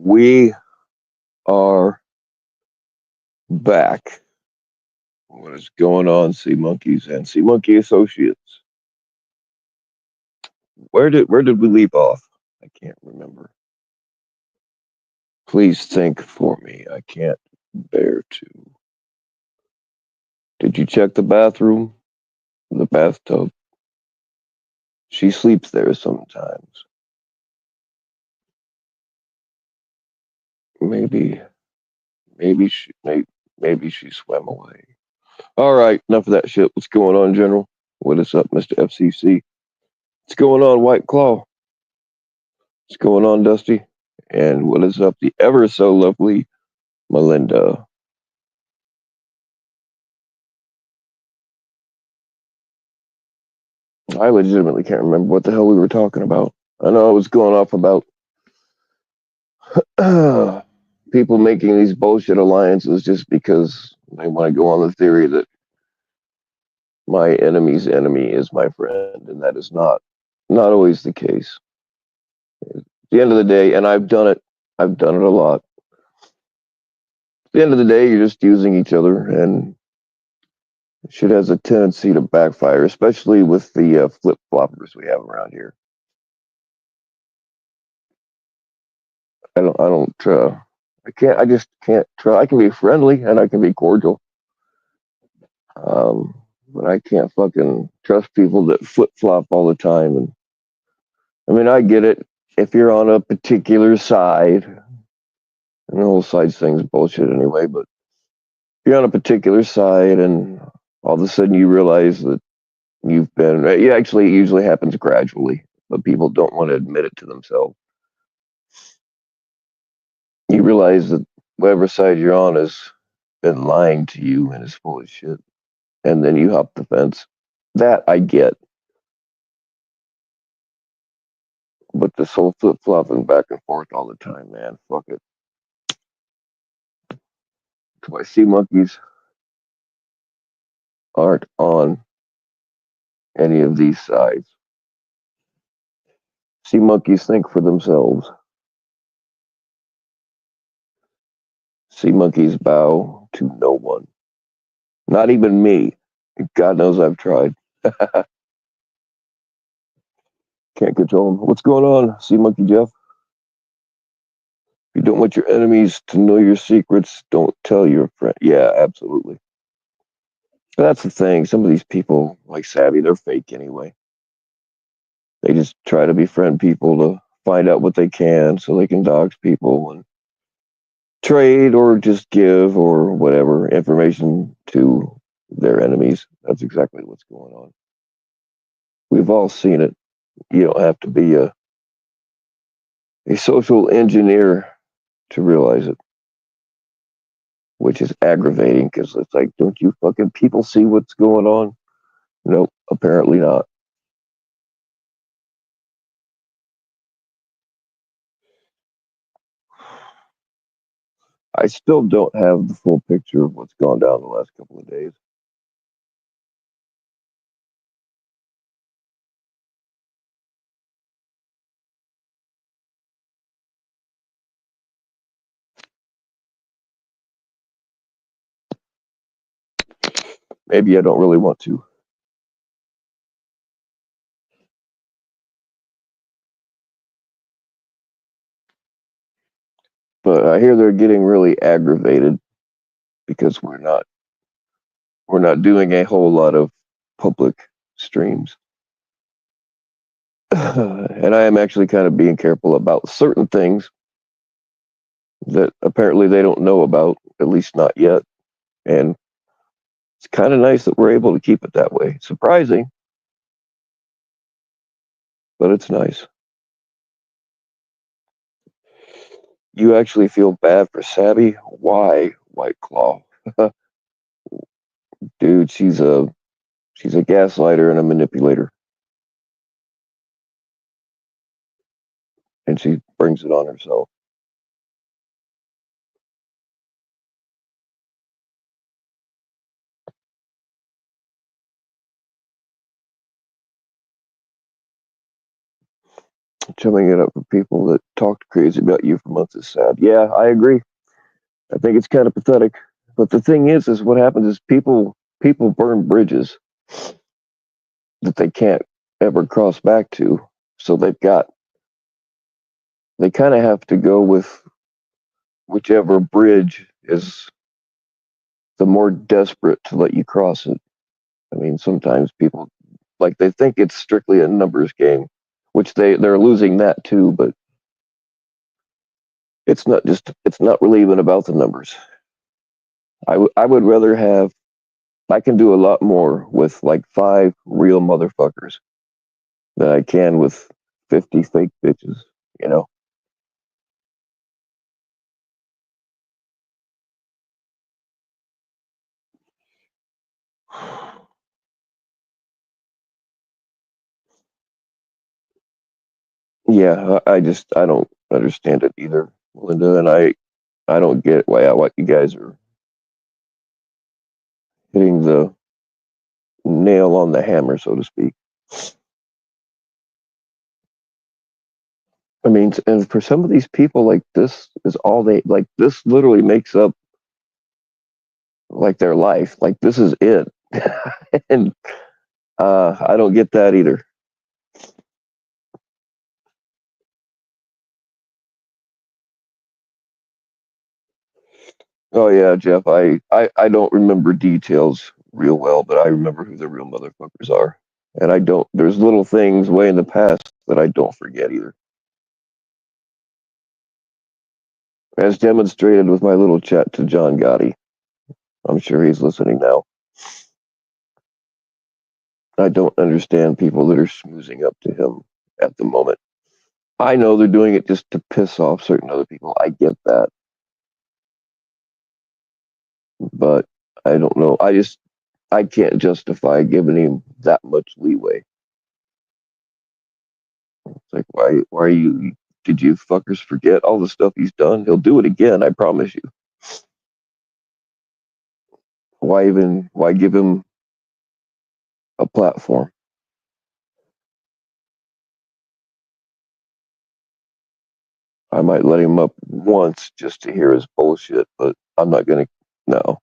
We are back. What is going on, Sea Monkeys and Sea Monkey Associates? Where did we leave off? I can't remember. Please think for me. I can't bear to. Did you check the bathroom? The bathtub? She sleeps there sometimes. Maybe, maybe she swam away. All right, enough of that shit. What's going on, General? What is up, Mr. FCC? What's going on, White Claw? What's going on, Dusty? And what is up, the ever so lovely Melinda? I legitimately can't remember what the hell we were talking about. I know I was going off about people making these bullshit alliances just because they want to go on the theory that my enemy's enemy is my friend, and that is not always the case. At the end of the day, and I've done it a lot. At the end of the day, you're just using each other, and shit has a tendency to backfire, especially with the flip floppers we have around here. I just can't try. I can be friendly and I can be cordial, but I can't fucking trust people that flip flop all the time. And I mean, I get it if you're on a particular side, and the whole sides thing's bullshit anyway. But if you're on a particular side, and all of a sudden you realize that you've been, yeah, actually, it usually happens gradually, but people don't want to admit it to themselves. You realize that whatever side you're on has been lying to you and is full of shit, and then you hop the fence. That I get, but this whole flip flopping back and forth all the time, man, fuck it. That's why sea monkeys aren't on any of these sides. Sea monkeys think for themselves. Sea monkeys bow to no one, not even me. God knows I've tried. Can't control them. What's going on, Sea Monkey Jeff? If you don't want your enemies to know your secrets, don't tell your friend. Yeah, absolutely. That's the thing. Some of these people, like Savvy, they're fake anyway. They just try to befriend people to find out what they can so they can dox people and trade or just give or whatever information to their enemies. That's exactly what's going on. We've all seen it. You don't have to be a social engineer to realize it, which is aggravating because it's like, don't you fucking people see what's going on? Nope, apparently not. I still don't have the full picture of what's gone down the last couple of days. Maybe I don't really want to. But I hear they're getting really aggravated because we're not doing a whole lot of public streams. And I am actually kind of being careful about certain things that apparently they don't know about, at least not yet. And it's kind of nice that we're able to keep it that way. Surprising, but it's nice. You actually feel bad for Sabby? Why, White Claw? Dude, she's a gaslighter and a manipulator, and she brings it on herself. Chumming it up for people that talked crazy about you for months is sad. Yeah, I agree. I think it's kind of pathetic. But the thing is what happens is people burn bridges that they can't ever cross back to. So they kind of have to go with whichever bridge is the more desperate to let you cross it. I mean, sometimes people like they think it's strictly a numbers game, which they're losing that too. But it's not really even about the numbers. I would rather have. I can do a lot more with like 5 real motherfuckers than I can with 50 fake bitches. You know. Yeah, I don't understand it either, Linda, and I don't get why you guys are hitting the nail on the hammer, so to speak. I mean, and for some of these people, like this is all they like. This literally makes up like their life. Like this is it, and I don't get that either. Oh yeah, Jeff. I don't remember details real well, but I remember who the real motherfuckers are, and I don't. There's little things way in the past that I don't forget either, as demonstrated with my little chat to John Gotti. I'm sure he's listening now. I don't understand people that are smoozing up to him at the moment. I know they're doing it just to piss off certain other people. I get that. But I don't know. I can't justify giving him that much leeway. It's like why are you did you fuckers forget all the stuff he's done? He'll do it again, I promise you. Why give him a platform? I might let him up once just to hear his bullshit, but I'm not gonna no.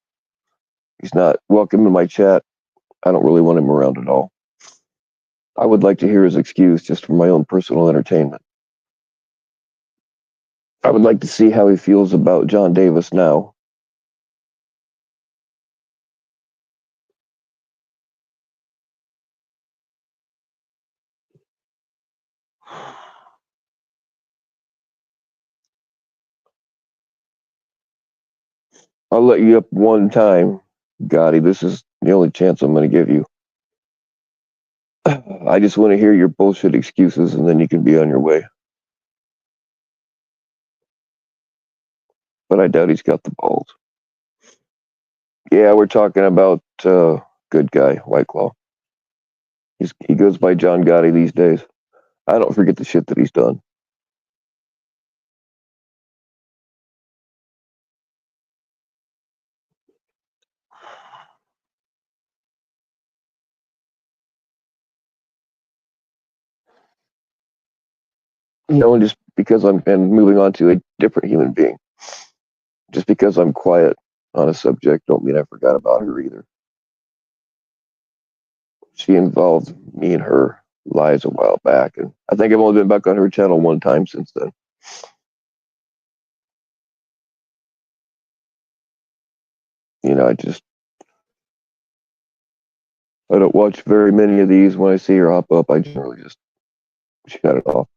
He's not welcome in my chat. I don't really want him around at all. I would like to hear his excuse just for my own personal entertainment. I would like to see how he feels about John Davis now. I'll let you up one time, Gotti. This is the only chance I'm going to give you. I just want to hear your bullshit excuses, and then you can be on your way. But I doubt he's got the balls. Yeah, we're talking about good guy, White Claw. He goes by John Gotti these days. I don't forget the shit that he's done. And just because and moving on to a different human being. Just because I'm quiet on a subject, don't mean I forgot about her either. She involved me in her lives a while back, and I think I've only been back on her channel one time since then. I don't watch very many of these. When I see her hop up, I generally just shut it off.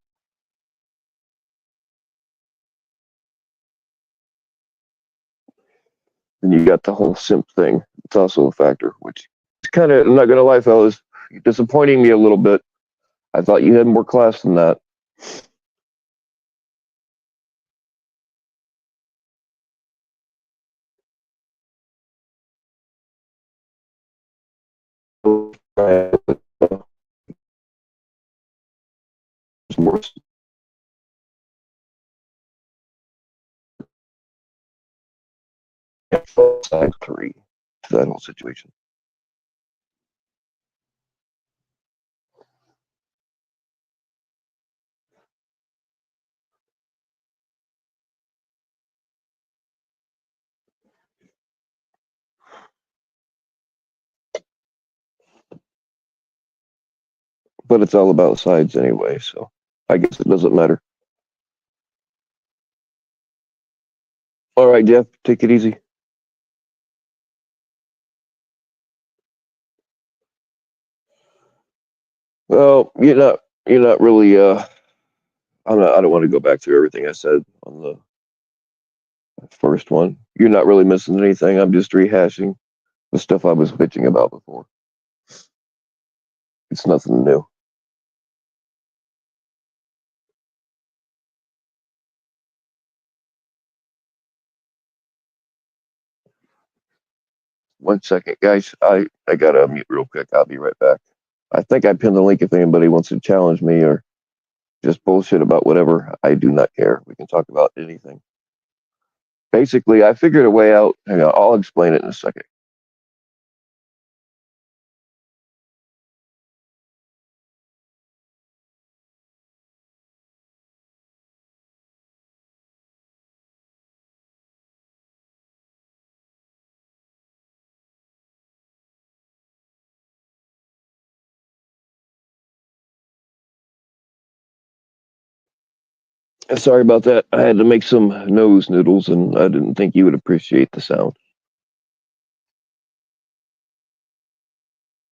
And you got the whole simp thing. It's also a factor, which is kind of, I'm not going to lie, fellas, you're disappointing me a little bit. I thought you had more class than that. More side three to that whole situation. But it's all about sides anyway, so I guess it doesn't matter. All right, Jeff, take it easy. Well, you're not really I don't want to go back through everything I said on the first one. You're not really missing anything. I'm just rehashing the stuff I was bitching about before. It's nothing new. One second, guys. I gotta mute real quick. I'll be right back. I think I pinned the link if anybody wants to challenge me or just bullshit about whatever. I do not care. We can talk about anything. Basically, I figured a way out. Hang on, I'll explain it in a second. Sorry about that. I had to make some nose noodles, and I didn't think you would appreciate the sound.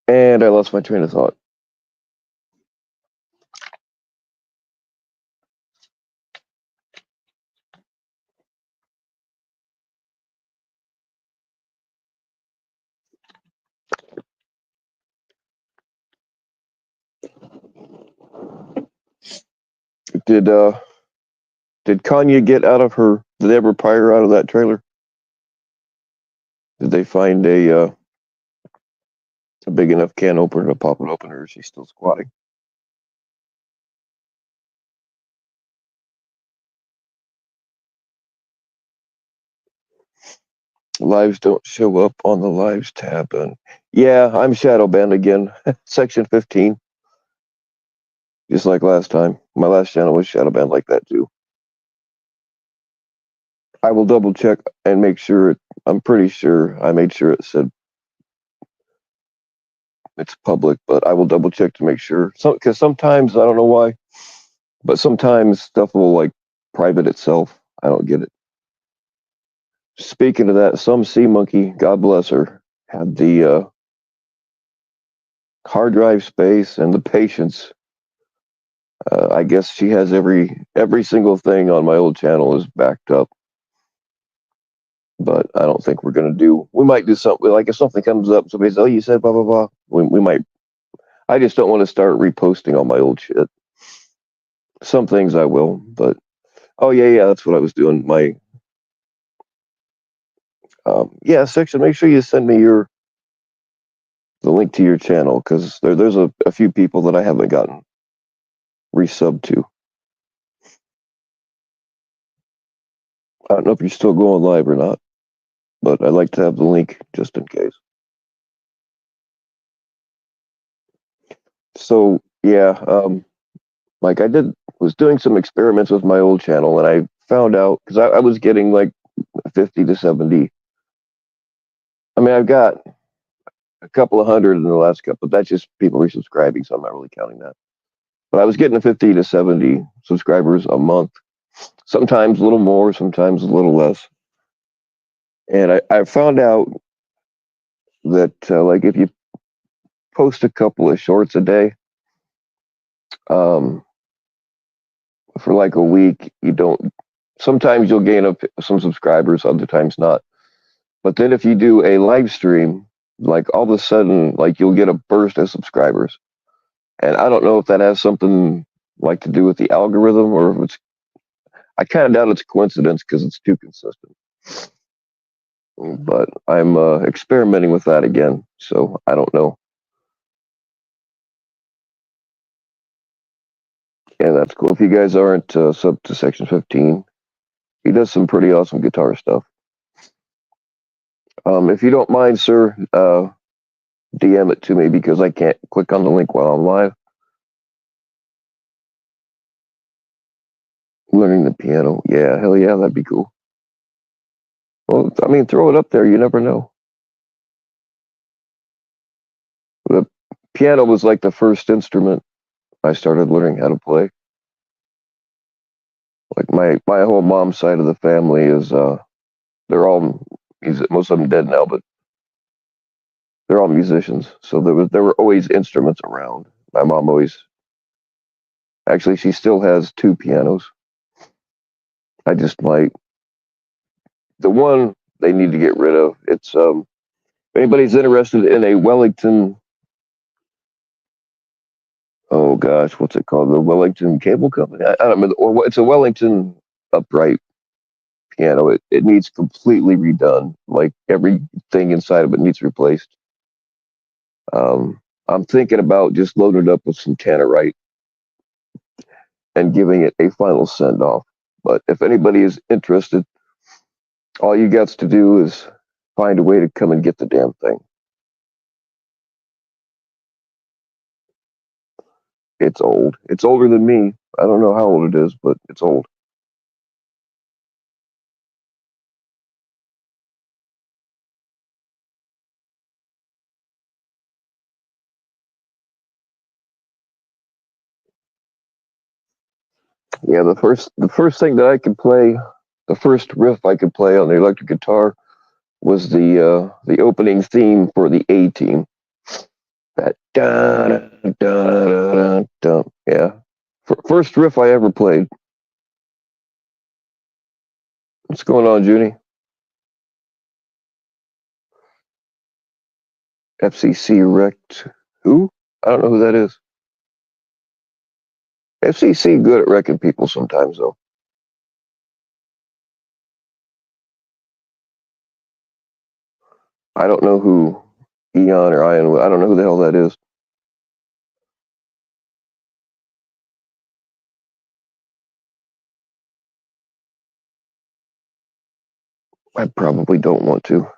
And I lost my train of thought. Did uh did Kanye get out of her? Did they ever pry her out of that trailer? Did they find a big enough can opener to pop it open, or is she still squatting? Lives don't show up on the lives tab, and yeah, I'm shadow banned again. Section 15, just like last time. My last channel was shadow banned like that too. I will double check and make sure. I'm pretty sure I made sure it said it's public, but I will double check to make sure. Because sometimes I don't know why, but sometimes stuff will like private itself. I don't get it. Speaking of that, some sea monkey, God bless her, had the hard drive space and the patience. I guess she has every single thing on my old channel is backed up, but I don't think we're gonna do. We might do something like if something comes up, somebody says, "Oh, you said blah blah blah." We might. I just don't want to start reposting all my old shit. Some things I will, but oh yeah, that's what I was doing. My yeah section. Make sure you send me the link to your channel because there's a few people that I haven't gotten resub to. I don't know if you're still going live or not, but I'd like to have the link just in case. So yeah, like was doing some experiments with my old channel, and I found out because I was getting like 50 to 70. I mean, I've got a couple of hundred in the last couple, but that's just people resubscribing, so I'm not really counting that. But I was getting 50 to 70 subscribers a month, sometimes a little more, sometimes a little less. And I found out that like if you post a couple of shorts a day, um, for like a week, you don't. Sometimes you'll gain up some subscribers, other times not. But then if you do a live stream, like all of a sudden, like you'll get a burst of subscribers. And I don't know if that has something like to do with the algorithm or if it's. I kind of doubt it's coincidence because it's too consistent. But I'm experimenting with that again, so I don't know. Yeah, that's cool. If you guys aren't sub to Section 15, he does some pretty awesome guitar stuff. If you don't mind, sir, DM it to me because I can't click on the link while I'm live. Learning the piano. Yeah, hell yeah, that'd be cool. Well, I mean, throw it up there. You never know. The piano was like the first instrument I started learning how to play. Like my whole mom's side of the family is they're all most of them dead now, but they're all musicians. So there were always instruments around. My mom always actually she still has two pianos. I just might the one they need to get rid of. It's if anybody's interested in a Wellington, oh gosh, what's it called? The Wellington Cable Company. I don't know, or it's a Wellington upright piano. It needs completely redone. Like everything inside of it needs replaced. I'm thinking about just loading it up with some tannerite and giving it a final send off. But if anybody is interested, all you got to do is find a way to come and get the damn thing. It's old. It's older than me. I don't know how old it is, but it's old. Yeah, the first thing that I could play, the first riff I could play on the electric guitar was the opening theme for the A Team. That da da da da da. Yeah, first riff I ever played. What's going on, Junie? FCC wrecked who? I don't know who that is. FCC good at wrecking people sometimes though. I don't know who Eon or Ion. I don't know who the hell that is. I probably don't want to.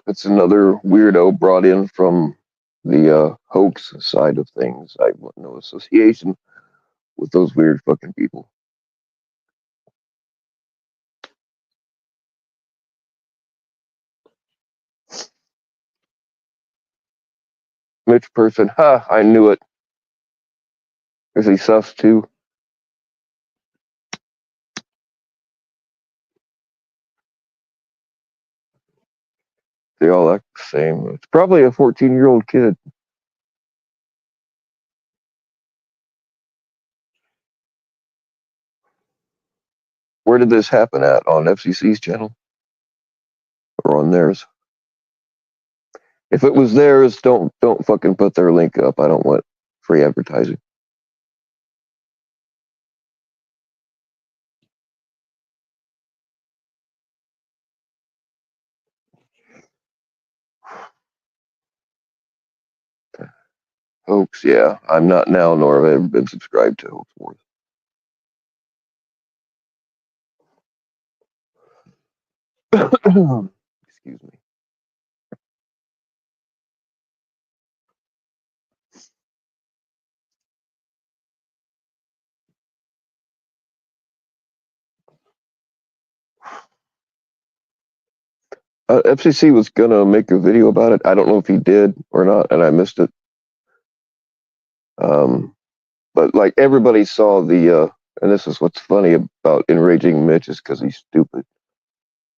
It's another weirdo brought in from the hoax side of things. I want no association with those weird fucking people. Mitch Person, ha, I knew it. Is he sus too? They all act the same. It's probably a 14-year-old kid. Where did this happen at? On FCC's channel or on theirs? If it was theirs, don't fucking put their link up. I don't want free advertising. Hoax, yeah. I'm not now, nor have I ever been subscribed to Hoax Wars. Excuse me. FCC was gonna make a video about it. I don't know if he did or not, and I missed it. Um, but like everybody saw and this is what's funny about enraging Mitch is because he's stupid.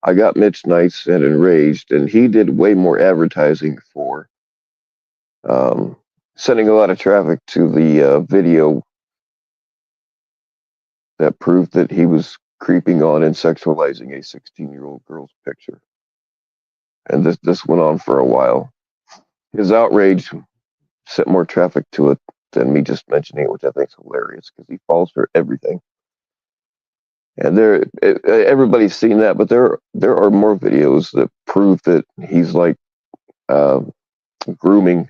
I got Mitch nice and enraged, and he did way more advertising for um, sending a lot of traffic to the video that proved that he was creeping on and sexualizing a 16-year-old girl's picture. And this went on for a while. His outrage sent more traffic to it than me just mentioning it, which I think is hilarious because he falls for everything. And everybody's seen that, but there are more videos that prove that he's like uh, grooming,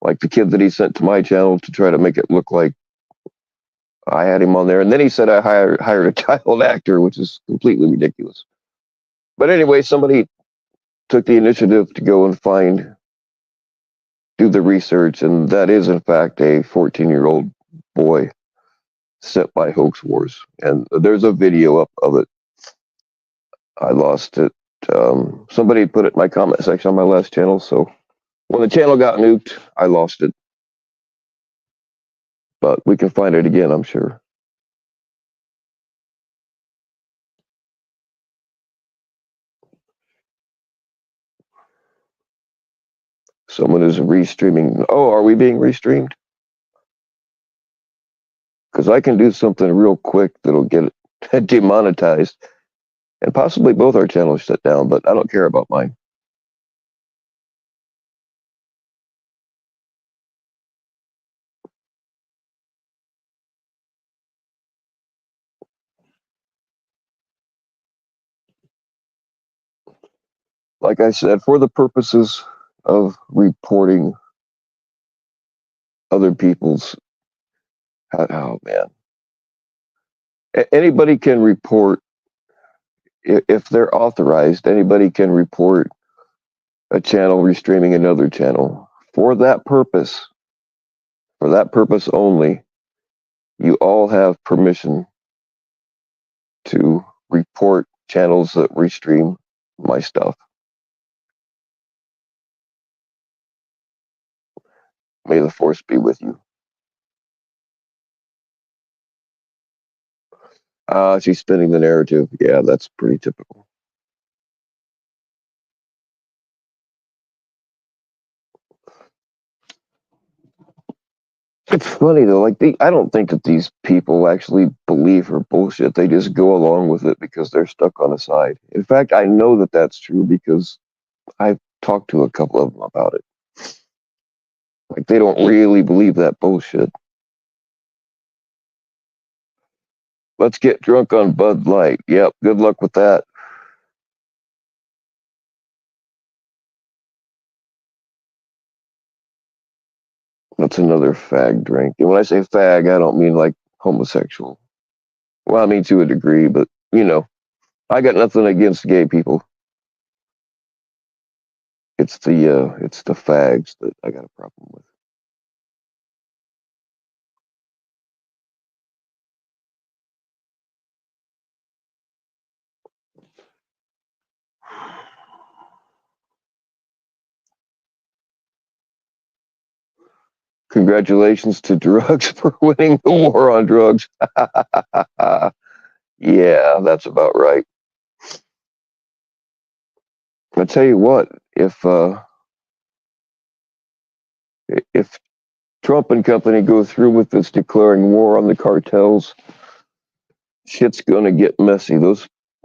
like the kid that he sent to my channel to try to make it look like I had him on there. And then he said I hired a child actor, which is completely ridiculous. But anyway, somebody took the initiative to go and do the research, and that is in fact a 14-year-old boy sent by Hoax Wars. And there's a video up of it. I lost it. Somebody put it in my comment section on my last channel, so when the channel got nuked, I lost it. But we can find it again, I'm sure. Someone is restreaming. Oh, are we being restreamed? Because I can do something real quick that'll get it demonetized and possibly both our channels shut down, but I don't care about mine. Like I said, for the purposes of reporting other people's, oh man, anybody can report if they're authorized. Anybody can report a channel restreaming another channel for that purpose. For that purpose only, you all have permission to report channels that restream my stuff. May the force be with you. She's spinning the narrative. Yeah, that's pretty typical. It's funny though, like I don't think that these people actually believe her bullshit. They just go along with it because they're stuck on a side. In fact, I know that that's true because I've talked to a couple of them about it. Like they don't really believe that bullshit. Let's get drunk on Bud Light. Yep, good luck with that. That's another fag drink. And when I say fag, I don't mean like homosexual. Well, I mean to a degree, but you know, I got nothing against gay people. It's the fags that I got a problem with. Congratulations to drugs for winning the war on drugs. Yeah, that's about right. I tell you what, if Trump and company go through with this declaring war on the cartels, shit's gonna get messy.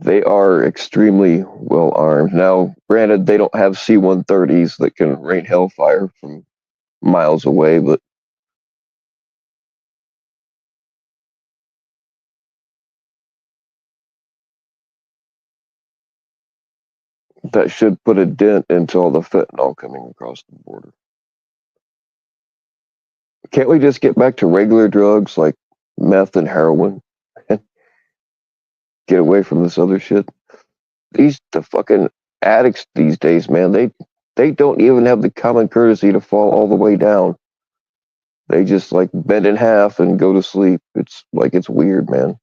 They are extremely well armed. Now, granted, they don't have C-130s that can rain hellfire from miles away, but that should put a dent into all the fentanyl coming across the border. Can't we just get back to regular drugs like meth and heroin and get away from this other shit? The fucking addicts these days, man, they don't even have the common courtesy to fall all the way down. They just like bend in half and go to sleep. It's weird, man.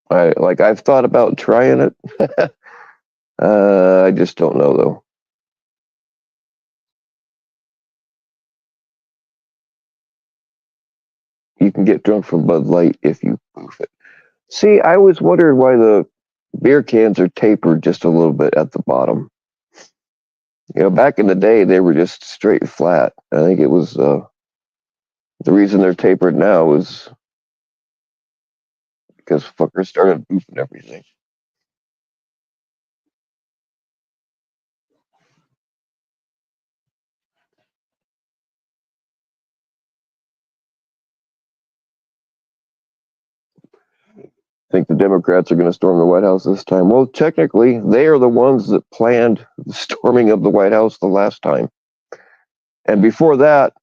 I've thought about trying it. I just don't know though. You can get drunk from Bud Light if you proof it. See, I always wondered why the beer cans are tapered just a little bit at the bottom. Back in the day, they were just straight flat. I think it was the reason they're tapered now is because fuckers started boofing everything. Think the Democrats are going to storm the White House this time? Well, technically, they are the ones that planned the storming of the White House the last time. And before that,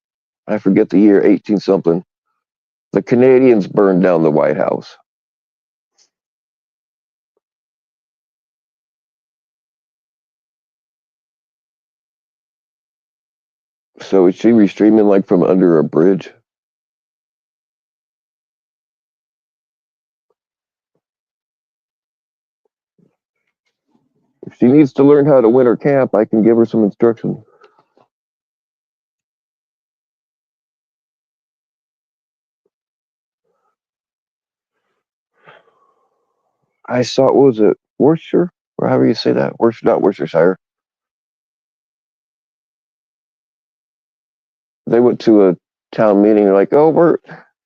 I forget the year, 18 something, the Canadians burned down the White House. So is she restreaming like from under a bridge? If she needs to learn how to winter camp, I can give her some instructions. I saw, what was it, Worcester? Or however you say that. Worcester, not Worcestershire. They went to a town meeting. They're like, oh,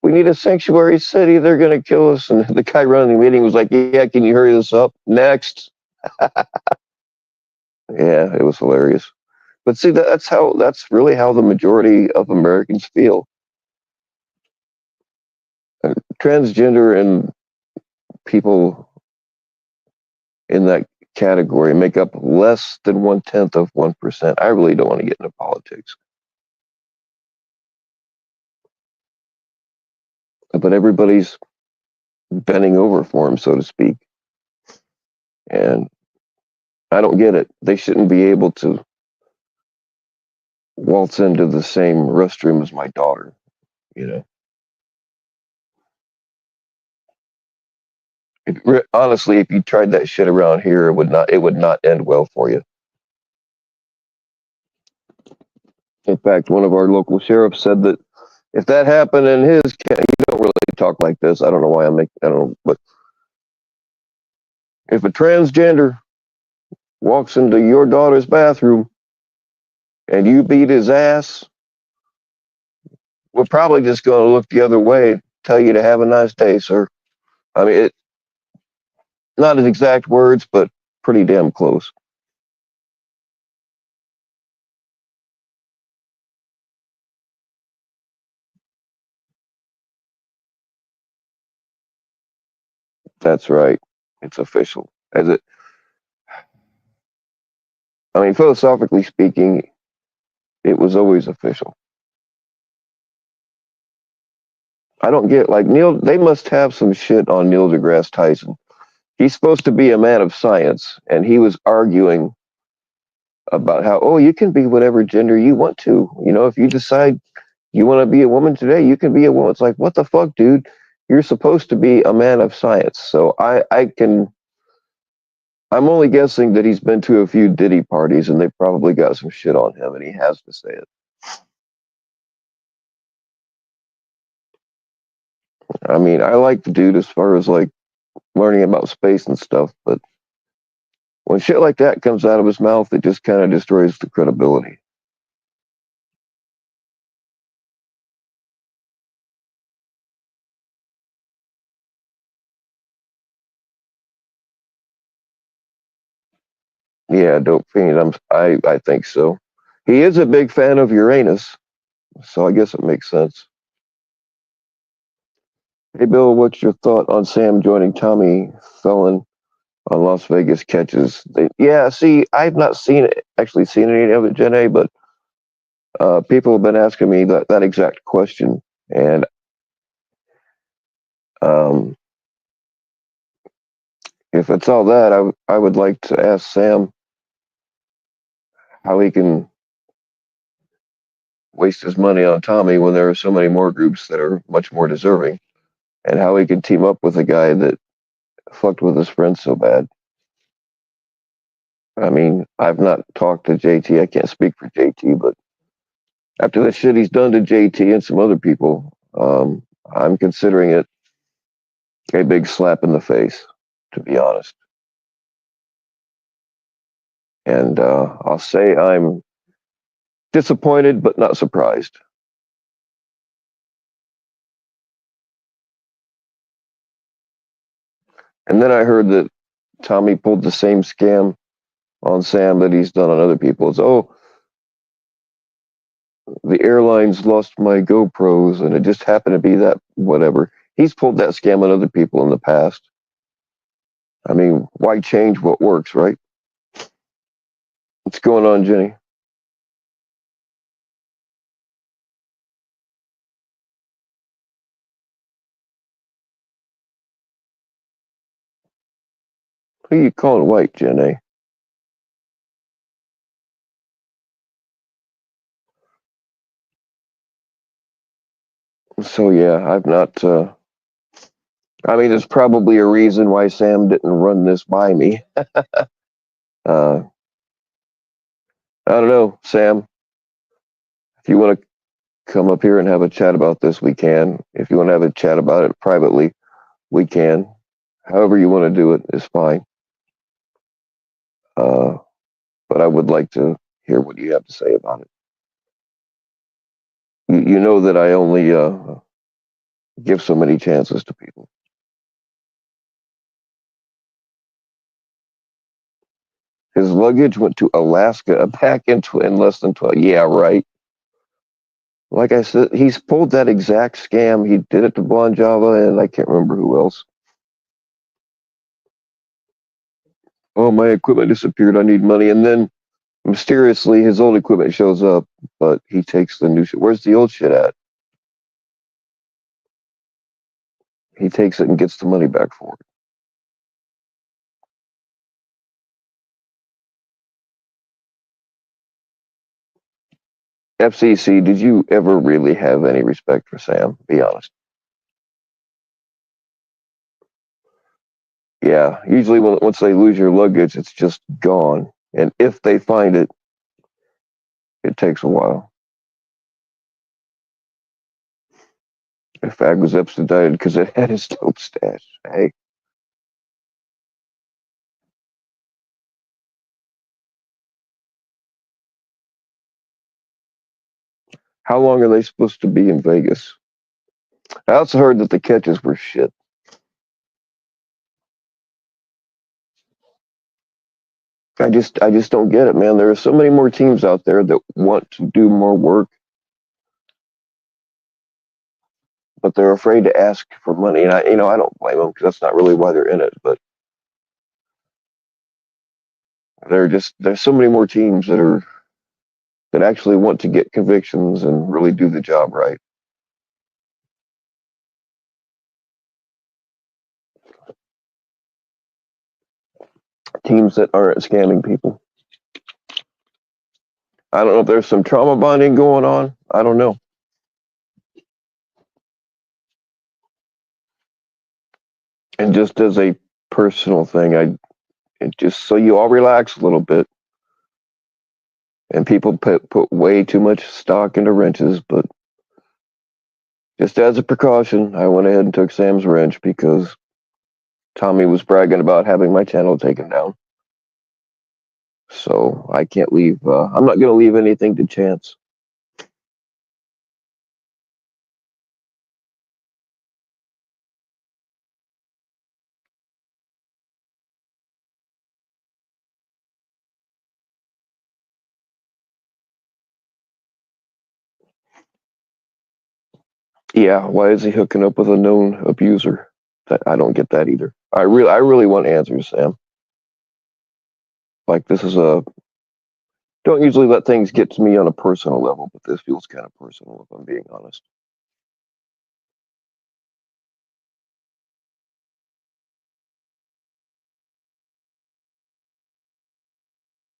we need a sanctuary city. They're going to kill us. And the guy running the meeting was like, yeah, can you hurry this up? Next. Yeah, it was hilarious. But see, that's really how the majority of Americans feel. Transgender and people in that category make up less than 1/10 of 1%. I really don't want to get into politics. But everybody's bending over for them, so to speak. And I don't get it. They shouldn't be able to waltz into the same restroom as my daughter, you know. Honestly, if you tried that shit around here, it would not end well for you. In fact, one of our local sheriffs said that if that happened in his county, you don't really talk like this. I don't know why I don't know, but if a transgender walks into your daughter's bathroom and you beat his ass, we're probably just going to look the other way, tell you to have a nice day, sir. I mean, not his exact words, but pretty damn close. That's right. It's official. I mean, philosophically speaking, it was always official. I don't get like Neil. They must have some shit on Neil deGrasse Tyson. He's supposed to be a man of science, and he was arguing about how, oh, you can be whatever gender you want to. If you decide you want to be a woman today, you can be a woman. It's like, what the fuck, dude? You're supposed to be a man of science. So I'm only guessing that he's been to a few Diddy parties and they probably got some shit on him and he has to say it. I mean, I like the dude as far as like learning about space and stuff, but when shit like that comes out of his mouth, it just kind of destroys the credibility. Yeah, dope fiend. I think so. He is a big fan of Uranus, so I guess it makes sense. Hey, Bill, what's your thought on Sam joining Tommy Felon on Las Vegas Catches? Yeah, see, I've not actually seen any of it, Gen A, but people have been asking me that exact question, and um, if it's all that, I would like to ask Sam how he can waste his money on Tommy when there are so many more groups that are much more deserving, and how he can team up with a guy that fucked with his friends so bad. I mean, I've not talked to JT. I can't speak for JT, but after the shit he's done to JT and some other people, I'm considering it a big slap in the face, to be honest. And I'll say I'm disappointed, but not surprised. And then I heard that Tommy pulled the same scam on Sam that he's done on other people. It's, oh, the airlines lost my GoPros and it just happened to be that whatever. He's pulled that scam on other people in the past. I mean, why change what works, right? What's going on, Jenny? Who you calling white, Jenny? So yeah, I've not. I mean, there's probably a reason why Sam didn't run this by me. Uh, I don't know, Sam. If you want to come up here and have a chat about this, we can. If you want to have a chat about it privately, we can. However you want to do it is fine. Uh, but I would like to hear what you have to say about it. You know that I only give so many chances to people. His luggage went to Alaska back in less than 12. Yeah, right. Like I said, he's pulled that exact scam. He did it to Blonde Java, and I can't remember who else. Oh, my equipment disappeared. I need money. And then mysteriously, his old equipment shows up, but he takes the new shit. Where's the old shit at? He takes it and gets the money back for it. FCC, did you ever really have any respect for Sam? Be honest. Yeah, usually once they lose your luggage, it's just gone. And if they find it, it takes a while. If Fag was expedited because it had his dope stash. Hey, how long are they supposed to be in Vegas? I also heard that the catches were shit. I just don't get it, man. There are so many more teams out there that want to do more work, but they're afraid to ask for money. And I don't blame them because that's not really why they're in it. But there's so many more teams that actually want to get convictions and really do the job right. Teams that aren't scamming people. I don't know if there's some trauma bonding going on. I don't know. And just as a personal thing, just so you all relax a little bit. And people put way too much stock into wrenches, but just as a precaution, I went ahead and took Sam's wrench because Tommy was bragging about having my channel taken down. So I can't leave. I'm not going to leave anything to chance. Yeah, why is he hooking up with a known abuser? I don't get that either. I really want answers, Sam. Like this is a don't usually let things get to me on a personal level, but this feels kind of personal if I'm being honest.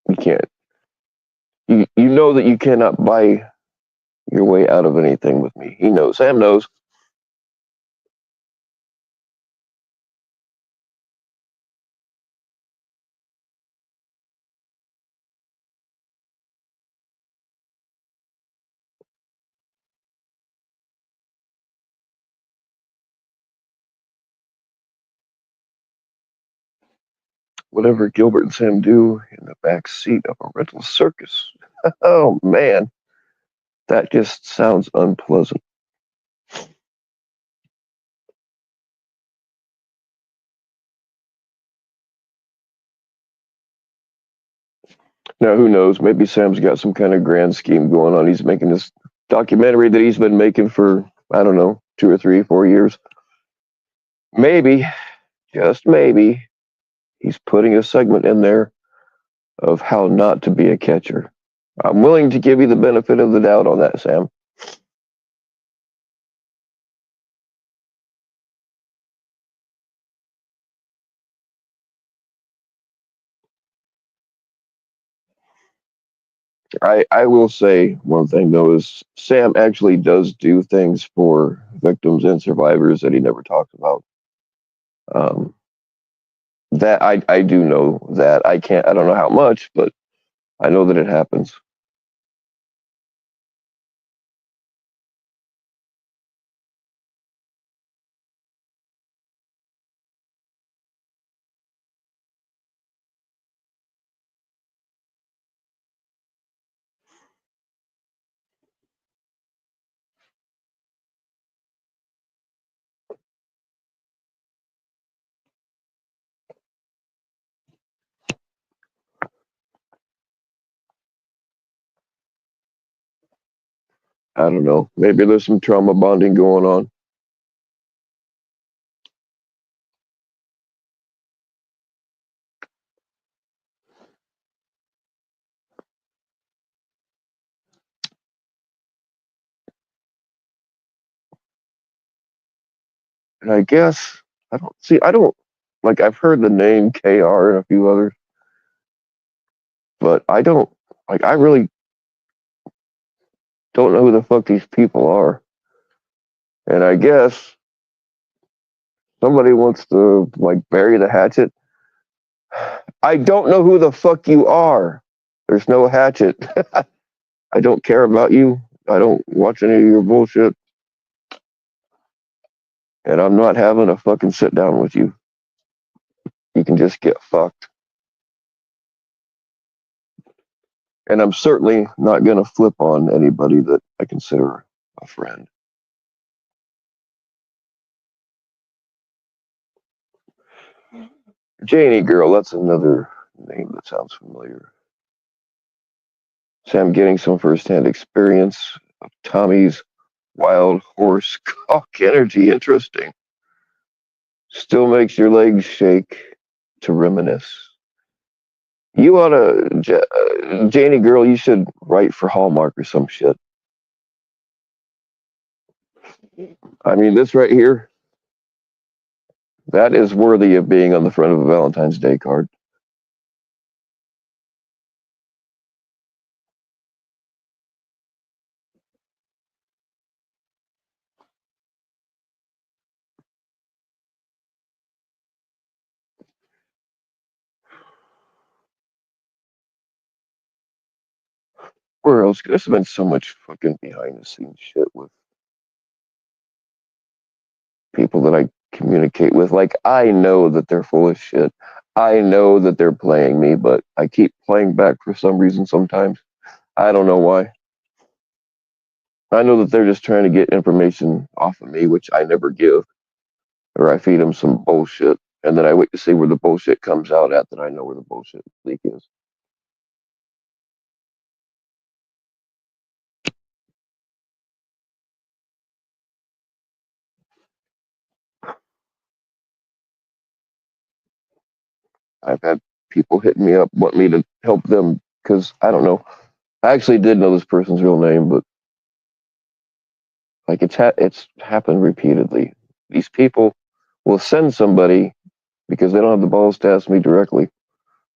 You can't. You know that you cannot buy your way out of anything with me. He knows. Sam knows. Whatever Gilbert and Sam do in the back seat of a rental circus. Oh man, that just sounds unpleasant. Now, who knows? Maybe Sam's got some kind of grand scheme going on. He's making this documentary that he's been making for, I don't know, 2 or 3, 4 years. Maybe, just maybe, he's putting a segment in there of how not to be a catcher. I'm willing to give you the benefit of the doubt on that, Sam. I will say one thing though is Sam actually does do things for victims and survivors that he never talks about. Um, that I do know that I don't know how much, but I know that it happens. I don't know. Maybe there's some trauma bonding going on. And I guess I don't like I've heard the name KR and a few others, but I don't I really don't know who the fuck these people are. And I guess somebody wants to like bury the hatchet. I don't know who the fuck you are. There's no hatchet. I don't care about you. I don't watch any of your bullshit. And I'm not having a fucking sit down with you. You can just get fucked. And I'm certainly not going to flip on anybody that I consider a friend. Janie Girl, that's another name that sounds familiar. Sam getting some firsthand experience of Tommy's wild horse cock energy. Interesting. Still makes your legs shake to reminisce. You ought to, Janie Girl, you should write for Hallmark or some shit. I mean, this right here, that is worthy of being on the front of a Valentine's Day card. Where else? There's been so much fucking behind the scenes shit with people that I communicate with. Like, I know that they're full of shit. I know that they're playing me, but I keep playing back for some reason sometimes. I don't know why. I know that they're just trying to get information off of me, which I never give, or I feed them some bullshit, and then I wait to see where the bullshit comes out at, that I know where the bullshit leak is. I've had people hitting me up, want me to help them because I don't know. I actually did know this person's real name, but like it's happened repeatedly. These people will send somebody because they don't have the balls to ask me directly,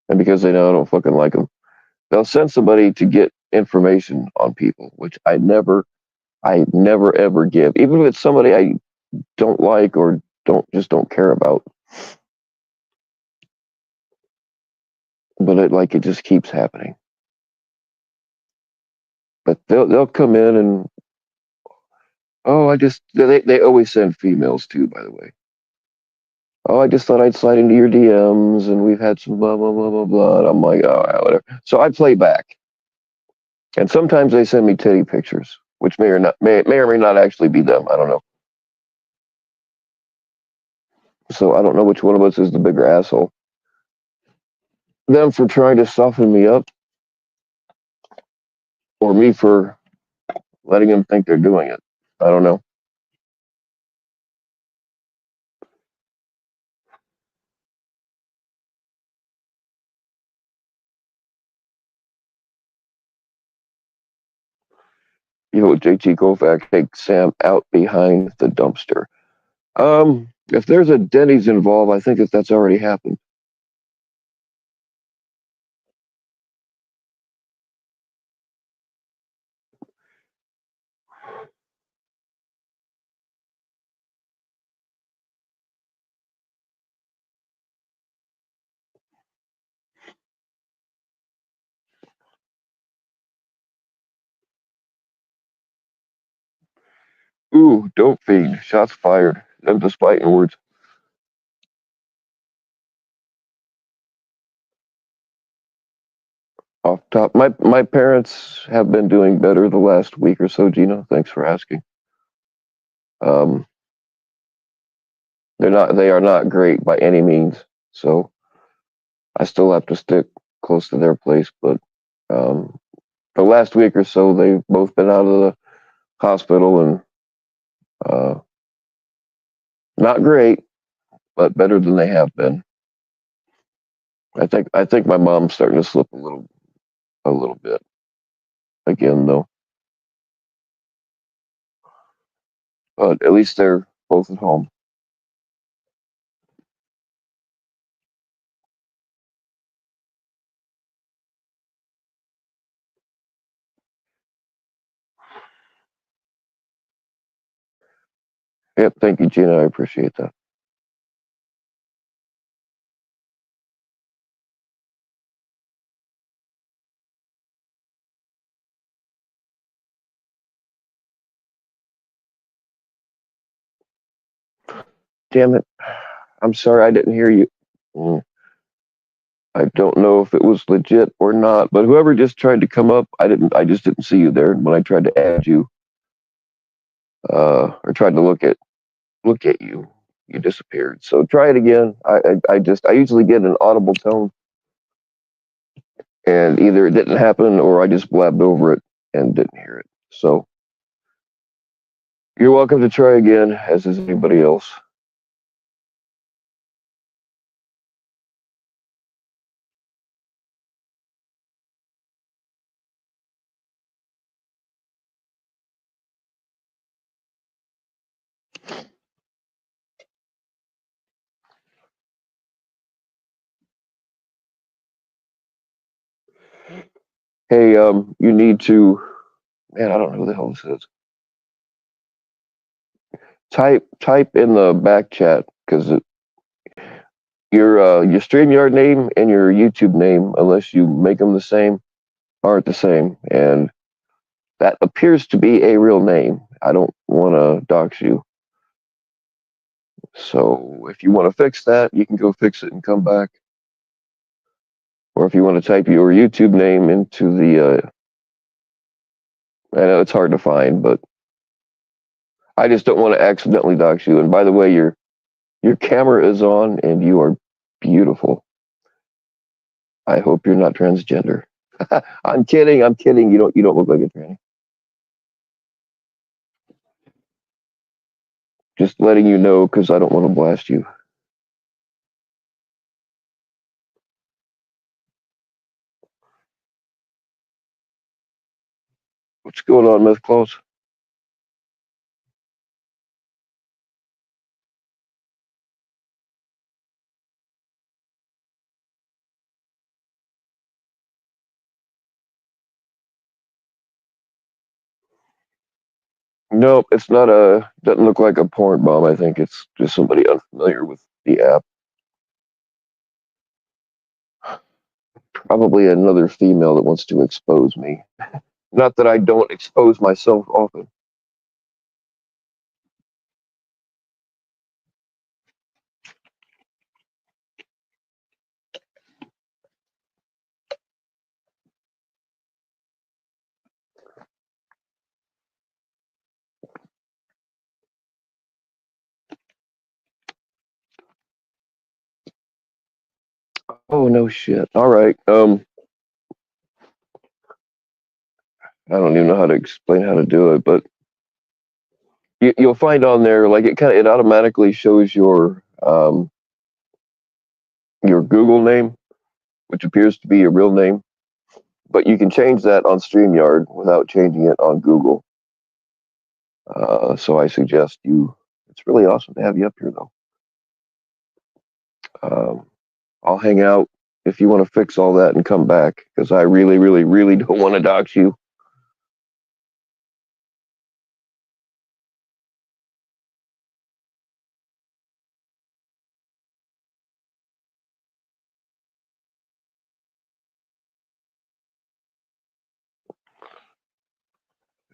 and because they know I don't fucking like them. They'll send somebody to get information on people, which I never ever give, even if it's somebody I don't like or don't care about. But it just keeps happening. But they'll come in and oh, they always send females too, by the way. Oh, I just thought I'd slide into your DMs, and we've had some blah blah blah blah blah. And I'm like, oh, whatever. So I play back, and sometimes they send me titty pictures, which may or may not actually be them. I don't know. So I don't know which one of us is the bigger asshole. Them for trying to soften me up, or me for letting them think they're doing it. I don't know. JT Kovac, take Sam out behind the dumpster. If there's a Denny's involved, I think that that's already happened. Ooh, dope fiend. Shots fired. Them just fighting words. Off top. My parents have been doing better the last week or so, Gina. Thanks for asking. Um, they are not great by any means. So I still have to stick close to their place, but um, the last week or so they've both been out of the hospital and uh, not great, but better than they have been. I think my mom's starting to slip a little bit again though. But at least they're both at home. Yep, thank you, Gina. I appreciate that. Damn it. I'm sorry I didn't hear you. Mm, I don't know if it was legit or not, but whoever just tried to come up, I just didn't see you there. When I tried to add you, or tried to look at you, you disappeared. So try it again. I usually get an audible tone, and either it didn't happen or I just blabbed over it and didn't hear it. So you're welcome to try again, as is anybody else. Hey, you need to, man, I don't know who the hell this is. Type in the back chat because your StreamYard name and your YouTube name, unless you make them the same, aren't the same, and that appears to be a real name. I don't want to dox you, so if you want to fix that, you can go fix it and come back. Or if you want to type your YouTube name into I know it's hard to find, but I just don't want to accidentally dox you. And by the way, your camera is on, and you are beautiful. I hope you're not transgender. I'm kidding. I'm kidding. You don't look like a tranny. Just letting you know because I don't want to blast you. What's going on, Myth Claus? Nope, it's not a. Doesn't look like a porn bomb. I think it's just somebody unfamiliar with the app. Probably another female that wants to expose me. Not that I don't expose myself often. no shit. All right. I don't even know how to explain how to do it, but you'll find on there like it automatically shows your Google name, which appears to be your real name, but you can change that on StreamYard without changing it on Google. So I suggest you. It's really awesome to have you up here, though. Um, I'll hang out if you want to fix all that and come back because I really, really, really don't want to dox you.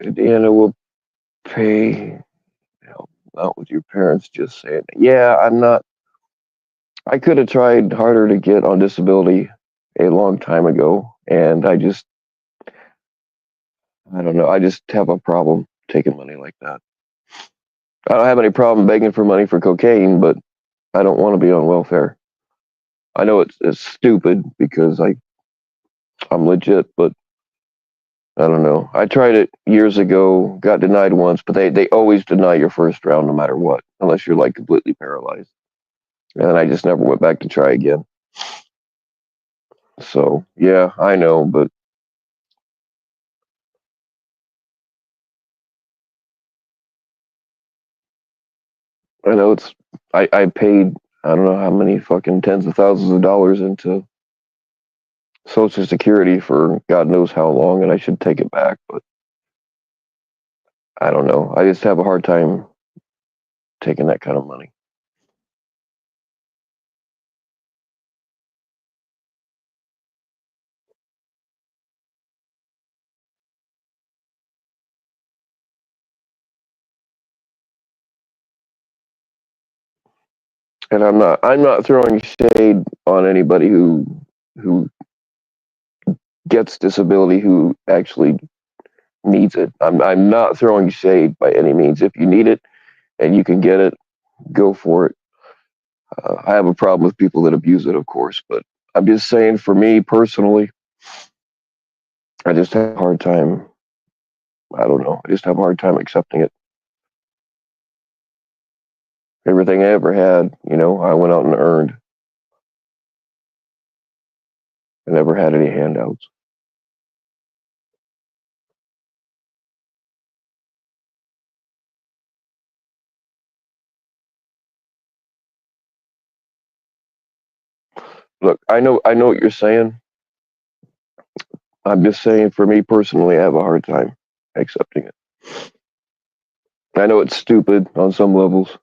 Indiana will pay help out with your parents. Just saying, yeah, I'm not. I could have tried harder to get on disability a long time ago, and I don't know. I just have a problem taking money like that. I don't have any problem begging for money for cocaine, but I don't want to be on welfare. I know it's stupid because I'm legit, but I don't know. I tried it years ago, got denied once, but they always deny your first round no matter what, unless you're like completely paralyzed. And I just never went back to try again. So yeah, I know, but I know I paid I don't know how many fucking tens of thousands of dollars into Social Security for God knows how long, and I should take it back, but I don't know. I just have a hard time taking that kind of money. And I'm not throwing shade on anybody who gets disability who actually needs it. I'm not throwing shade by any means. If you need it and you can get it, go for it. I have a problem with people that abuse it, of course, but I'm just saying for me personally, I just have a hard time. I don't know. I just have a hard time accepting it. Everything I ever had, I went out and earned. I never had any handouts. Look, I know what you're saying. I'm just saying for me personally, I have a hard time accepting it. I know it's stupid on some levels.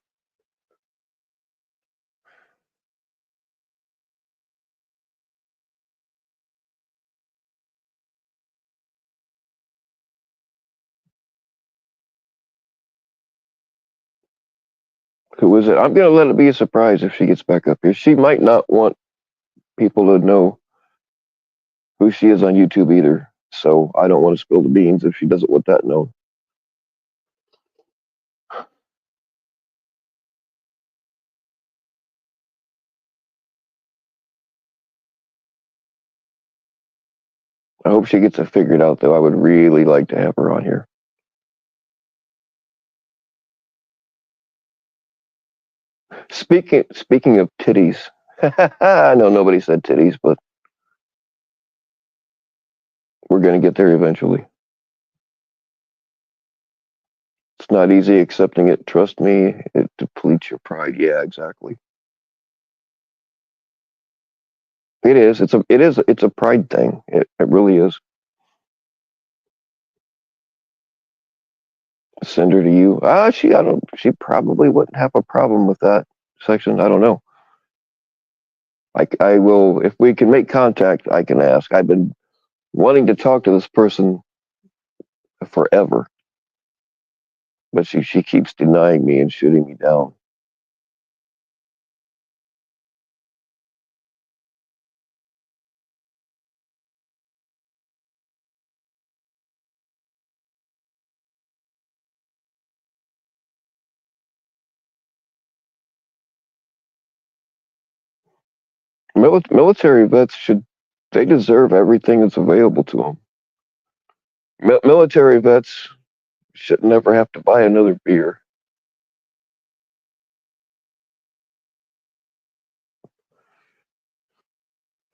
Who is it? I'm gonna let it be a surprise if she gets back up here. She might not want people to know who she is on YouTube either. So I don't want to spill the beans if she doesn't want that known. I hope she gets it figured out though. I would really like to have her on here. Speaking of titties, I know nobody said titties, but we're gonna get there eventually. It's not easy accepting it. Trust me, it depletes your pride. Yeah, exactly. It is. It's a pride thing. It really is. Send her to you. She probably wouldn't have a problem with that section. I don't know. I will, if we can make contact, I can ask. I've been wanting to talk to this person forever, but she keeps denying me and shooting me down. Military vets they deserve everything that's available to them. Military vets should never have to buy another beer.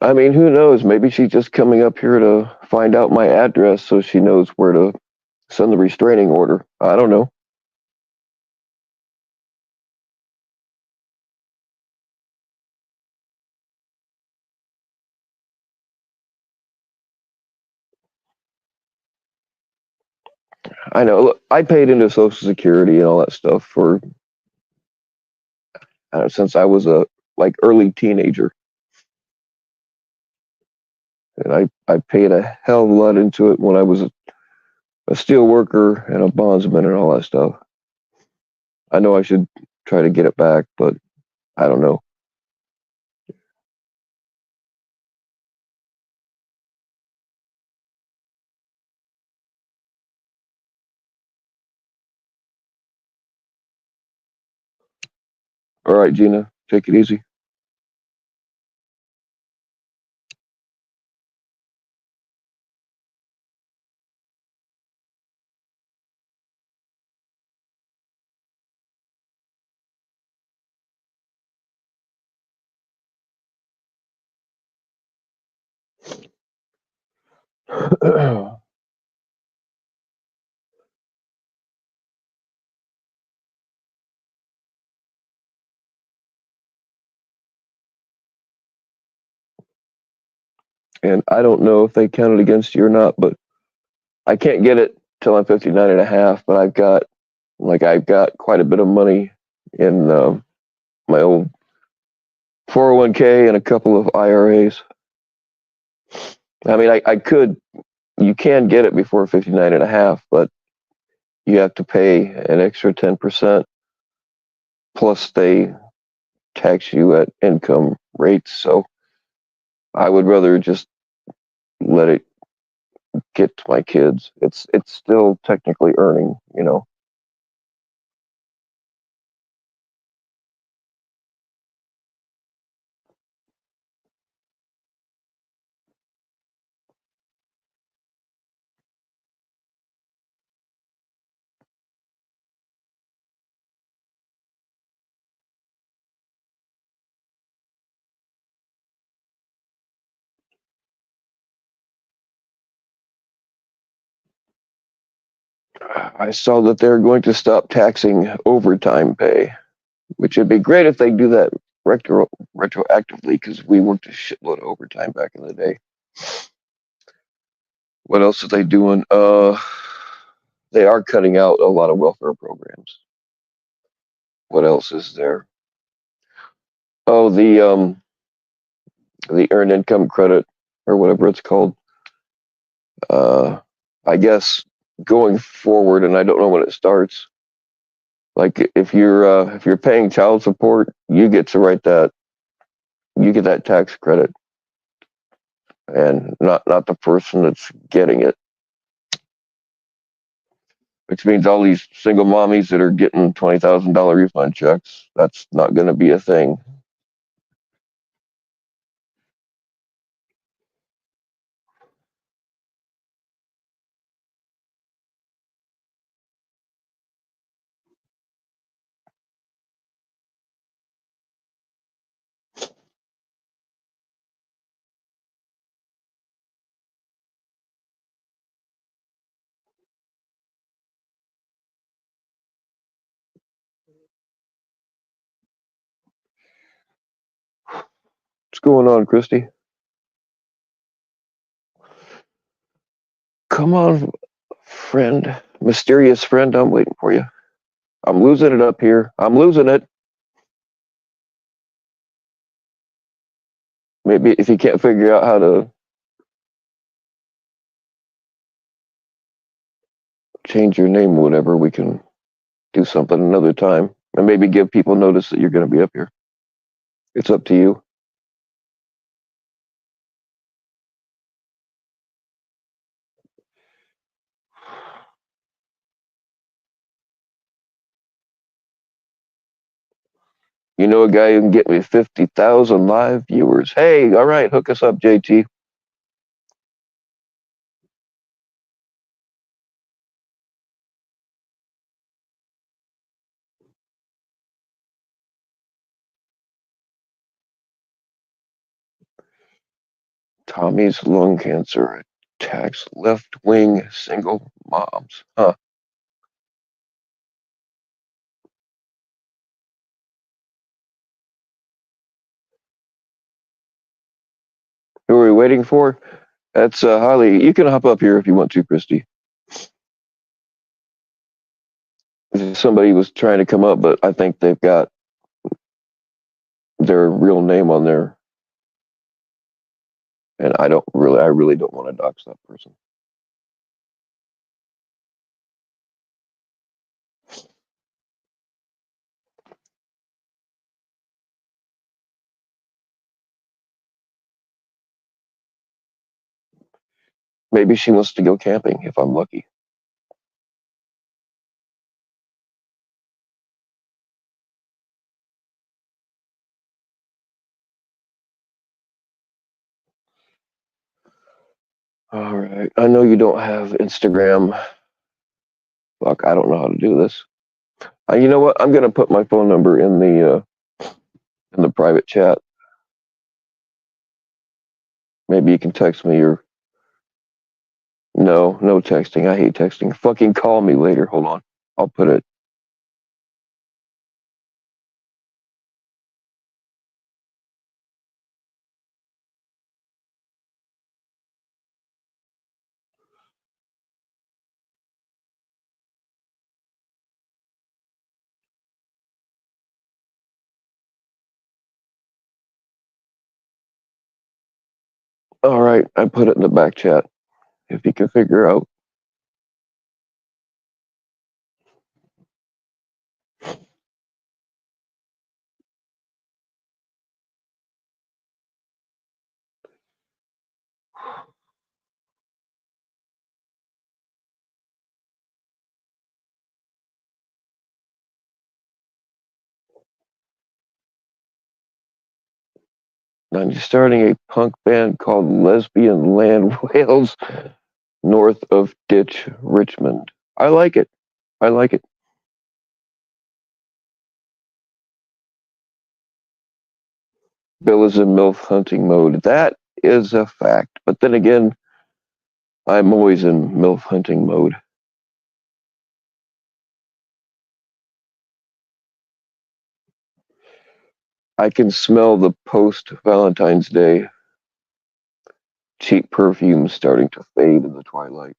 I mean, who knows? Maybe she's just coming up here to find out my address so she knows where to send the restraining order. I don't know. I know. Look, I paid into Social Security and all that stuff for since I was a like early teenager, and I paid a hell of a lot into it when I was a steel worker and a bondsman and all that stuff. I know I should try to get it back, but I don't know. All right, Gina, take it easy. And I don't know if they counted against you or not, but I can't get it till I'm 59 and a half. But I've got quite a bit of money in my old 401k and a couple of IRAs. I mean, I could, you can get it before 59 and a half, but you have to pay an extra 10%. Plus, they tax you at income rates. So I would rather just let it get to my kids. It's still technically earning, you know. I saw that they're going to stop taxing overtime pay, which would be great if they do that retroactively because we worked a shitload of overtime back in the day. What else are they doing? They are cutting out a lot of welfare programs. What else is there? Oh, the earned income credit or whatever it's called. Uh, I guess going forward, and I don't know when it starts. Like if you're paying child support, you get to write that. You get that tax credit, and not the person that's getting it. Which means all these single mommies that are getting $20,000 refund checks, that's not going to be a thing. What's going on, Christy? Come on, friend, mysterious friend. I'm waiting for you. I'm losing it up here. I'm losing it. Maybe if you can't figure out how to change your name or whatever, we can do something another time and maybe give people notice that you're going to be up here. It's up to you. You know a guy who can get me 50,000 live viewers. Hey, all right, hook us up, JT. Tommy's lung cancer attacks left-wing single moms. Huh. Who are we waiting for? That's Holly. You can hop up here if you want to, Christy. Somebody was trying to come up, but I think they've got their real name on there, and I really don't want to dox that person. Maybe she wants to go camping if I'm lucky. All right. I know you don't have Instagram. Fuck, I don't know how to do this. You know what? I'm gonna put my phone number in the private chat. Maybe you can text me or no texting. I hate texting. Fucking call me later. Hold on. I'll put it. All right. I put it in the back chat. If you can figure out. I'm starting a punk band called Lesbian Land Whales north of Ditch, Richmond. I like it. I like it. Bill is in MILF hunting mode. That is a fact. But then again, I'm always in MILF hunting mode. I can smell the post Valentine's Day cheap perfume starting to fade in the twilight.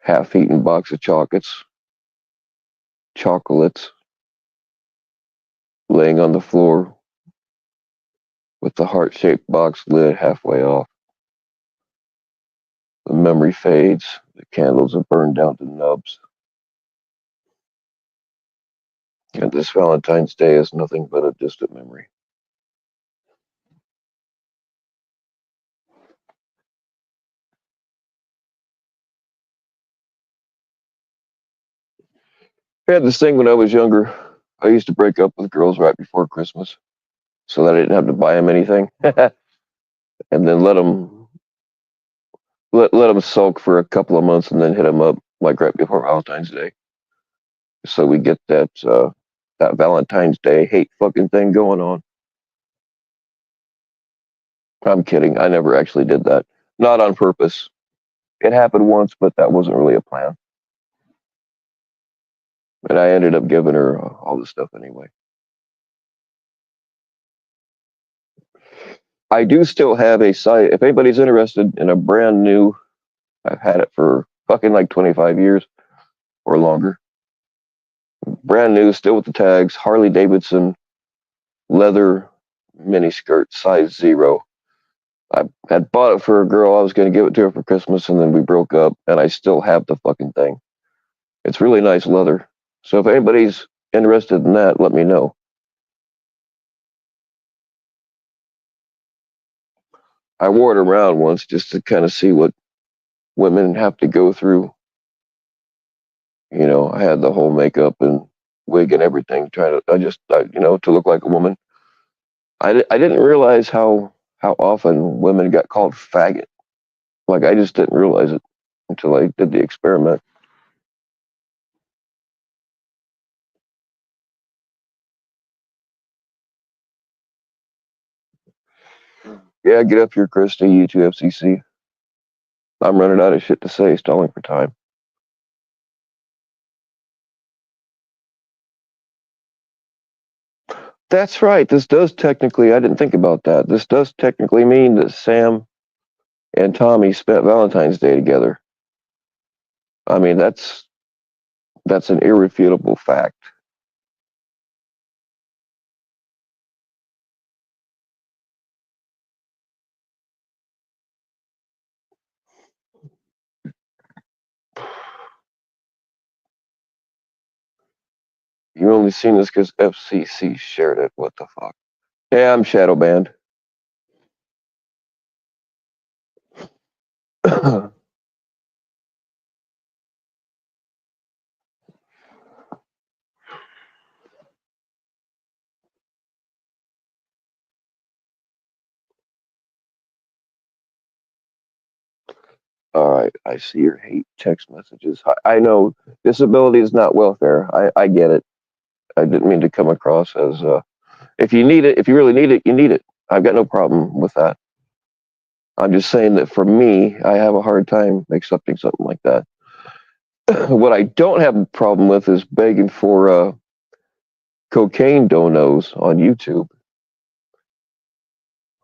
Half eaten box of chocolates laying on the floor with the heart shaped box lid halfway off. The memory fades. The candles are burned down to nubs. And this Valentine's Day is nothing but a distant memory. I had this thing when I was younger. I used to break up with girls right before Christmas so that I didn't have to buy them anything, and then let them sulk for a couple of months, and then hit them up like right before Valentine's Day. So we get that Valentine's Day hate fucking thing going on. I'm kidding. I never actually did that. Not on purpose. It happened once, but that wasn't really a plan. And I ended up giving her all this stuff anyway. I do still have a site. If anybody's interested in a brand new, I've had it for fucking like 25 years or longer. Brand new, still with the tags, Harley Davidson leather miniskirt, size 0. I had bought it for a girl. I was going to give it to her for Christmas, and then we broke up, and I still have the fucking thing. It's really nice leather. So if anybody's interested in that, let me know. I wore it around once just to kind of see what women have to go through. You know, I had the whole makeup and wig and everything, trying to to look like a woman. I didn't realize how often women got called faggot. Like I just didn't realize it until I did the experiment. Yeah, get up here, Christy, U2FCC. I'm running out of shit to say, stalling for time. That's right. This does technically, I didn't think about that. This does technically mean that Sam and Tommy spent Valentine's Day together. I mean, that's an irrefutable fact. You only seen this because FCC shared it. What the fuck? Yeah, I'm shadow banned. All right, I see your hate text messages. I know disability is not welfare. I get it. I didn't mean to come across as if you need it, if you really need it, you need it. I've got no problem with that. I'm just saying that for me, I have a hard time accepting something like that. What I don't have a problem with is begging for cocaine donos on YouTube.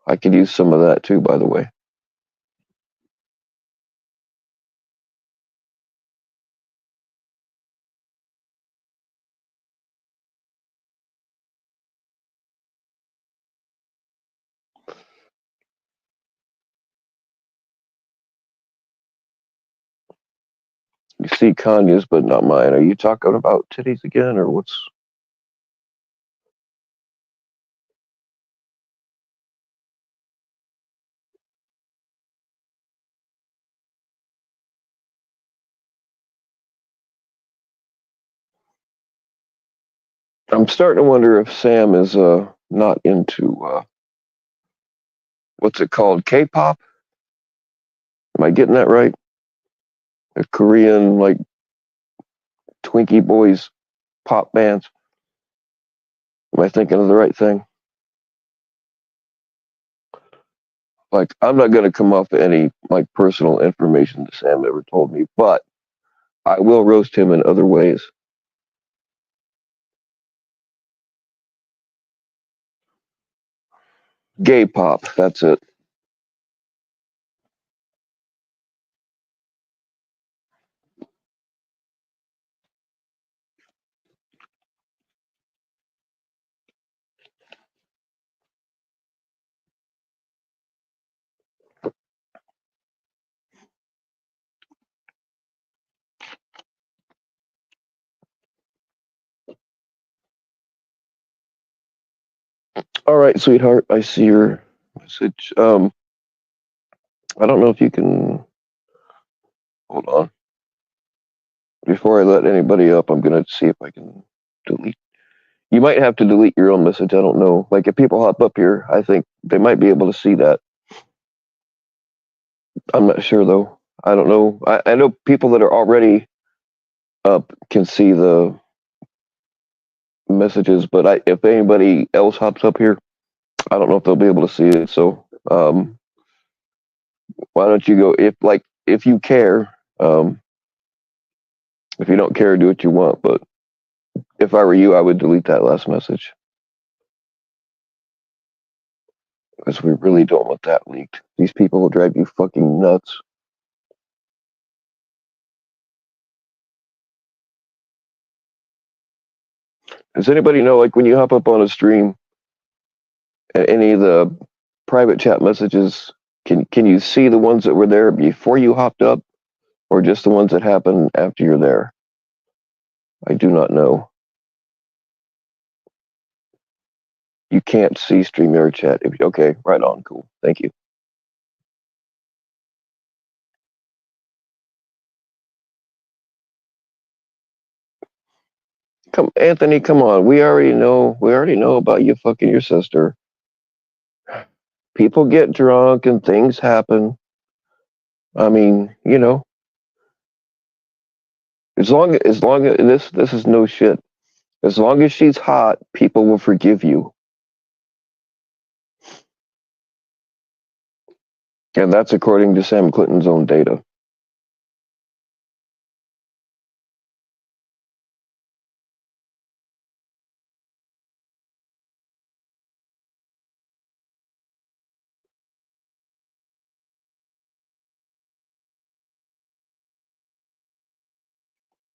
I could use some of that too, by the way. You see Kanye's, but not mine. Are you talking about titties again, or what's? I'm starting to wonder if Sam is not into what's it called, K-pop? Am I getting that right? The Korean like Twinkie boys pop bands. Am I thinking of the right thing? Like, I'm not going to come off any like personal information that Sam ever told me, but I will roast him in other ways. Gay pop, that's it. All right, sweetheart, I see your message. I don't know if you can hold on. Before I let anybody up, I'm gonna see if I can delete. You might have to delete your own message. I don't know. Like if people hop up here, I think they might be able to see that. I'm not sure though. I don't know. I know people that are already up can see the messages, but if anybody else hops up here, I don't know if they'll be able to see it. So why don't you go if you care, if you don't care, do what you want. But if I were you, I would delete that last message because we really don't want that leaked. These people will drive you fucking nuts. Does anybody know, like, when you hop up on a stream, any of the private chat messages, can you see the ones that were there before you hopped up, or just the ones that happen after you're there? I do not know. You can't see StreamYard chat. Okay, right on, cool. Thank you. Anthony, come on. We already know. We already know about you fucking your sister. People get drunk and things happen. I mean, as long as this is no shit. As long as she's hot, people will forgive you. And that's according to Sam Clinton's own data.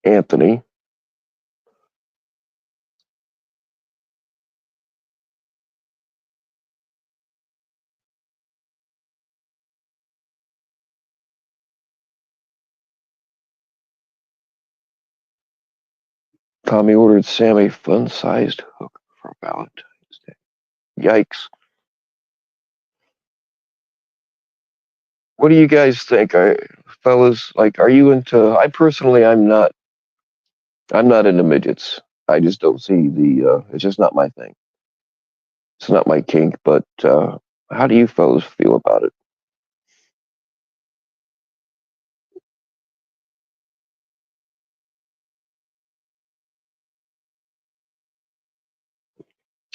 Anthony. Tommy ordered Sam a fun-sized hook for Valentine's Day. Yikes. What do you guys think? Fellas, like, are you into, I'm not into midgets. I just don't see it's just not my thing. It's not my kink, but how do you fellas feel about it?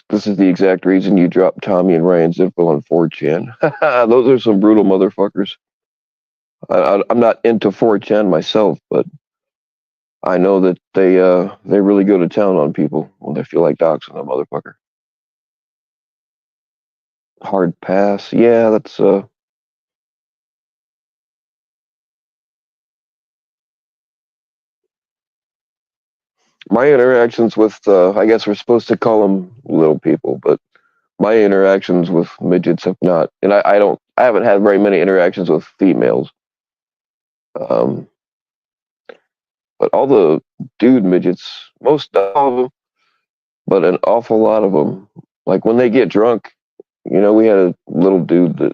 This is the exact reason you dropped Tommy and Ryan's info on 4chan. Those are some brutal motherfuckers. I'm not into 4chan myself, but I know that they really go to town on people when they feel like doxing a motherfucker. Hard pass. Yeah, that's my interactions with I guess we're supposed to call them little people, but my interactions with midgets have not, and I haven't had very many interactions with females. Um, but all the dude midgets, most all of them, but an awful lot of them, like when they get drunk, we had a little dude that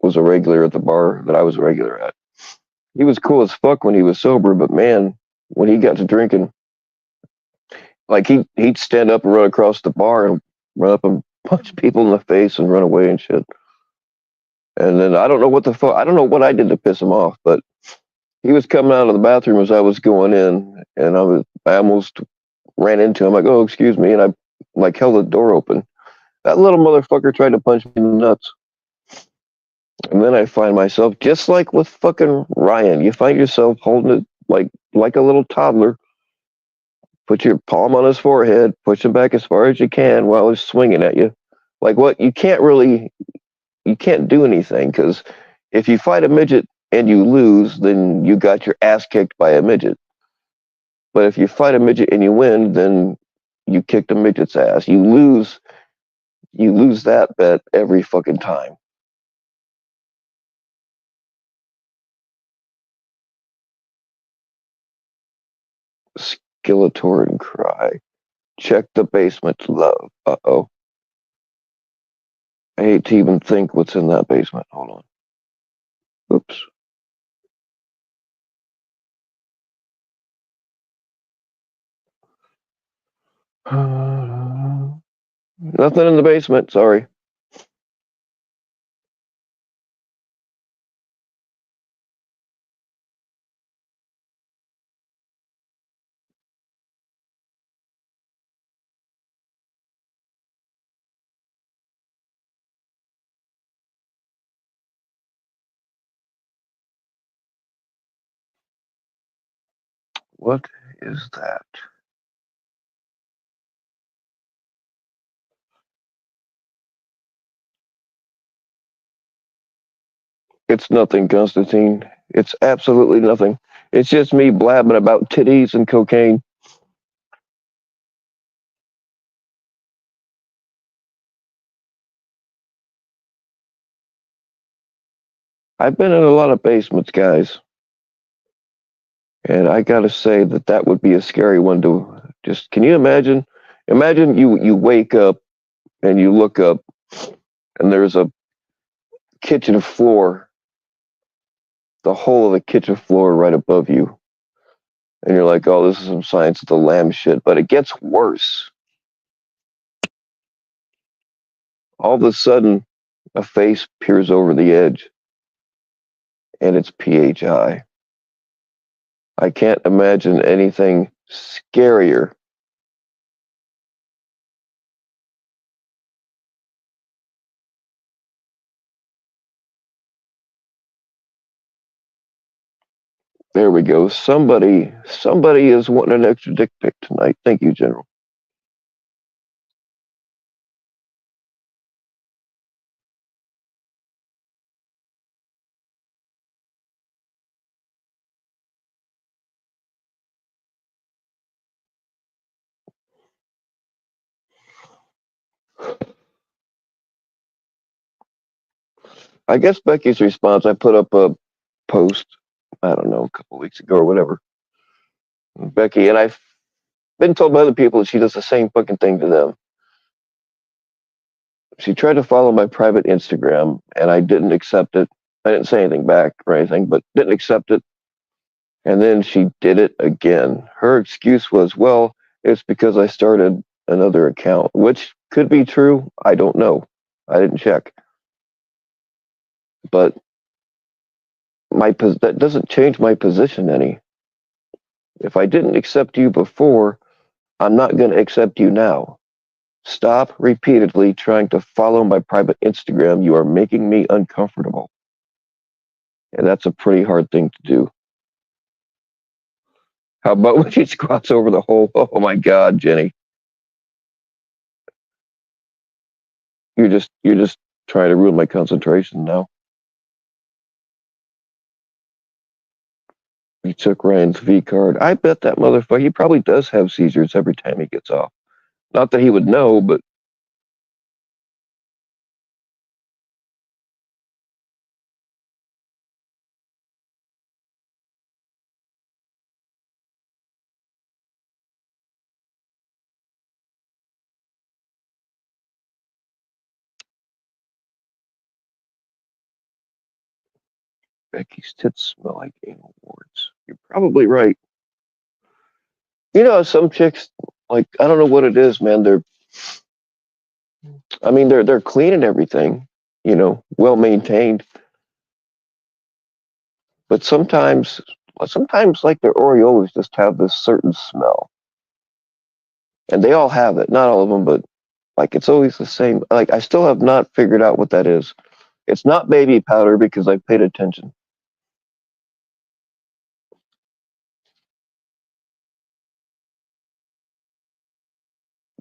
was a regular at the bar that I was a regular at. He was cool as fuck when he was sober, but man, when he got to drinking, like he'd stand up and run across the bar and run up and punch people in the face and run away and shit. And then I don't know what the fuck, I don't know what I did to piss him off, but he was coming out of the bathroom as I was going in, and I almost ran into him. Like, oh, excuse me, and I like held the door open. That little motherfucker tried to punch me in the nuts. And then I find myself just like with fucking Ryan. You find yourself holding it like a little toddler. Put your palm on his forehead, push him back as far as you can while he's swinging at you. Like what? You can't do anything because if you fight a midget and you lose, then you got your ass kicked by a midget. But if you fight a midget and you win, then you kicked a midget's ass. You lose that bet every fucking time. Skeletor and cry. Check the basement, love. Uh-oh. I hate to even think what's in that basement. Hold on. Oops. Nothing in the basement. Sorry. What is that? It's nothing, Constantine. It's absolutely nothing. It's just me blabbing about titties and cocaine. I've been in a lot of basements, guys, and I gotta say that would be a scary one to just. Can you imagine? Imagine you wake up and you look up and there's a kitchen floor, the whole of the kitchen floor right above you, And you're like, oh, this is some Science of the Lamb shit. But it gets worse. All of a sudden, a face peers over the edge, and it's PHI. I can't imagine anything scarier. There we go. Somebody is wanting an extra dick pic tonight. Thank you, General. I guess Becky's response, I put up a post, I don't know, a couple weeks ago or whatever. Becky, and I've been told by other people that she does the same fucking thing to them. She tried to follow my private Instagram, and I didn't accept it. I didn't say anything back or anything, but didn't accept it. And then she did it again. Her excuse was, well, it's because I started another account, which could be true. I don't know. I didn't check. But that doesn't change my position any. If I didn't accept you before, I'm not going to accept you now. Stop repeatedly trying to follow my private Instagram. You are making me uncomfortable. And that's a pretty hard thing to do. How about when she squats over the hole? Oh my God, Jenny. You're just trying to ruin my concentration now. He took Ryan's V card. I bet that motherfucker, he probably does have seizures every time he gets off. Not that he would know, but Becky's tits smell like anal warts. You're probably right. You know, some chicks, like, I don't know what it is, man. They're clean and everything, well maintained. But sometimes like their areolas just have this certain smell, and they all have it. Not all of them, but like it's always the same. Like I still have not figured out what that is. It's not baby powder because I paid attention.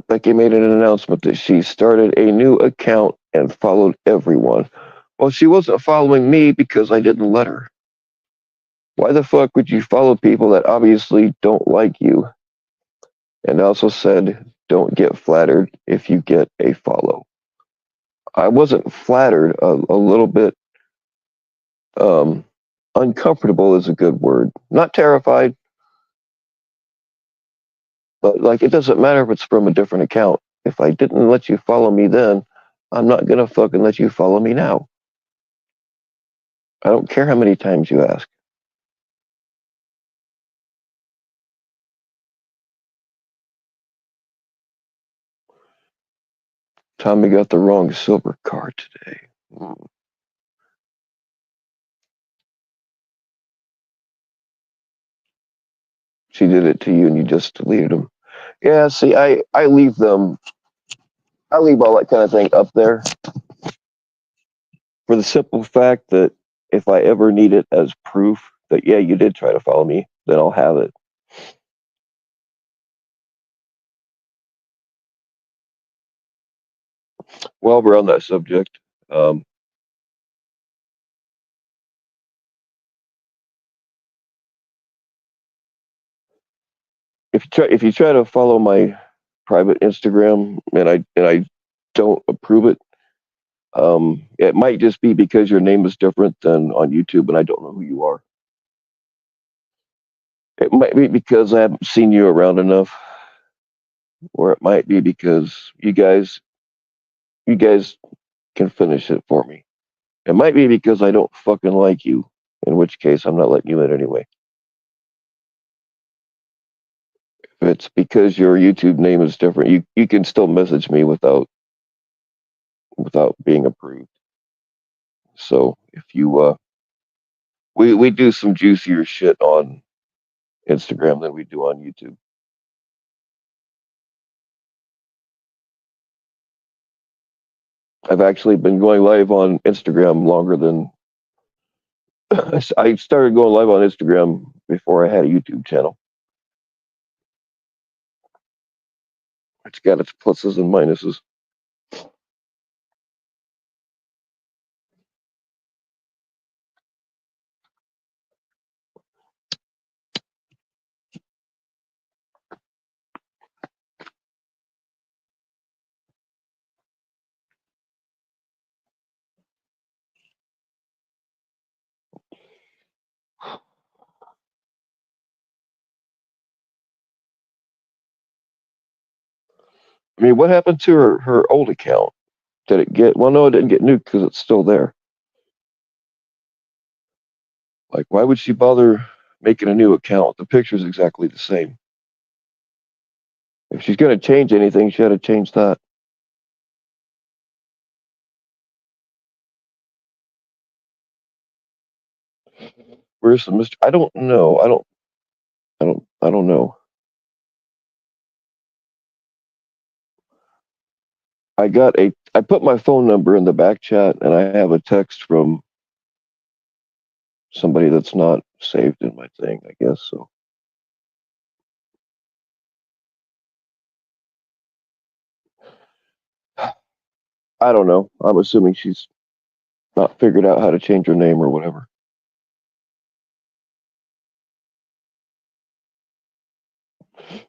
Becky made an announcement that she started a new account and followed everyone. Well, she wasn't following me because I didn't let her. Why the fuck would you follow people that obviously don't like you? And also said, don't get flattered if you get a follow. I wasn't flattered, a little bit um, uncomfortable is a good word. Not terrified, but like it doesn't matter if it's from a different account. If I didn't let you follow me then, I'm not gonna fucking let you follow me now. I don't care how many times you ask. Tommy got the wrong silver card today. She did it to you and you just deleted them. Yeah, see, I leave them, I leave all that kind of thing up there for the simple fact that if I ever need it as proof that, yeah, you did try to follow me, then I'll have it. While we're on that subject, if you try to follow my private Instagram and I don't approve it, it might just be because your name is different than on YouTube and I don't know who you are. It might be because I haven't seen you around enough, or it might be because you guys can finish it for me. It might be because I don't fucking like you, in which case I'm not letting you in anyway. It's because your YouTube name is different. You can still message me without being approved. So if you we do some juicier shit on Instagram than we do on YouTube. I've actually been going live on Instagram longer than I started going live on Instagram before I had a YouTube channel. It's got its pluses and minuses. I mean, what happened to her old account? Did it get? Well, no, it didn't get nuked because it's still there. Like, why would she bother making a new account? The picture's exactly the same. If she's going to change anything, she had to change that. Where's the Mr.? I don't know. I don't know. I put my phone number in the back chat, and I have a text from somebody that's not saved in my thing, I guess. So I don't know. I'm assuming she's not figured out how to change her name or whatever.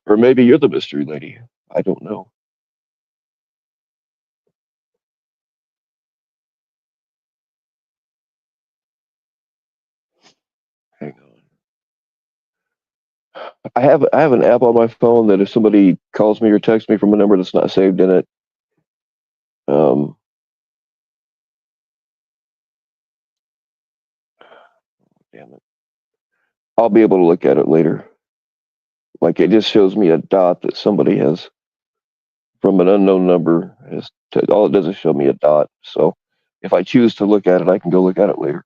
Or maybe you're the mystery lady. I don't know. Hang on. I have an app on my phone that if somebody calls me or texts me from a number that's not saved in it, um, damn it, I'll be able to look at it later. Like it just shows me a dot that somebody has from an unknown number. All it does is show me a dot. So if I choose to look at it, I can go look at it later.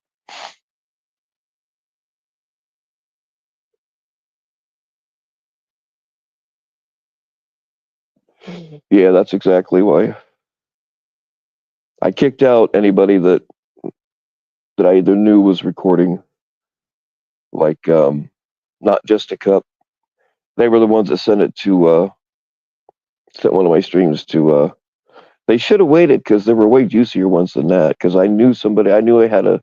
Yeah, that's exactly why I kicked out anybody that I either knew was recording, like not just a cup. They were the ones that sent one of my streams to. They should have waited because there were way juicier ones than that. Because I knew somebody. I knew I had a.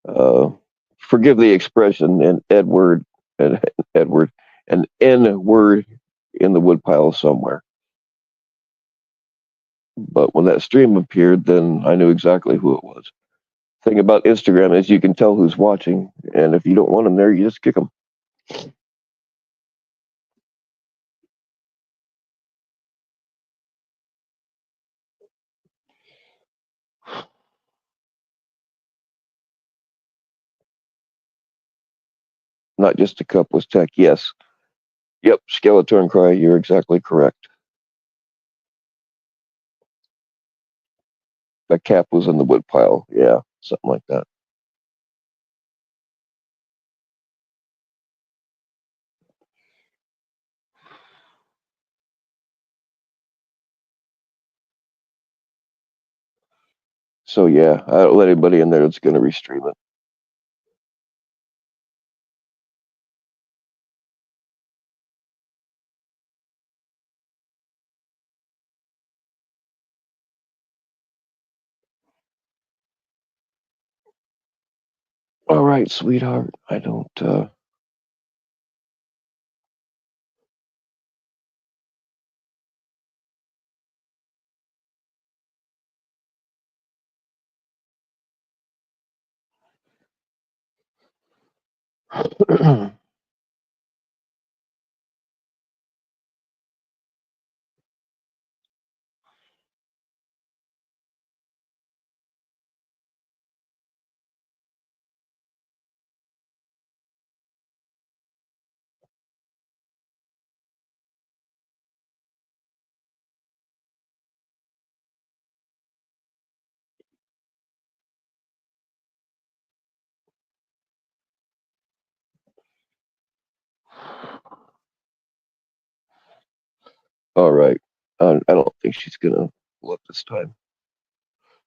Uh, Forgive the expression, an Edward, an Edward, an N word in the woodpile somewhere. But when that stream appeared, then I knew exactly who it was. Thing about Instagram is you can tell who's watching, and if you don't want them there, you just kick them. Not just a cup was tech. Yes. Yep. Skeleton cry. You're exactly correct. That cap was in the woodpile. Yeah. Something like that. So yeah, I don't let anybody in there that's going to restream it. All right, sweetheart. I don't. All right. I don't think she's gonna look this time.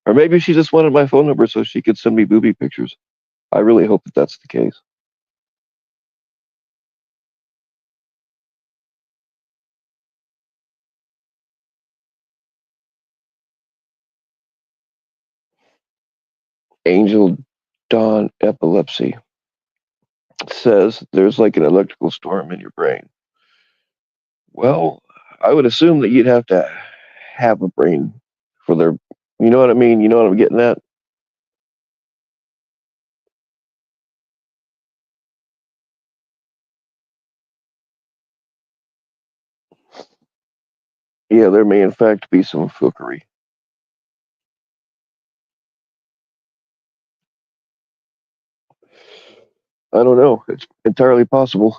Or maybe she just wanted my phone number so she could send me booby pictures. I really hope that that's the case. Angel Dawn Epilepsy says there's like an electrical storm in your brain. Well, I would assume that you'd have to have a brain for their. You know what I mean? You know what I'm getting at? Yeah, there may in fact be some fookery. I don't know. It's entirely possible.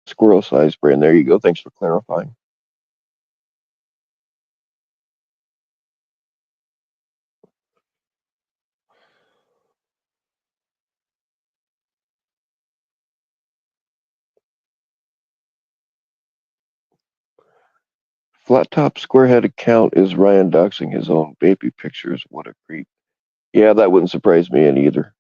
Squirrel sized brain. There you go. Thanks for clarifying. Flat top square head account is Ryan doxing his own baby pictures. What a creep. Yeah, that wouldn't surprise me any either.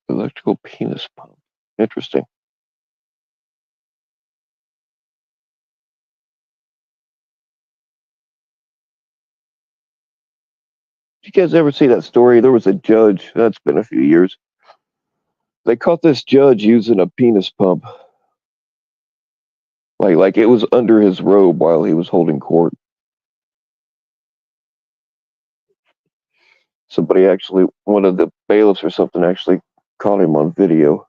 Electrical penis pump. Interesting. Did you guys ever see that story? There was a judge, that's been a few years. They caught this judge using a penis pump. Like it was under his robe while he was holding court. Somebody actually, one of the bailiffs or something, actually caught him on video.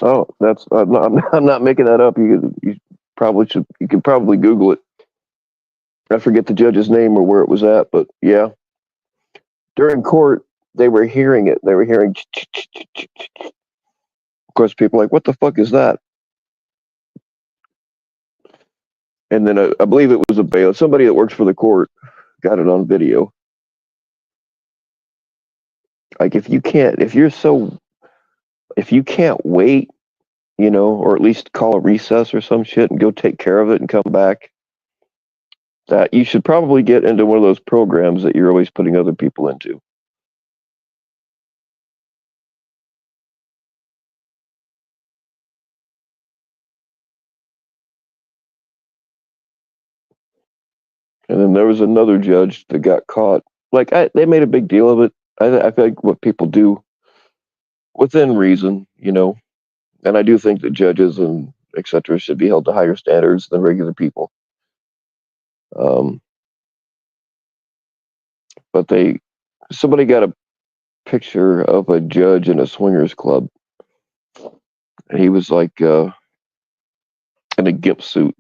Oh, that's I'm not making that up. You probably should. You could probably Google it. I forget the judge's name or where it was at, but yeah, during court they were hearing it. They were hearing. Of course, people are like, "What the fuck is that?" And then I believe it was a bailiff, somebody that works for the court, got it on video. Like if you can't wait, or at least call a recess or some shit and go take care of it and come back, that you should probably get into one of those programs that you're always putting other people into. And then there was another judge that got caught. They made a big deal of it. I feel like what people do within reason, and I do think that judges and etc. should be held to higher standards than regular people. Um, but somebody got a picture of a judge in a swingers club, and he was like in a gimp suit.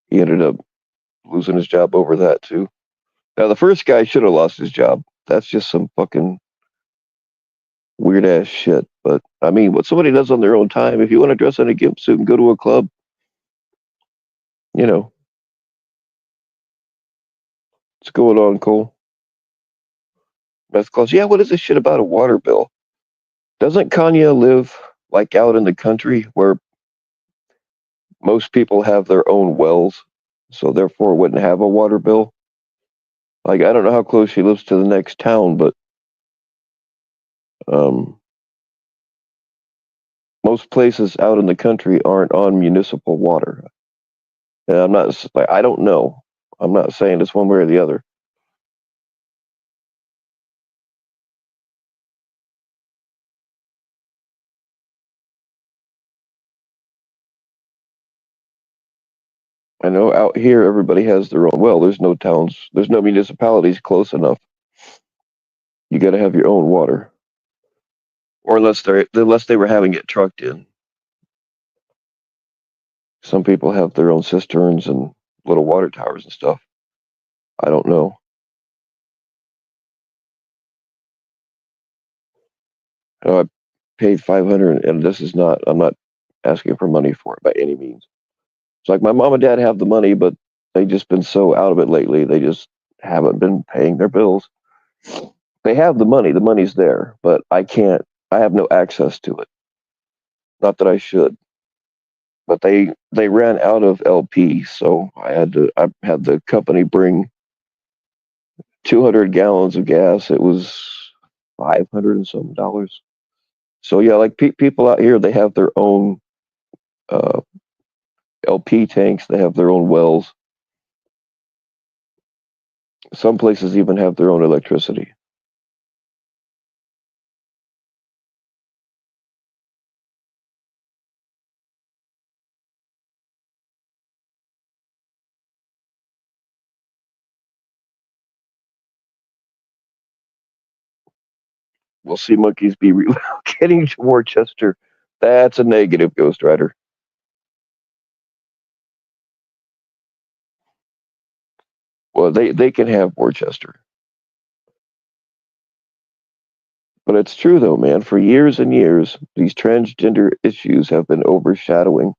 He ended up losing his job over that too. Now the first guy should have lost his job. That's just some fucking weird ass shit. But I mean, what somebody does on their own time, if you want to dress in a gimp suit and go to a club, what's going on, Cole? Meth calls. Yeah, what is this shit about a water bill? Doesn't Kanye live like out in the country where most people have their own wells, so therefore wouldn't have a water bill? Like I don't know how close she lives to the next town, but um, most places out in the country aren't on municipal water. And I'm not like I don't know. I'm not saying it's one way or the other. I know out here everybody has their own well. There's no towns, there's no municipalities close enough. You got to have your own water, or unless they were having it trucked in. Some people have their own cisterns and little water towers and stuff. I don't know. I paid 500, and this is not. I'm not asking for money for it by any means. It's like my mom and dad have the money, but they just been so out of it lately. They just haven't been paying their bills. They have the money. The money's there, but I can't. I have no access to it. Not that I should, but they ran out of LP, so I had the company bring 200 gallons of gas. It was 500 and some dollars. So yeah, like people out here, they have their own uh, LP tanks. They have their own wells. Some places even have their own electricity. We'll see monkeys be relocating to Worcester. That's a negative, Ghost Rider. Well, they can have Worcester. But it's true, though, man. For years and years, these transgender issues have been overshadowing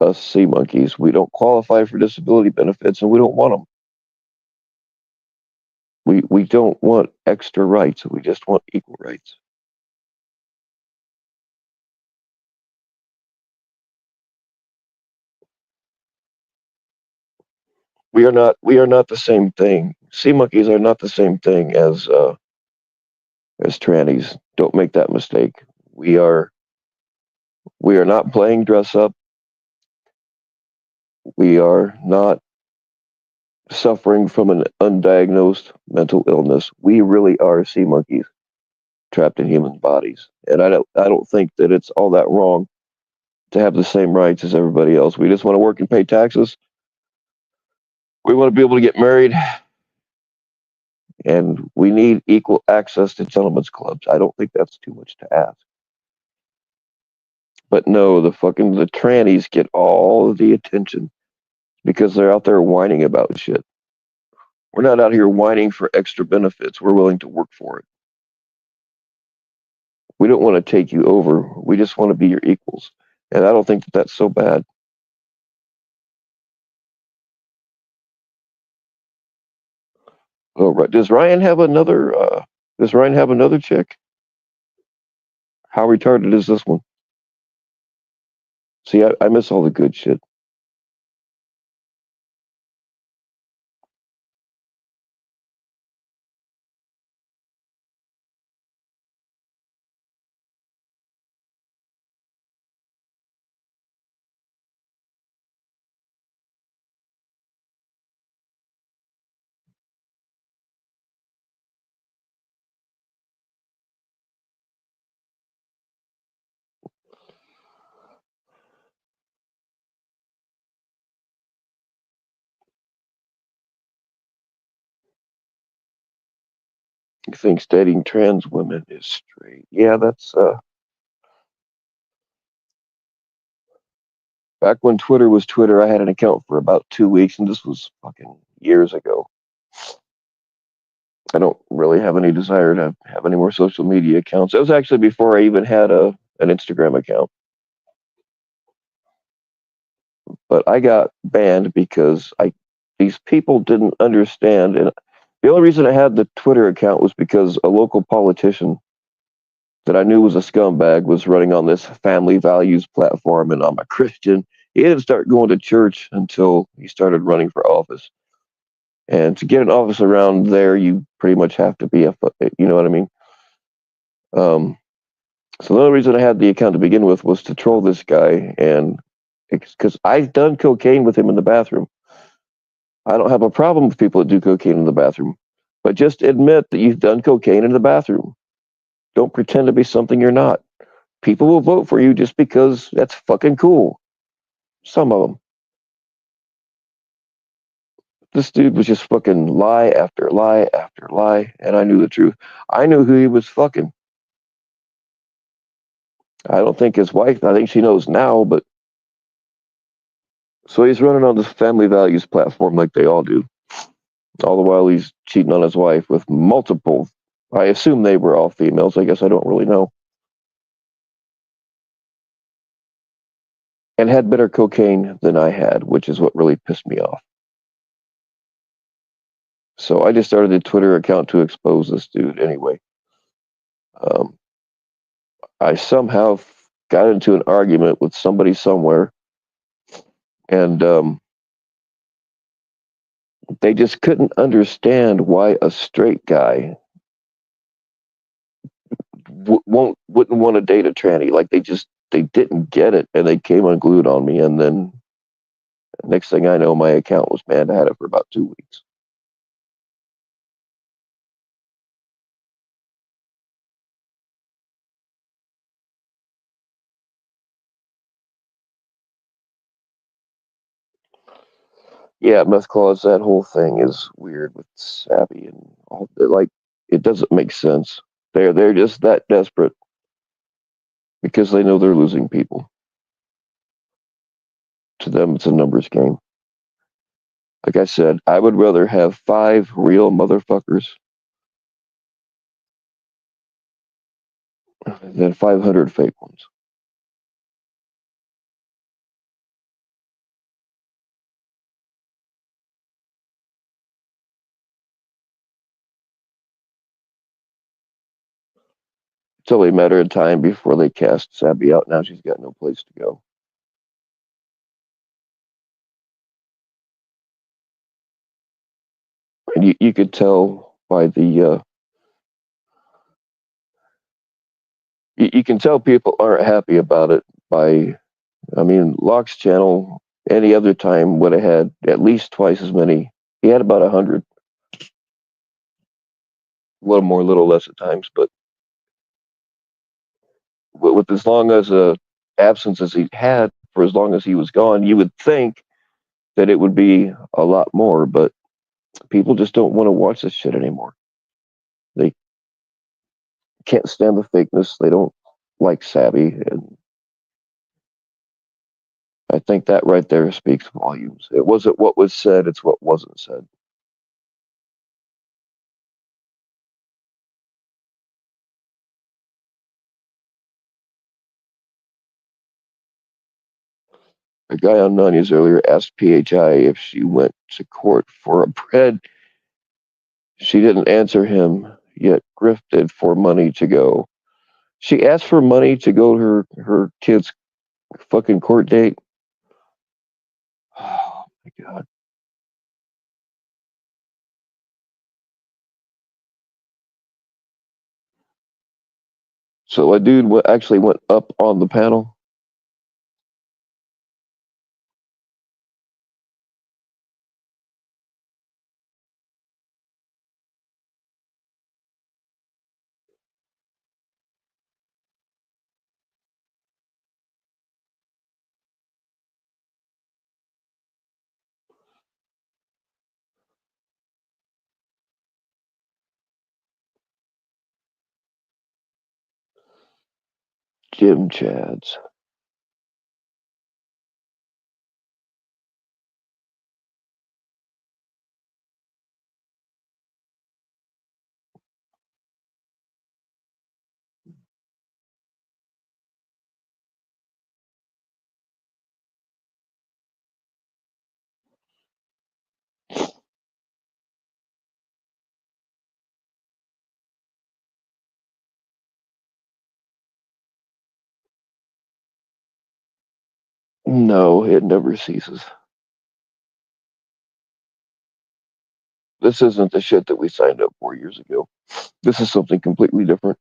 us sea monkeys. We don't qualify for disability benefits, and we don't want them. We don't want extra rights. We just want equal rights. We are not the same thing. Sea monkeys are not the same thing as trannies. Don't make that mistake. We are we are not playing dress up. We are not suffering from an undiagnosed mental illness. We really are sea monkeys trapped in human bodies. And I don't think that it's all that wrong to have the same rights as everybody else. We just want to work and pay taxes. We want to be able to get married, and we need equal access to gentlemen's clubs. I don't think that's too much to ask. But no, the trannies get all of the attention because they're out there whining about shit. We're not out here whining for extra benefits. We're willing to work for it. We don't want to take you over. We just want to be your equals. And I don't think that that's so bad. Oh, right. Does Ryan have another chick? How retarded is this one? See, I miss all the good shit. He thinks dating trans women is straight. Yeah, that's back when Twitter was Twitter. I had an account for about 2 weeks, and this was fucking years ago. I don't really have any desire to have any more social media accounts. It was actually before I even had an Instagram account. But I got banned because I these people didn't understand, and the only reason I had the Twitter account was because a local politician that I knew was a scumbag was running on this family values platform, and I'm a Christian. He didn't start going to church until he started running for office. And to get an office around there, you pretty much have to be you know what I mean? Um, so the only reason I had the account to begin with was to troll this guy, and because I've done cocaine with him in the bathroom. I don't have a problem with people that do cocaine in the bathroom, but just admit that you've done cocaine in the bathroom. Don't pretend to be something you're not. People will vote for you just because that's fucking cool. Some of them. This dude was just fucking lie after lie after lie, and I knew the truth. I knew who he was fucking. I don't think his wife, I think she knows now, but so he's running on this family values platform like they all do. All the while he's cheating on his wife with multiple, I assume they were all females. I guess I don't really know. And had better cocaine than I had, which is what really pissed me off. So I just started a Twitter account to expose this dude anyway. Um, I somehow got into an argument with somebody somewhere, and they just couldn't understand why a straight guy wouldn't want to date a tranny. Like they didn't get it, and they came unglued on me. And then next thing I know, my account was banned. I had it for about 2 weeks. Yeah, meth clause. That whole thing is weird with Savvy and all. Like it doesn't make sense. They're just that desperate because they know they're losing people. To them, it's a numbers game. Like I said, I would rather have 5 real motherfuckers than 500 fake ones. It's only a matter of time before they cast Sabby out. Now she's got no place to go. And you could tell by you can tell people aren't happy about it by, I mean, Locke's channel any other time would have had at least twice as many. He had about 100, a little more, a little less at times, but with as long as a absence as he had for as long as he was gone, you would think that it would be a lot more, but people just don't want to watch this shit anymore. They can't stand the fakeness. They don't like Savvy, and I think that right there speaks volumes. It wasn't what was said; it's what wasn't said. A guy on Nani's earlier asked PHI if she went to court for a bread. She didn't answer him, yet grifted for money to go. She asked for money to go to her kid's fucking court date. Oh my god. So a dude actually went up on the panel. Jim Chads. No, it never ceases. This isn't the shit that we signed up for years ago. This is something completely different.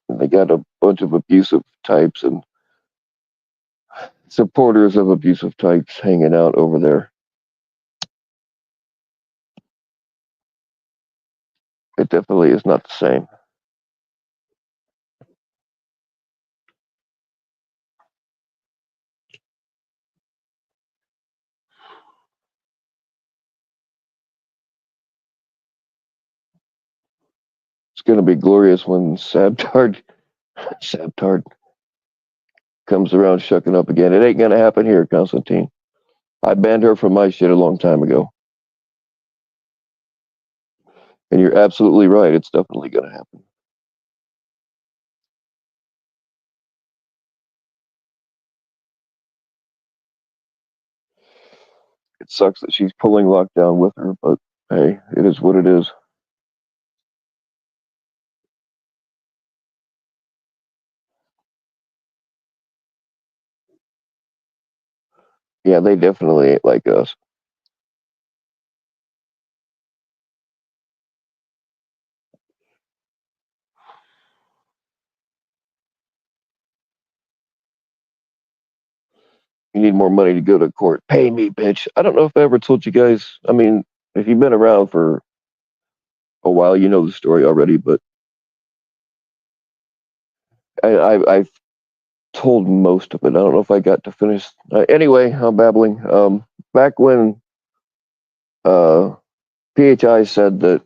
And they got a bunch of abusive types and supporters of abusive types hanging out over there. definitely is not the same. It's going to be glorious when Sabtard comes around shucking up again. It ain't going to happen here, Constantine. I banned her from my shit a long time ago. And you're absolutely right. It's definitely going to happen. It sucks that she's pulling lockdown with her, but hey, it is what it is. Yeah, they definitely ain't like us. You need more money to go to court. Pay me, bitch. I don't know if I ever told you guys. I mean, if you've been around for a while, you know the story already, but I've told most of it. I don't know if I got to finish. Anyway, I'm babbling. Back when uh, PHI said that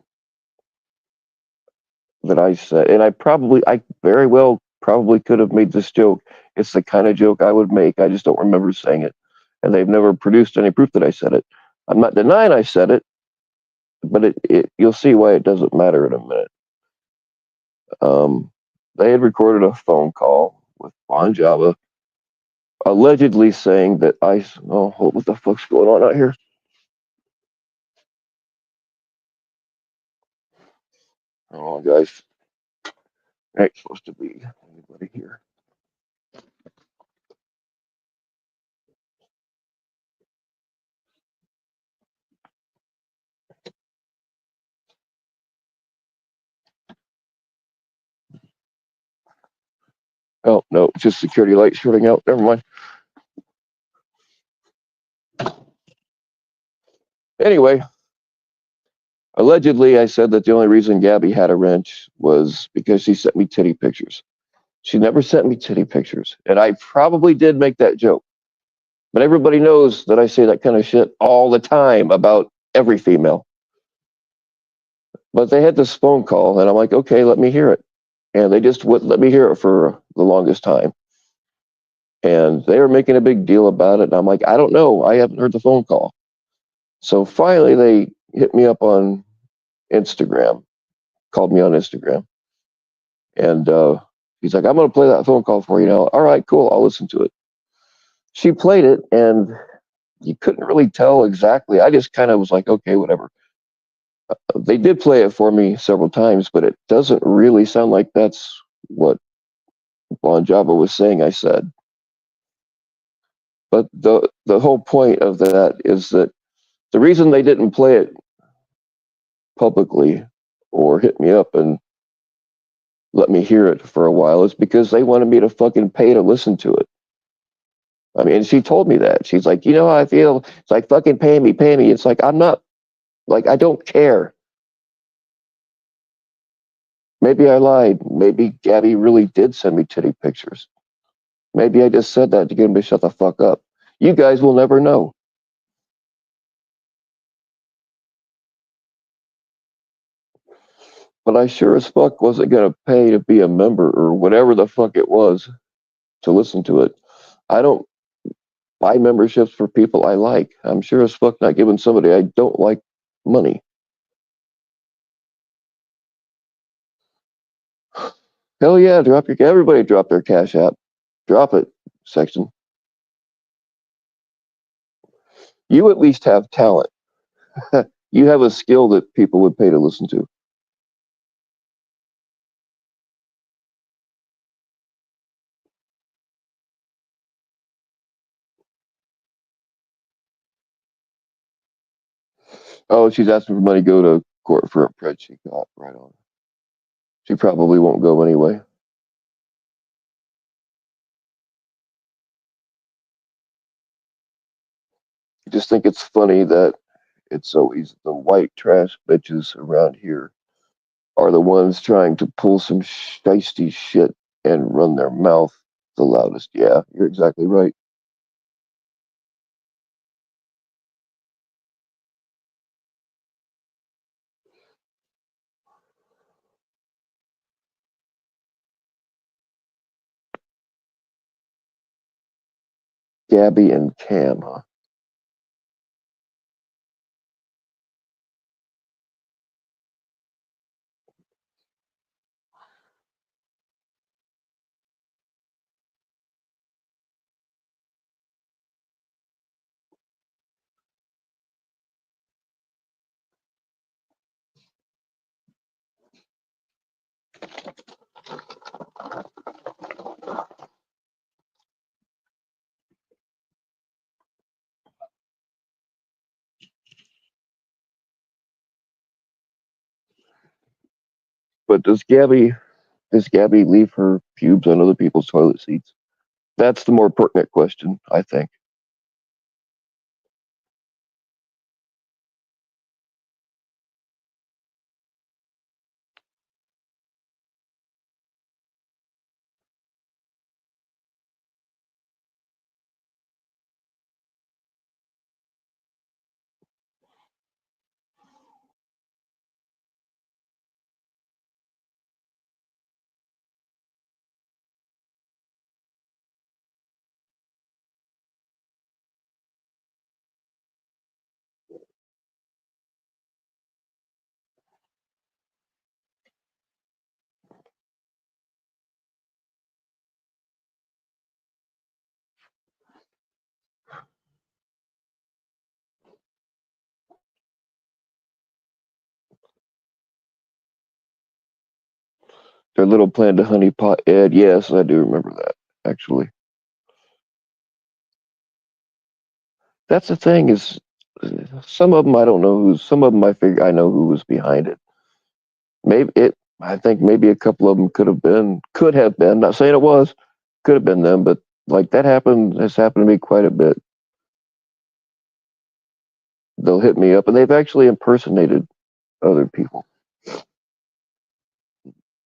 I said, and I very well probably could have made this joke. It's the kind of joke I would make. I just don't remember saying it, and they've never produced any proof that I said it. I'm not denying I said it, but you'll see why it doesn't matter in a minute. Um, they had recorded a phone call with Bon Java, allegedly saying that what the fuck's going on out here? Oh, guys, ain't supposed to be anybody here. Oh no, just security light shooting out. Never mind. Anyway, allegedly, I said that the only reason Gabby had a wrench was because she sent me titty pictures. She never sent me titty pictures, and I probably did make that joke. But everybody knows that I say that kind of shit all the time about every female. But they had this phone call, and I'm like, okay, let me hear it. And they just wouldn't let me hear it for the longest time. And they were making a big deal about it. And I'm like, I don't know. I haven't heard the phone call. So finally, they hit me up on Instagram, called me on Instagram. And he's like, I'm going to play that phone call for you now. All right, cool. I'll listen to it. She played it, and you couldn't really tell exactly. I just kind of was like, okay, whatever. They did play it for me several times, but it doesn't really sound like that's what Bon Java was saying I said. But the whole point of that is that the reason they didn't play it publicly or hit me up and let me hear it for a while is because they wanted me to fucking pay to listen to it. I mean, she told me that. She's like, you know how I feel? It's like, fucking pay me, pay me. It's like, I'm not, like, I don't care. Maybe I lied. Maybe Gabby really did send me titty pictures. Maybe I just said that to get him to shut the fuck up. You guys will never know. But I sure as fuck wasn't going to pay to be a member or whatever the fuck it was to listen to it. I don't buy memberships for people I like. I'm sure as fuck not giving somebody I don't like money. Hell yeah, everybody drop their cash app. Drop it, section. You at least have talent. You have a skill that people would pay to listen to. Oh, she's asking for money to go to court for a pred she got. Right on. She probably won't go anyway. I just think it's funny that it's always the white trash bitches around here are the ones trying to pull some shiesty shit and run their mouth the loudest. Yeah, you're exactly right. Gabby and Cam, huh? But does Gabby leave her pubes on other people's toilet seats? That's the more pertinent question, I think. Their little plan to honeypot Ed. Yes, I do remember that, actually. That's the thing is, some of them I don't know who's. Some of them I figure I know who was behind it. Maybe it. I think maybe a couple of them could have been. Not saying it was, could have been them, but like that happened. Has happened to me quite a bit. They'll hit me up, and they've actually impersonated other people.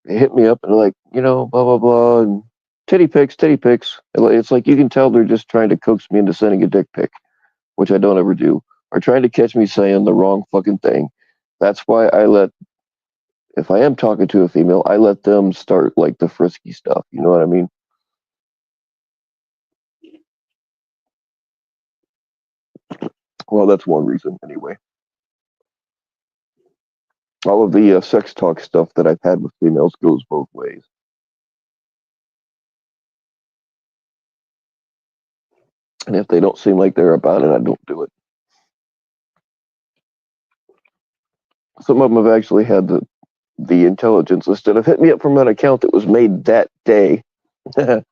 They hit me up and they're like, blah blah blah, and titty pics, titty pics. It's like you can tell they're just trying to coax me into sending a dick pic, which I don't ever do, or trying to catch me saying the wrong fucking thing. That's why if I am talking to a female, I let them start like the frisky stuff. You know what I mean? Well, that's one reason anyway. All of the sex talk stuff that I've had with females goes both ways. And if they don't seem like they're about it, I don't do it. Some of them have actually had the intelligence, instead of hitting me up from an account that was made that day, they've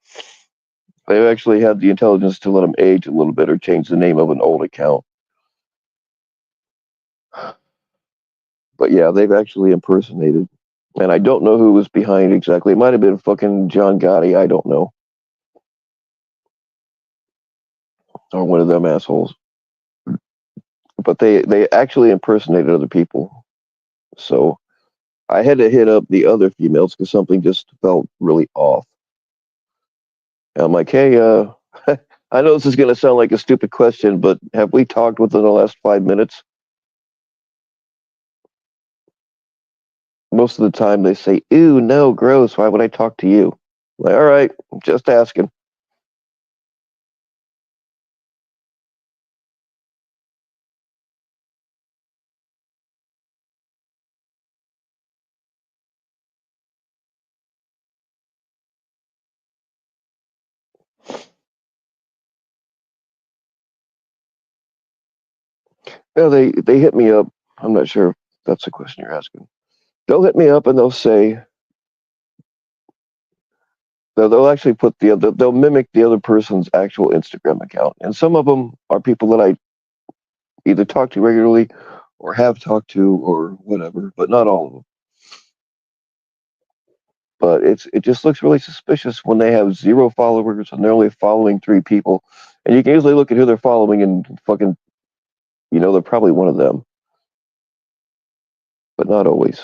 actually had the intelligence to let them age a little bit or change the name of an old account. But yeah, they've actually impersonated. And I don't know who was behind exactly. It might have been fucking John Gotti. I don't know. Or one of them assholes. But they actually impersonated other people. So I had to hit up the other females because something just felt really off. And I'm like, hey, I know this is going to sound like a stupid question, but have we talked within the last 5 minutes? Most of the time they say, ew, no, gross. Why would I talk to you? I'm like, all right, just asking. Yeah, they hit me up. I'm not sure if that's the question you're asking. They'll hit me up and they'll say, they'll actually put they'll mimic the other person's actual Instagram account. And some of them are people that I either talk to regularly or have talked to or whatever, but not all of them. But it just looks really suspicious when they have zero followers and they're only following three people. And you can easily look at who they're following and fucking, they're probably one of them, but not always.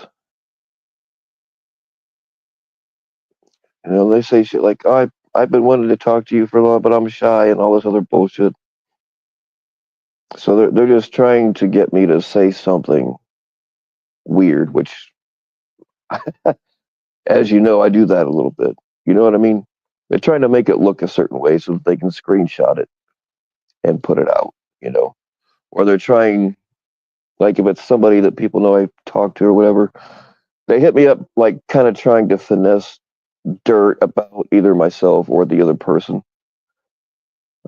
They say shit like, "Oh, I've been wanting to talk to you for a while, but I'm shy," and all this other bullshit. So they're just trying to get me to say something weird, which, as you know, I do that a little bit. You know what I mean? They're trying to make it look a certain way so that they can screenshot it and put it out. You know, or they're trying, like, if it's somebody that people know I talk to or whatever, they hit me up like kind of trying to finesse dirt about either myself or the other person.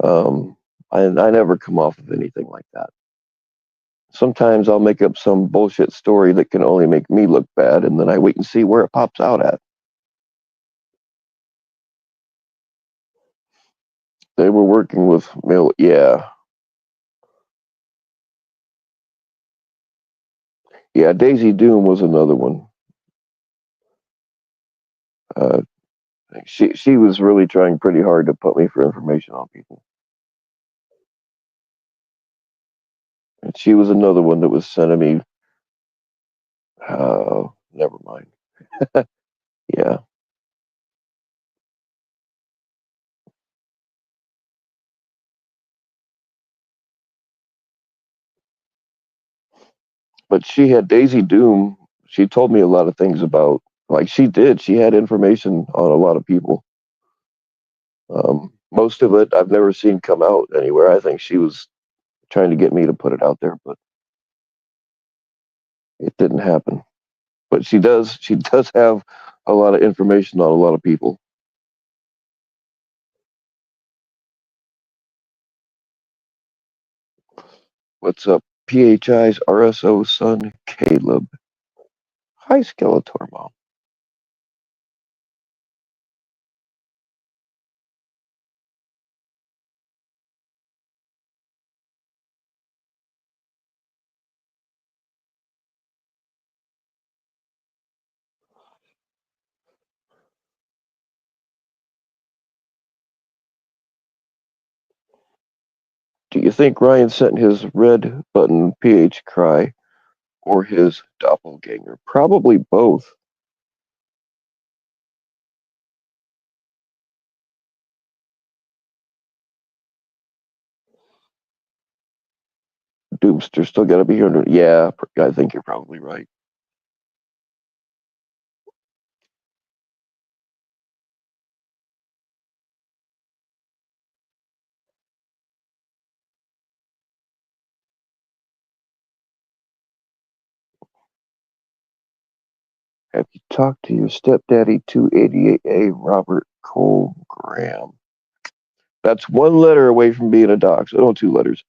Um, I never come off of anything like that. Sometimes I'll make up some bullshit story that can only make me look bad, and then I wait and see where it pops out at. They were working with mail. Yeah, yeah. Daisy Doom was another one. Uh, she was really trying pretty hard to put me for information on people, and she was another one that was sending me. Never mind. Yeah, but she had Daisy Doom. She told me a lot of things about, like, she did. She had information on a lot of people. Most of it I've never seen come out anywhere. I think she was trying to get me to put it out there, but it didn't happen. But she does have a lot of information on a lot of people. What's up? PHI's RSO son, Caleb. Hi, Skeletor Mom. Do you think Ryan sent his red button PH cry or his doppelganger? Probably both. Doomster still got to be here. Yeah, I think you're probably right. Have you talked to your stepdaddy 288A Robert Cole Graham? That's one letter away from being a doc. So, no, two letters.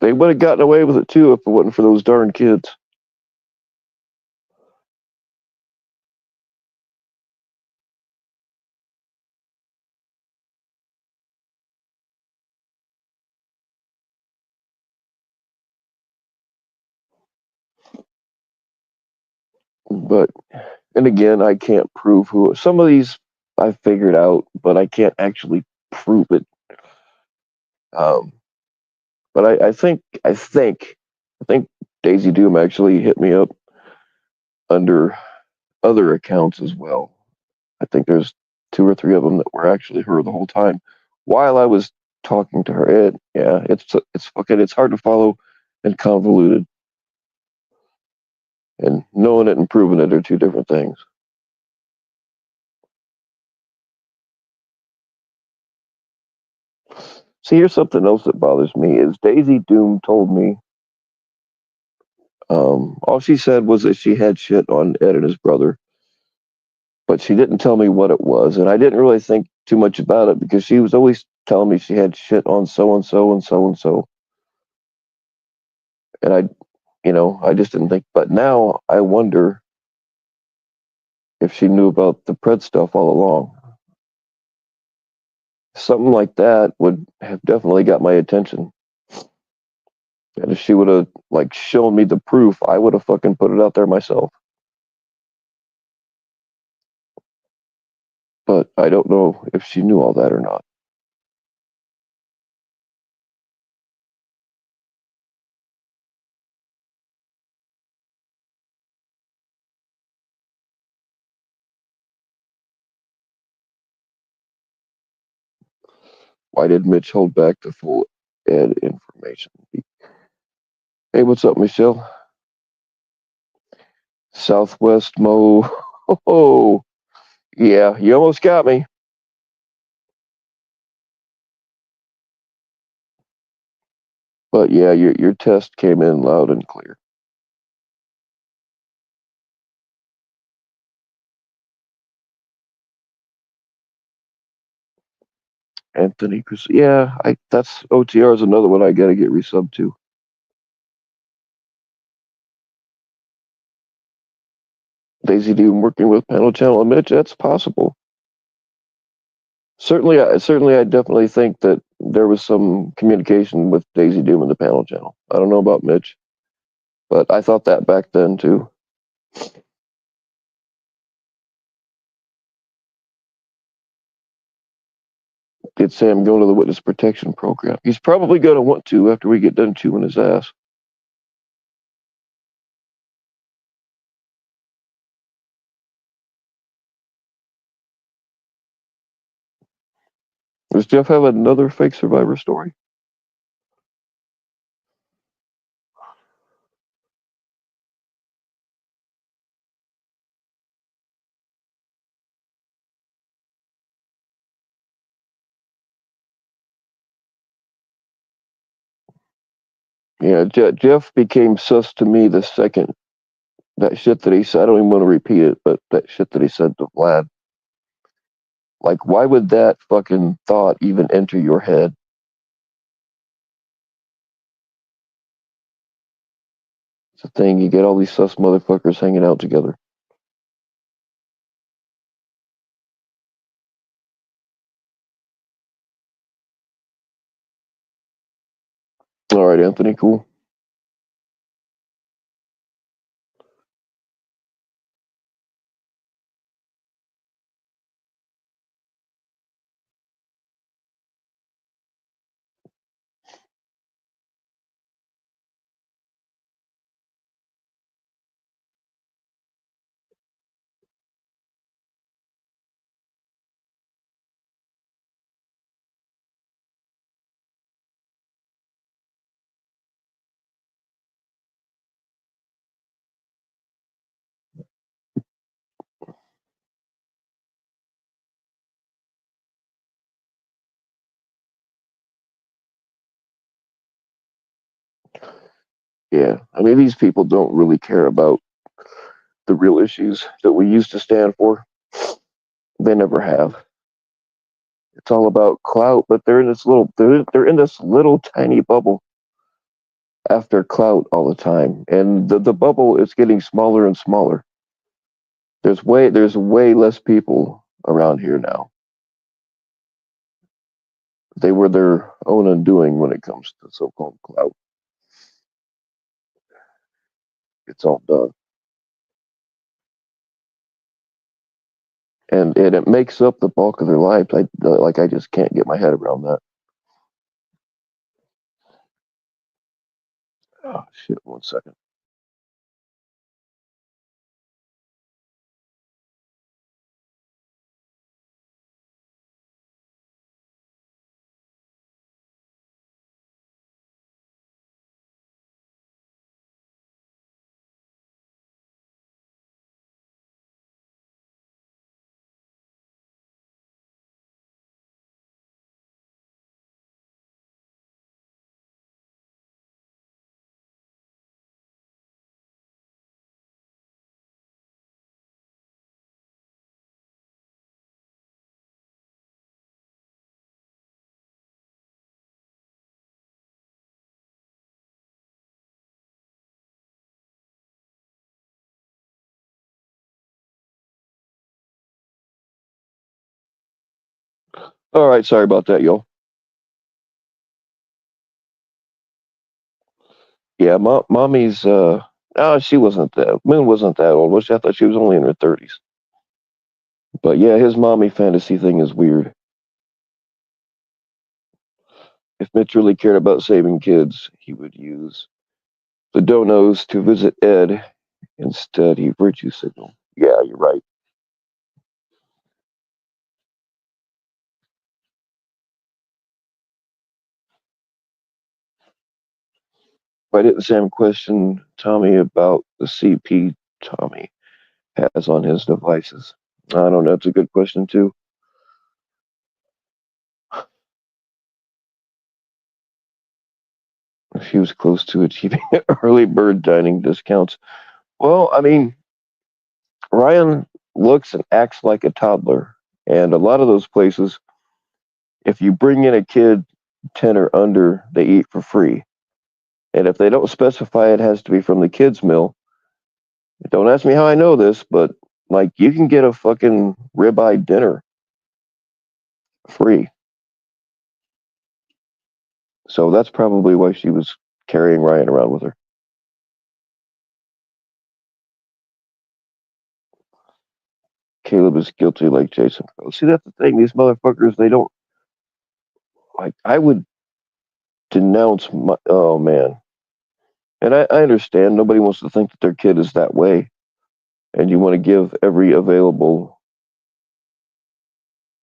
They would have gotten away with it too if it wasn't for those darn kids. But, and again, I can't prove who. Some of these I figured out, but I can't actually prove it. Um, but I think Daisy Doom actually hit me up under other accounts as well. I think there's two or three of them that were actually her the whole time while I was talking to her. Yeah, it's fucking it's hard to follow and convoluted, and knowing it and proving it are two different things. See, here's something else that bothers me is Daisy Doom told me, all she said was that she had shit on Ed and his brother, but she didn't tell me what it was, and I didn't really think too much about it because she was always telling me she had shit on so and so and so and so, and I just didn't think. But now I wonder if she knew about the Pred stuff all along. Something like that would have definitely got my attention. And if she would have like shown me the proof, I would have fucking put it out there myself. But I don't know if she knew all that or not. Why did Mitch hold back the full Ed information? Hey, what's up, Michelle? Southwest Mo. Oh, yeah, you almost got me. But yeah, your test came in loud and clear. Anthony Chris. Yeah, I that's OTR is another one I got to get resubbed to. Daisy Doom working with Panel Channel and Mitch. That's possible. Certainly, I definitely think that there was some communication with Daisy Doom and the Panel Channel. I don't know about Mitch, but I thought that back then too. Did Sam go to the witness protection program? He's probably going to want to after we get done chewing his ass. Does Jeff have another fake survivor story? Yeah, Jeff became sus to me the second that shit that he said. I don't even want to repeat it, but that shit that he said to Vlad. Like, why would that fucking thought even enter your head? It's a thing. You get all these sus motherfuckers hanging out together. All right, Anthony, cool. Yeah, I mean, these people don't really care about the real issues that we used to stand for. They never have. It's all about clout, but they're in this little tiny bubble after clout all the time, and the bubble is getting smaller and smaller. There's way less people around here now. They were their own undoing when it comes to so-called clout. It's all done, and it makes up the bulk of their lives. I just can't get my head around that. Oh shit! 1 second. All right, sorry about that, y'all. Yeah, mommy's. No, she wasn't that. Moon wasn't that old. Was she? I thought she was only in her 30s. But yeah, his mommy fantasy thing is weird. If Mitch really cared about saving kids, he would use the donos to visit Ed. Instead, he virtue signaled. Yeah, you're right. I didn't Sam question Tommy about the CP Tommy has on his devices? I don't know. That's a good question too. If he was close to achieving early bird dining discounts. Well, I mean, Ryan looks and acts like a toddler, and a lot of those places, if you bring in a kid 10 or under, they eat for free. And if they don't specify it has to be from the kids' meal, don't ask me how I know this, but like you can get a fucking ribeye dinner free. So that's probably why she was carrying Ryan around with her. Caleb is guilty like Jason. See, that's the thing. These motherfuckers, they don't like. I would denounce my. Oh man, and I understand nobody wants to think that their kid is that way, and you want to give every available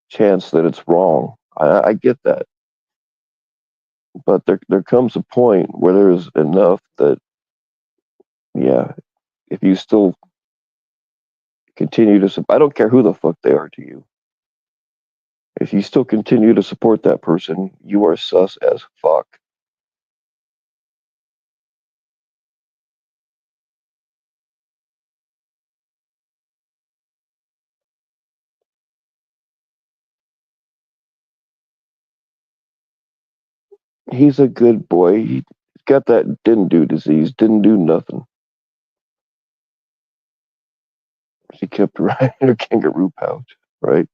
chance that it's wrong. I get that, but there comes a point where there's enough that yeah, if you still continue to, I don't care who the fuck they are to you. If you still continue to support that person, you are sus as fuck. He's a good boy. He got that didn't do disease, didn't do nothing. She kept riding her kangaroo pouch, right?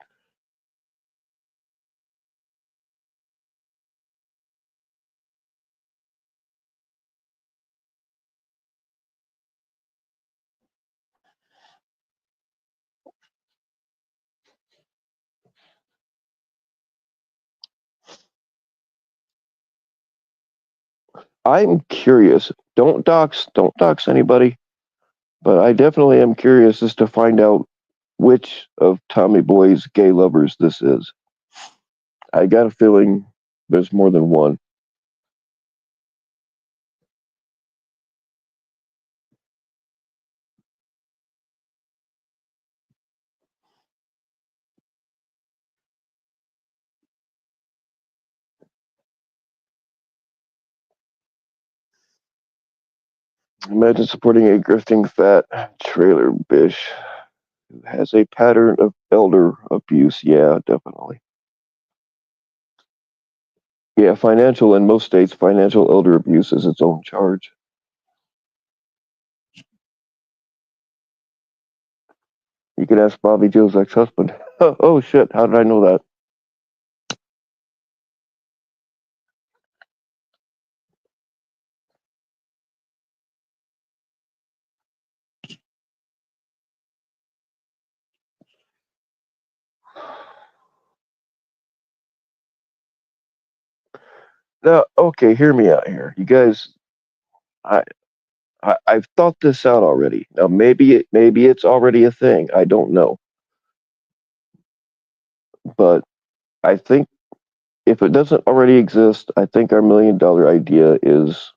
I'm curious. Don't dox anybody, but I definitely am curious as to find out which of Tommy Boy's gay lovers this is. I got a feeling there's more than one. Imagine supporting a grifting fat trailer bitch who has a pattern of elder abuse. Yeah, definitely. Yeah, financial in most states, financial elder abuse is its own charge. You could ask Bobby Joe's ex-husband. Oh shit! How did I know that? Now, okay, hear me out here, you guys. I, I've thought this out already. Now, maybe it's already a thing. I don't know, but I think if it doesn't already exist, I think our $1 million idea is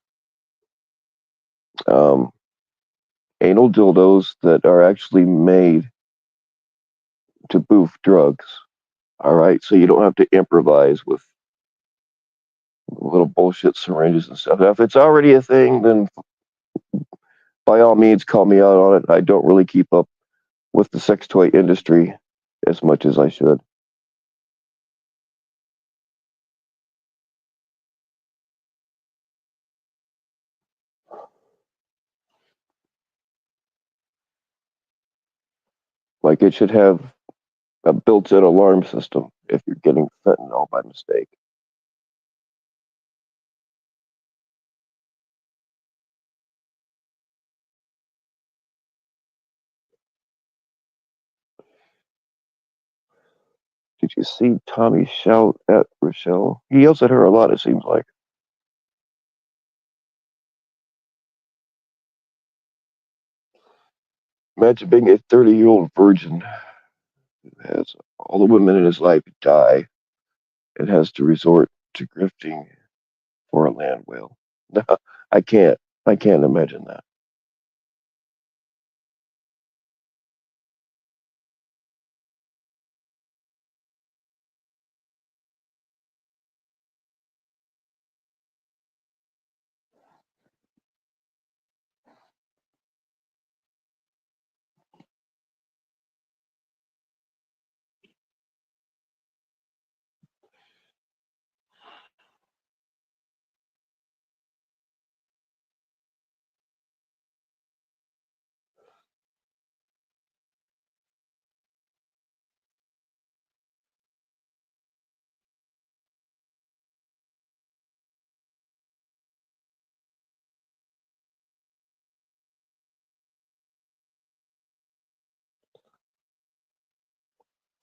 um, anal dildos that are actually made to boof drugs. All right, so you don't have to improvise with little bullshit syringes and stuff. Now, if it's already a thing, then by all means, call me out on it. I don't really keep up with the sex toy industry as much as I should. Like it should have a built-in alarm system if you're getting fentanyl by mistake. Did you see Tommy shout at Rochelle? He yells at her a lot, it seems like. Imagine being a 30-year-old virgin who has all the women in his life die and has to resort to grifting for a land whale. No, I can't. I can't imagine that.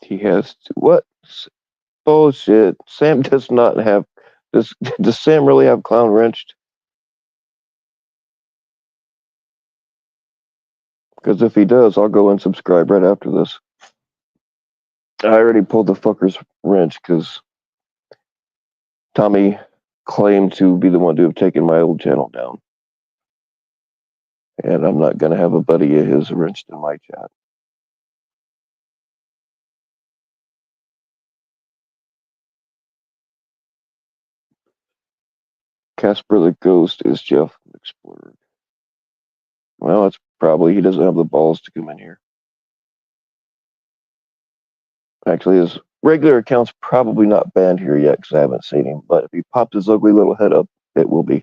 He has to, what? Bullshit. Sam does not have. Does Sam really have Clown Wrenched? Because if he does, I'll go and subscribe right after this. I already pulled the fucker's wrench because Tommy claimed to be the one to have taken my old channel down. And I'm not going to have a buddy of his wrenched in my chat. Casper the Ghost is Jeff Explorer. Well, it's probably he doesn't have the balls to come in here. Actually, his regular account's probably not banned here yet because I haven't seen him. But if he popped his ugly little head up, it will be.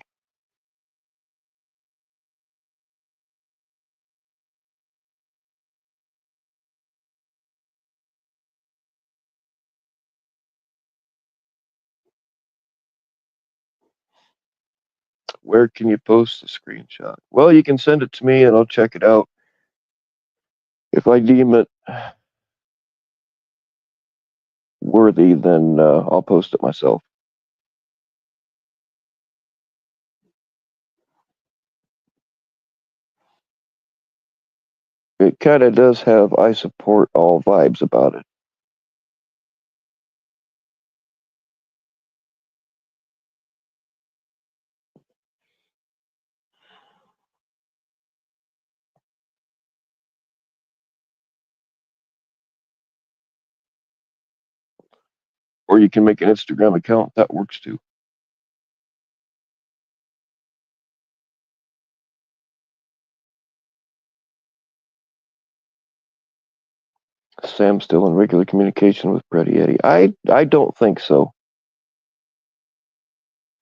Where can you post the screenshot? Well, you can send it to me and I'll check it out. If I deem it worthy, then I'll post it myself. It kind of does have I support all vibes about it. Or you can make an Instagram account. That works too. Sam's still in regular communication with Brady Eddie. I don't think so.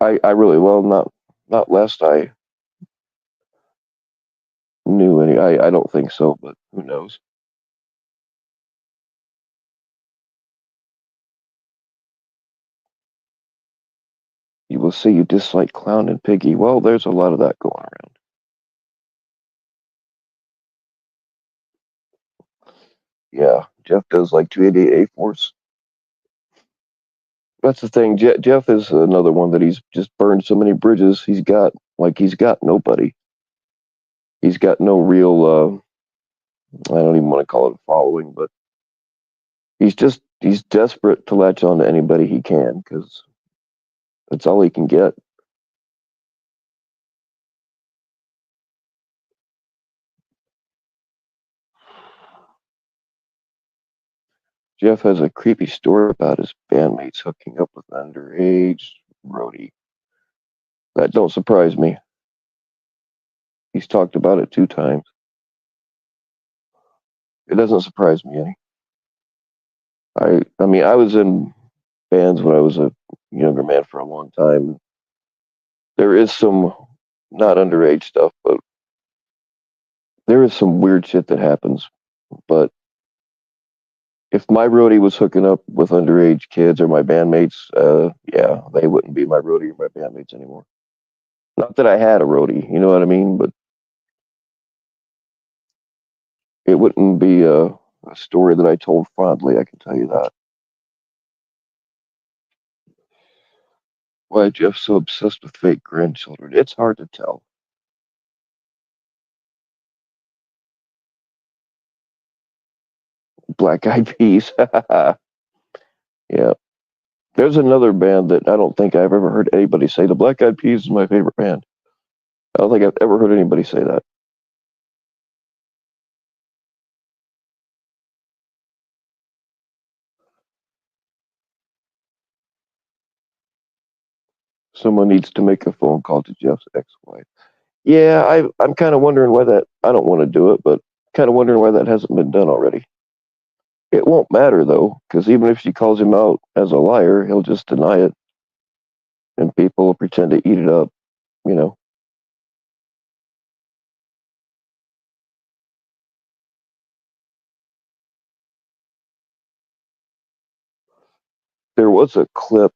I really well not lest I knew any. I don't think so, but who knows? You will say you dislike Clown and Piggy. Well, there's a lot of that going around. Yeah, Jeff does like 288 Force. That's the thing. Jeff is another one that he's just burned so many bridges. He's got nobody. He's got no real. I don't even want to call it a following, but he's desperate to latch on to anybody he can because that's all he can get. Jeff has a creepy story about his bandmates hooking up with underage roadie. That don't surprise me. He's talked about it 2 times. It doesn't surprise me any. I mean, I was in bands when I was a younger man for a long time. There is some not underage stuff, but there is some weird shit that happens. But if my roadie was hooking up with underage kids or my bandmates, yeah, they wouldn't be my roadie or my bandmates anymore. Not that I had a roadie, you know what I mean? But it wouldn't be a story that I told fondly, I can tell you that. Why Jeff's so obsessed with fake grandchildren? It's hard to tell. Black Eyed Peas. Yeah. There's another band that I don't think I've ever heard anybody say the Black Eyed Peas is my favorite band. I don't think I've ever heard anybody say that. Someone needs to make a phone call to Jeff's ex-wife. Yeah, I'm kind of wondering why that. I don't want to do it, but kind of wondering why that hasn't been done already. It won't matter though, because even if she calls him out as a liar, he'll just deny it, and people will pretend to eat it up. You know, there was a clip.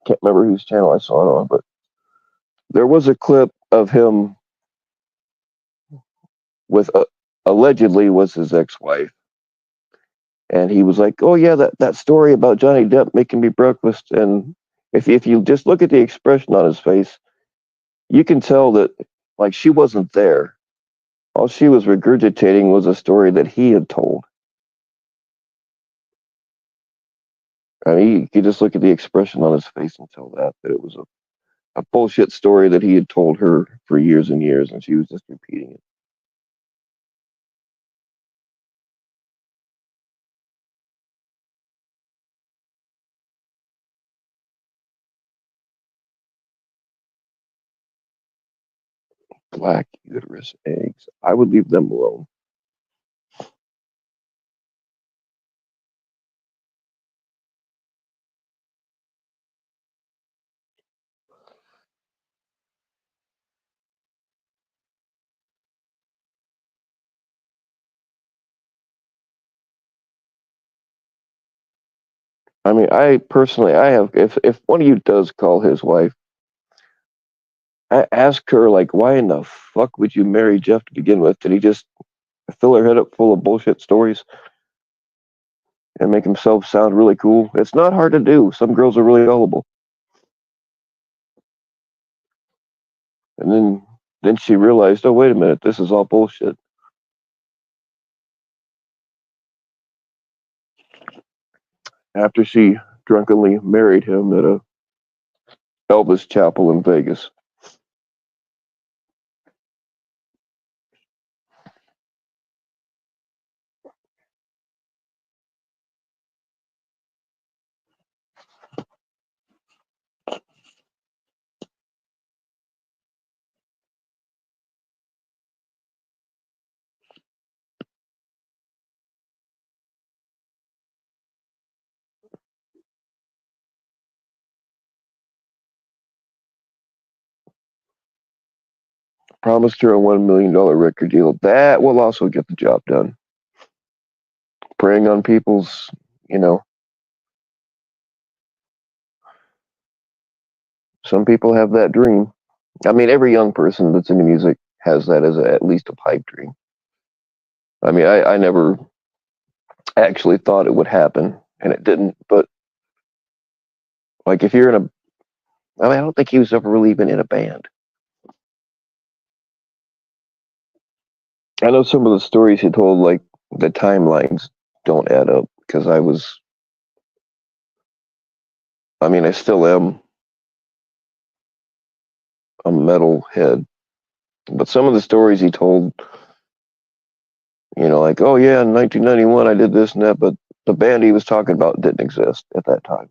Can't remember whose channel I saw it on, but there was a clip of him with allegedly was his ex-wife, and he was like, "Oh yeah, that story about Johnny Depp making me breakfast." And if you just look at the expression on his face, you can tell that like she wasn't there. All she was regurgitating was a story that he had told. I mean, you could just look at the expression on his face and tell that it was a bullshit story that he had told her for years and years, and she was just repeating it. Black uterus eggs. I would leave them alone. I mean, I personally, I have. If one of you does call his wife, I ask her like, why in the fuck would you marry Jeff to begin with? Did he just fill her head up full of bullshit stories and make himself sound really cool? It's not hard to do. Some girls are really gullible. And then she realized, oh wait a minute, this is all bullshit. After she drunkenly married him at a Elvis chapel in Vegas. Promised her a $1 million record deal. That will also get the job done. Preying on people's, you know, some people have that dream. I mean, every young person that's into music has that as at least a pipe dream. I mean, I never actually thought it would happen, and it didn't. But like, if you're in a, I mean, I don't think he was ever really even in a band. I know some of the stories he told, like the timelines don't add up because I mean, I still am a metal head, but some of the stories he told, like, oh yeah, in 1991 I did this and that, but the band he was talking about didn't exist at that time.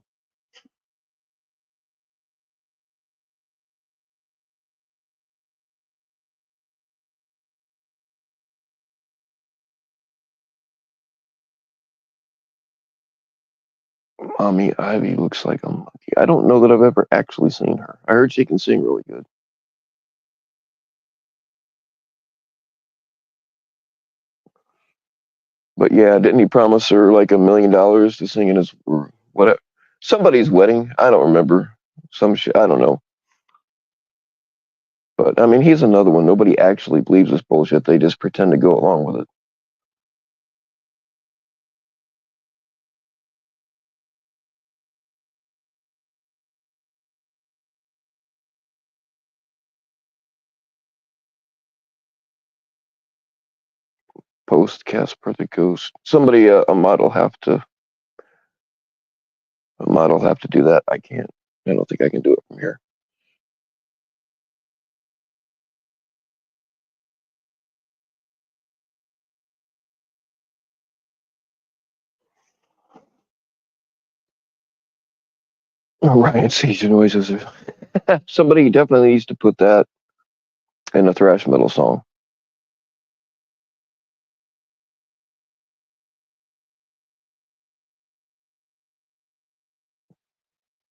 Mommy Ivy looks like a monkey. I don't know that I've ever actually seen her. I heard she can sing really good. But yeah, didn't he promise her like $1 million to sing in his or whatever somebody's wedding? I don't remember. Some shit. I don't know. But I mean, he's another one. Nobody actually believes this bullshit. They just pretend to go along with it. Post Casper the Ghost. Somebody, a model have to do that. I can't. I don't think I can do it from here. Ryan seizure noises. Somebody definitely needs to put that in a thrash metal song.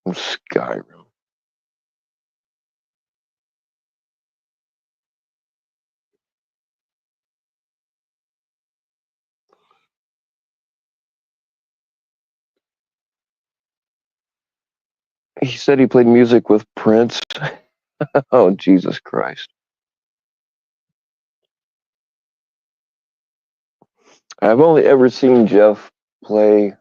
Skyrim. He said he played music with Prince. Oh, Jesus Christ. I've only ever seen Jeff play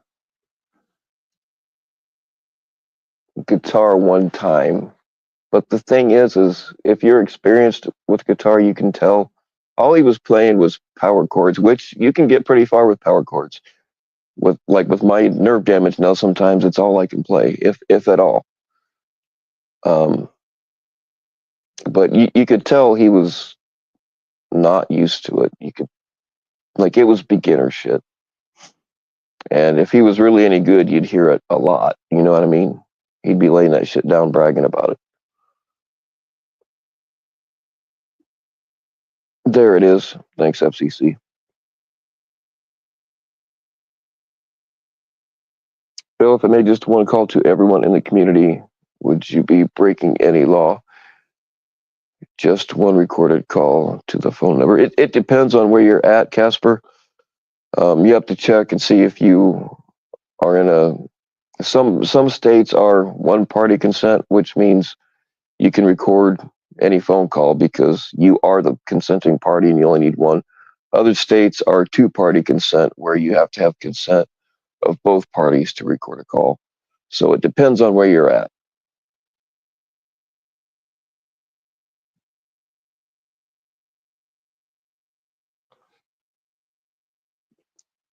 guitar one time. But the thing is if you're experienced with guitar, you can tell all he was playing was power chords, which you can get pretty far with power chords. With my nerve damage now, sometimes it's all I can play, if at all. Um, but you could tell he was not used to it. You could like it was beginner shit. And if he was really any good, you'd hear it a lot. You know what I mean? He'd be laying that shit down, bragging about it. There it is. Thanks, FCC. Bill, if I made just one call to everyone in the community, would you be breaking any law? Just one recorded call to the phone number. It depends on where you're at, Casper. You have to check and see if you are in some states are one party consent, which means you can record any phone call because you are the consenting party and you only need one. Other states are two party consent where you have to have consent of both parties to record a call. So it depends on where you're at.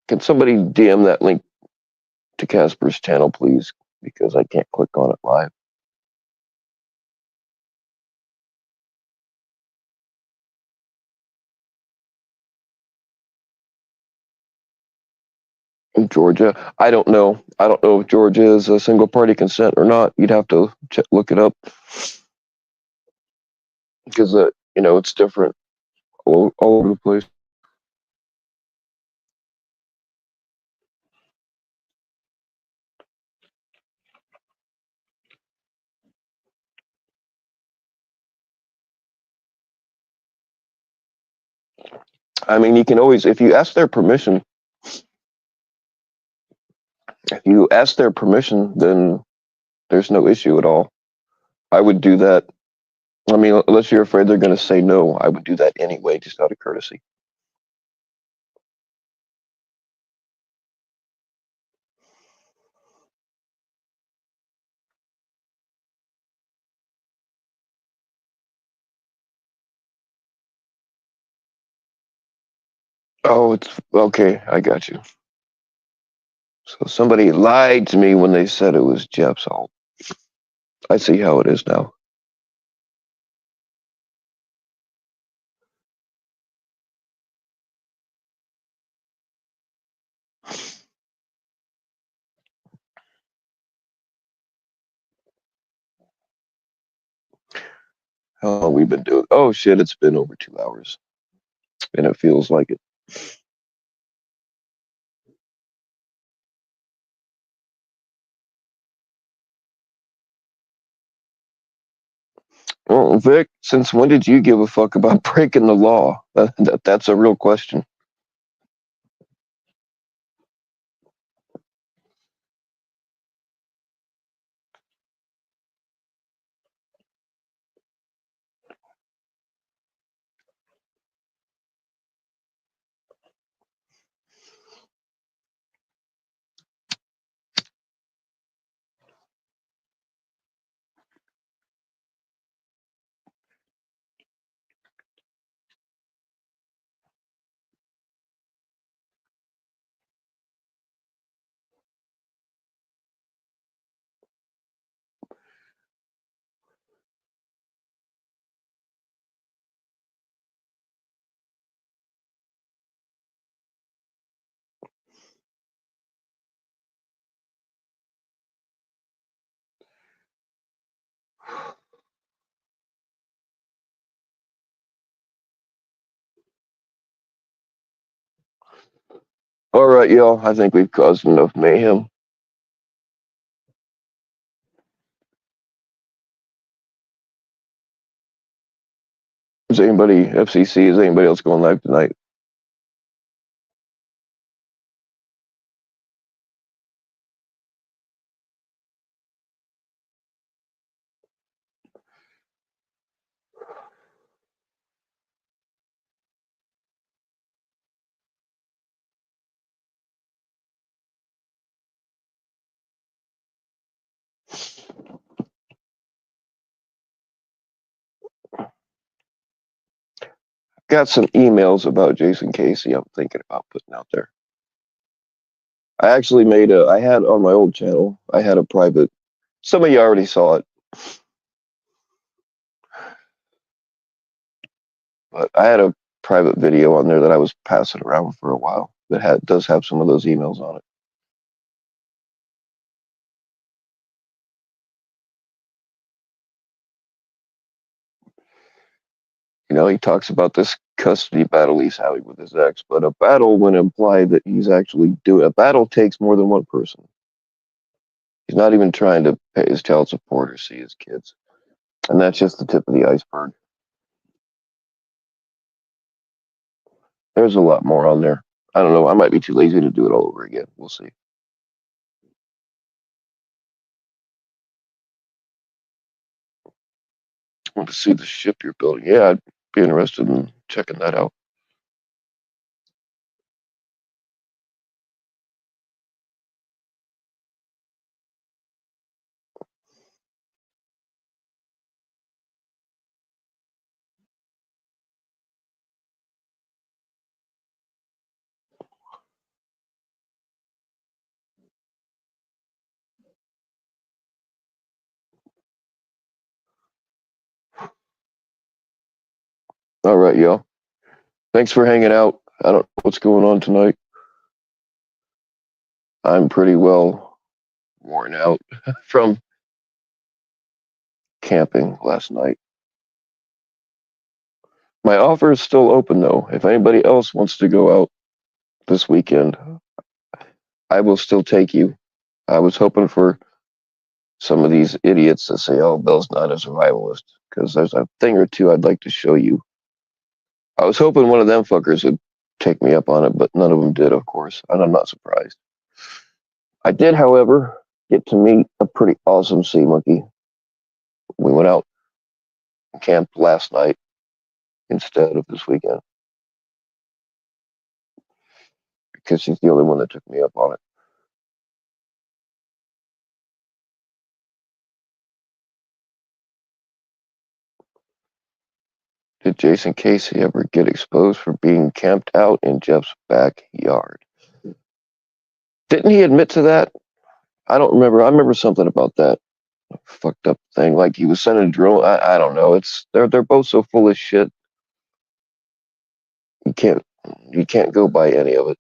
Can somebody DM that link to Casper's channel, please? Because I can't click on it live. In Georgia, I don't know. I don't know if Georgia is a single party consent or not. You'd have to look it up because it's different all over the place. I mean, you can always, if you ask their permission, then there's no issue at all. I would do that. I mean, unless you're afraid they're going to say no, I would do that anyway, just out of courtesy. Oh, it's okay. I got you. So somebody lied to me when they said it was Jeff's fault. I see how it is now. How long we've been doing? Oh shit! It's been over 2 hours, and it feels like it. Well, Vic, since when did you give a fuck about breaking the law? That's a real question. All right, y'all. I think we've caused enough mayhem. Is anybody FCC? Is anybody else going live tonight? Got some emails about Jason Casey. I'm thinking about putting out there. I actually I had on my old channel, I had a private, some of you already saw it, but I had a private video on there that I was passing around for a while that does have some of those emails on it. You know, he talks about this custody battle he's having with his ex, but a battle when implied that he's actually doing a battle takes more than one person. He's not even trying to pay his child support or see his kids. And that's just the tip of the iceberg. There's a lot more on there. I don't know. I might be too lazy to do it all over again. We'll see. I want to see the ship you're building. Yeah, I'd be interested in checking that out. All right, y'all. Thanks for hanging out. I don't know what's going on tonight. I'm pretty well worn out from camping last night. My offer is still open, though. If anybody else wants to go out this weekend, I will still take you. I was hoping for some of these idiots to say, oh, Bill's not a survivalist, because there's a thing or two I'd like to show you. I was hoping one of them fuckers would take me up on it, but none of them did, of course, and I'm not surprised. I did, however, get to meet a pretty awesome sea monkey. We went out and camped last night instead of this weekend because she's the only one that took me up on it. Did Jason Casey ever get exposed for being camped out in Jeff's backyard? Didn't he admit to that? I don't remember. I remember something about that fucked up thing. Like he was sending a drone. I don't know. They're both so full of shit. You can't go by any of it.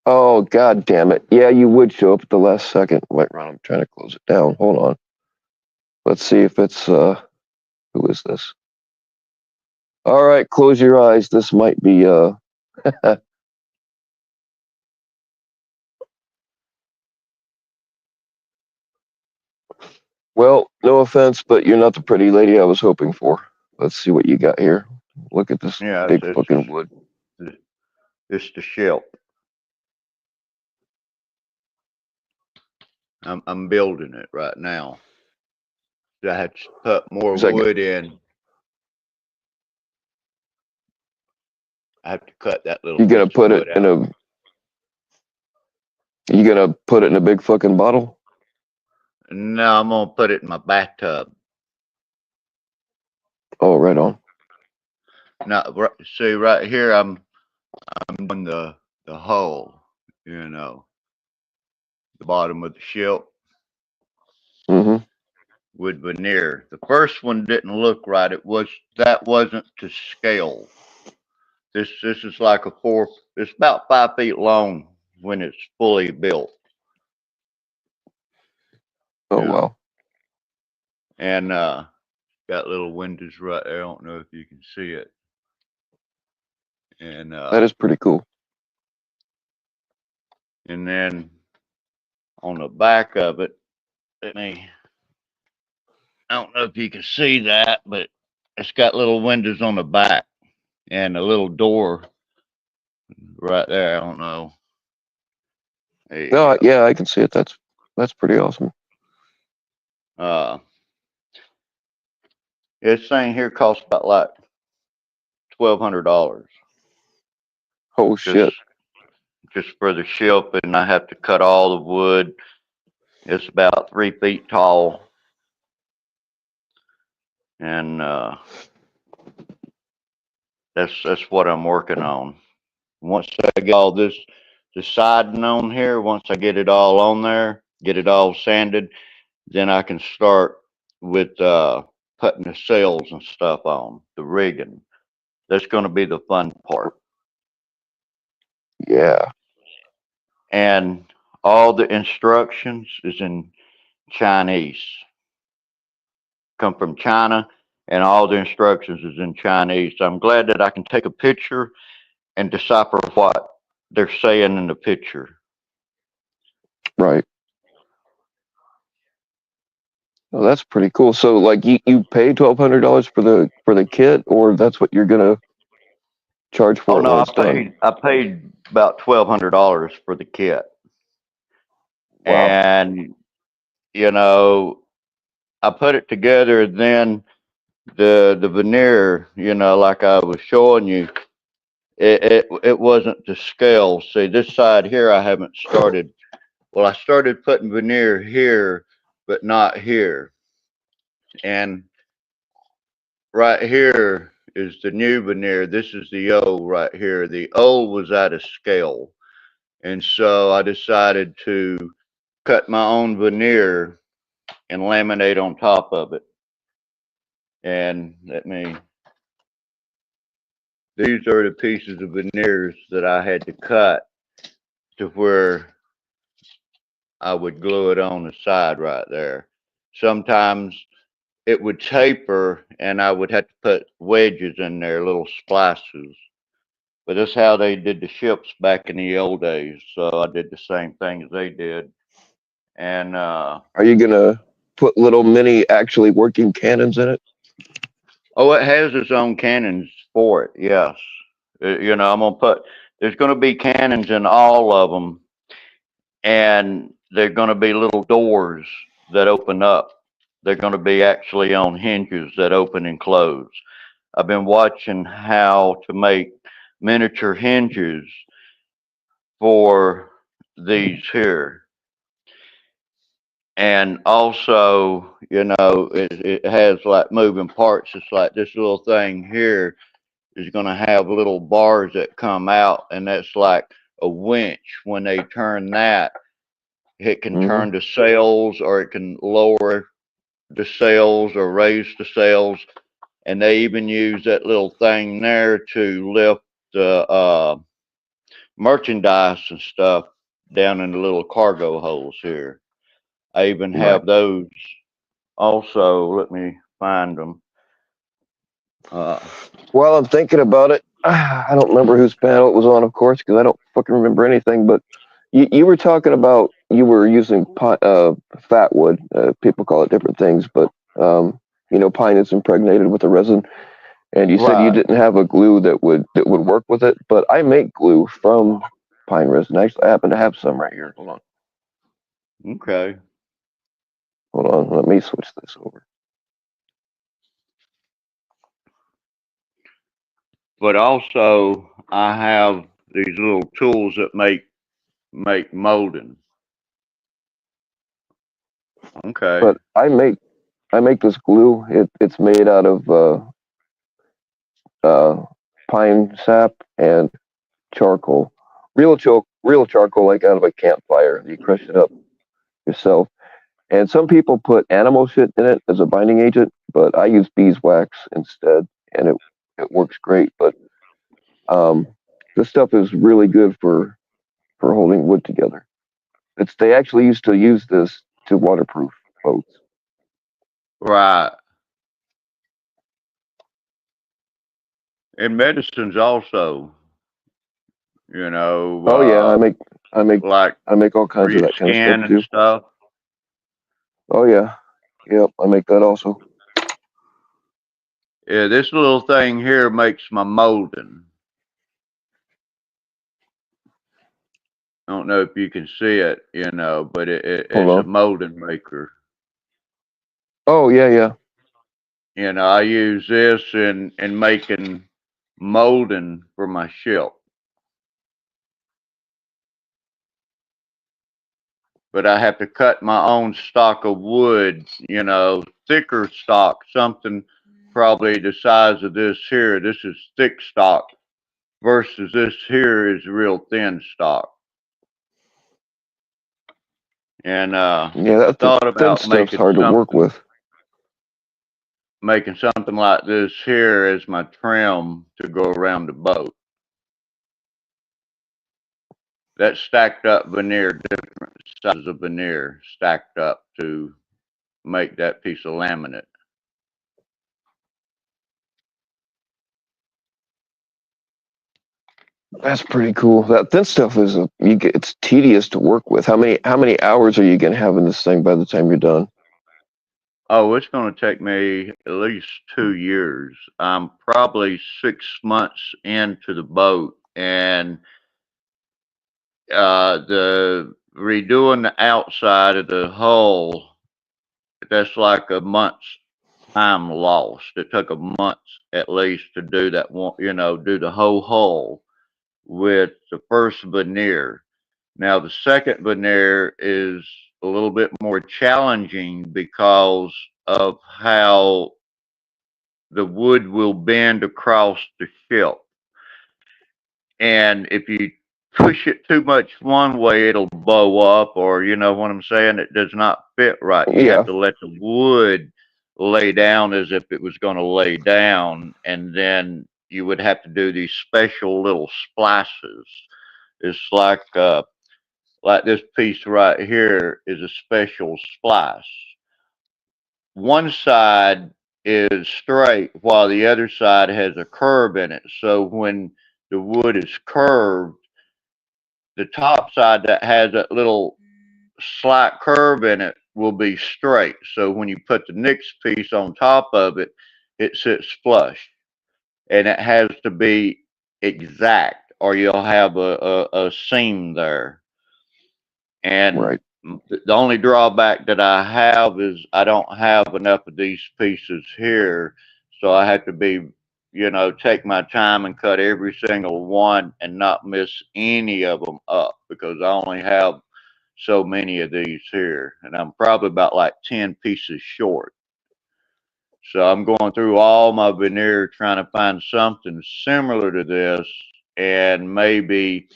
Oh god damn it. Yeah, you would show up at the last second. Wait, Ron, I'm trying to close it down. Hold on. Let's see if it's who is this? All right, close your eyes. This might be well, no offense, but you're not the pretty lady I was hoping for. Let's see what you got here. Look at this big fucking wood. It's the shelf. I'm building it right now. I had to put more wood in. I have to cut that little. You gonna put it in a? You gonna put it in a big fucking bottle? No, I'm gonna put it in my bathtub. Oh, right on. Now, see right here, I'm doing the hole. You know, the bottom of the shelf. Mm-hmm. With veneer. The first one didn't look right. That wasn't to scale. This is like a four. It's about 5 feet long when it's fully built. Oh wow. And got little windows right there. I don't know if you can see it. and That is pretty cool. then on the back of it, let me. I don't know if you can see that, but it's got little windows on the back and a little door right there. I don't know. There you No, go. yeah, I can see it. That's pretty awesome. Uh, this thing here costs about like $1,200 Oh just shit. just for the ship, and I have to cut all the wood. It's about 3 feet tall, and that's what I'm working on. Once I get all the siding on here, once I get it all on there, get it all sanded, then I can start with putting the sails and stuff on, the rigging. That's going to be the fun part. Yeah. And all the instructions is in Chinese. Come from China, and all the instructions is in Chinese. So I'm glad that I can take a picture and decipher what they're saying in the picture. Right. Oh, that's pretty cool. So like you pay $1,200 for the kit, or that's what you're gonna charge Oh for it no, when it's done? I paid about $1,200 for the kit, Wow. and you know I put it together. Then the veneer, like I was showing you, it wasn't to scale. See, this side here I haven't started. Well, I started putting veneer here, but not here. And right here is the new veneer. This is the old right here. The old was out of scale. And so I decided to cut my own veneer and laminate on top of it. And these are the pieces of veneers that I had to cut to where I would glue it on the side right there. Sometimes it would taper and I would have to put wedges in there, little splices. But that's how they did the ships back in the old days. So I did the same thing as they did. And Are you gonna put little mini actually working cannons in it? oh, it has its own cannons for it. Yes, I'm gonna put. There's gonna be cannons in all of them, and they're gonna be little doors that open up. They're gonna be actually on hinges that open and close. I've been watching how to make miniature hinges for these here. And also, it has like moving parts. It's like this little thing here is going to have little bars that come out, and that's like a winch. When they turn that, it can Hmm. turn the sails, or it can lower the sails or raise the sails. And they even use that little thing there to lift the merchandise and stuff down in the little cargo holes here. I even Right. have those also. Let me find them. Uh, While I'm thinking about it, I don't remember whose panel it was on, of course, because I don't fucking remember anything. But you were talking about you were using fat wood. People call it different things, but pine is impregnated with a resin. And you said you right. didn't have a glue that would work with it, but I make glue from pine resin. Actually, I happen to have some right here. Okay. Hold on. Let me switch this over. But also, I have these little tools that make molding. Okay. But I make this glue. It's made out of uh, pine sap and charcoal, real charcoal, like out of a campfire. You crush it up yourself. And some people put animal shit in it as a binding agent, but I use beeswax instead, and it works great. But um, this stuff is really good for holding wood together. They actually used to use this to waterproof boats. Right. And medicines also. You know, Oh yeah, I make like I make all for kinds of your that kind of stuff skin and too. stuff. Oh yeah, yep, I make that also. Yeah, this little thing here makes my molding. I don't know if you can see it, but Hold it's a on. molding maker. Oh yeah, yeah. I use this in making molding for my ship. But I have to cut my own stock of wood, thicker stock, something probably the size of this here. This is thick stock versus this here is real thin stock. And Yeah, I that thought thin about stuff's hard to work with. making something like this here as my trim to go around the boat. That stacked up veneer, different sizes of veneer stacked up to make that piece of laminate. That's pretty cool. That thin stuff is it's tedious to work with. How many hours are you gonna have in this thing by the time you're done? Oh, it's going to take me at least 2 years. I'm probably 6 months into the boat, and the redoing the outside of the hull. That's like a month's time lost. It took a month at least to do that one. Do the whole hull with the first veneer. Now the second veneer is a little bit more challenging because of how the wood will bend across the ship. And if you push it too much one way, it'll bow up, or you know what I'm saying? It does not fit right. You have Yeah, to let the wood lay down as if it was going to lay down, and then you would have to do these special little splices. It's like this piece right here is a special splice. One side is straight while the other side has a curve in it. So when the wood is curved, the top side that has that little slight curve in it will be straight. So when you put the next piece on top of it, it sits flush. And it has to be exact or you'll have a seam there. And right. the only drawback that I have is I don't have enough of these pieces here, so I have to take my time and cut every single one and not miss any of them up because I only have so many of these here, and I'm probably about like 10 pieces short. So I'm going through all my veneer trying to find something similar to this and maybe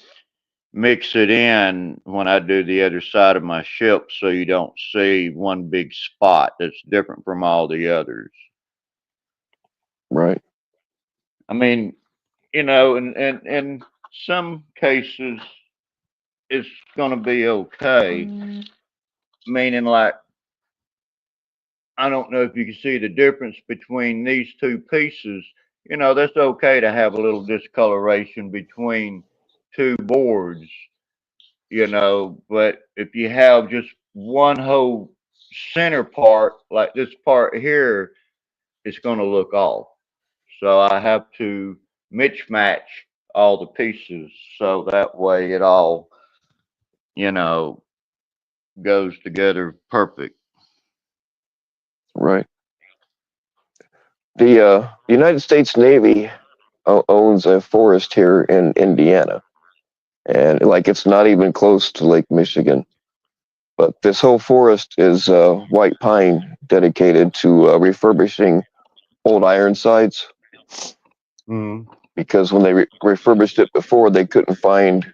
mix it in when I do the other side of my ship so you don't see one big spot that's different from all the others. Right. I mean, in some cases it's going to be okay, meaning like I don't know if you can see the difference between these two pieces. That's okay to have a little discoloration between two boards, but if you have just one whole center part, like this part here, it's going to look off. So I have to mix match all the pieces so that way it all, you know, goes together perfect. Right. The United States Navy owns a forest here in Indiana, and like it's not even close to Lake Michigan. But this whole forest is white pine dedicated to refurbishing old Ironsides Mm. because when they refurbished it before, they couldn't find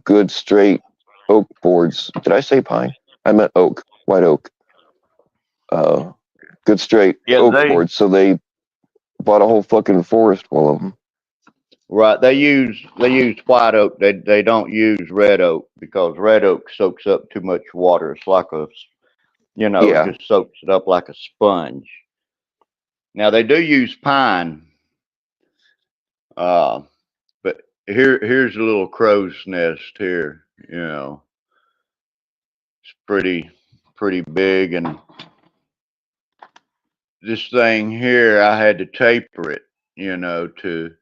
good straight oak boards. Did I say pine? I meant oak, white oak. Uh, good straight Yeah, oak boards. So they bought a whole fucking forest full of them. right. They use white oak. They don't use red oak because red oak soaks up too much water. It's like it Yeah, just soaks it up like a sponge. Now they do use pine, uh, but here's a little crow's nest here. It's pretty big, and this thing here, I had to taper it, to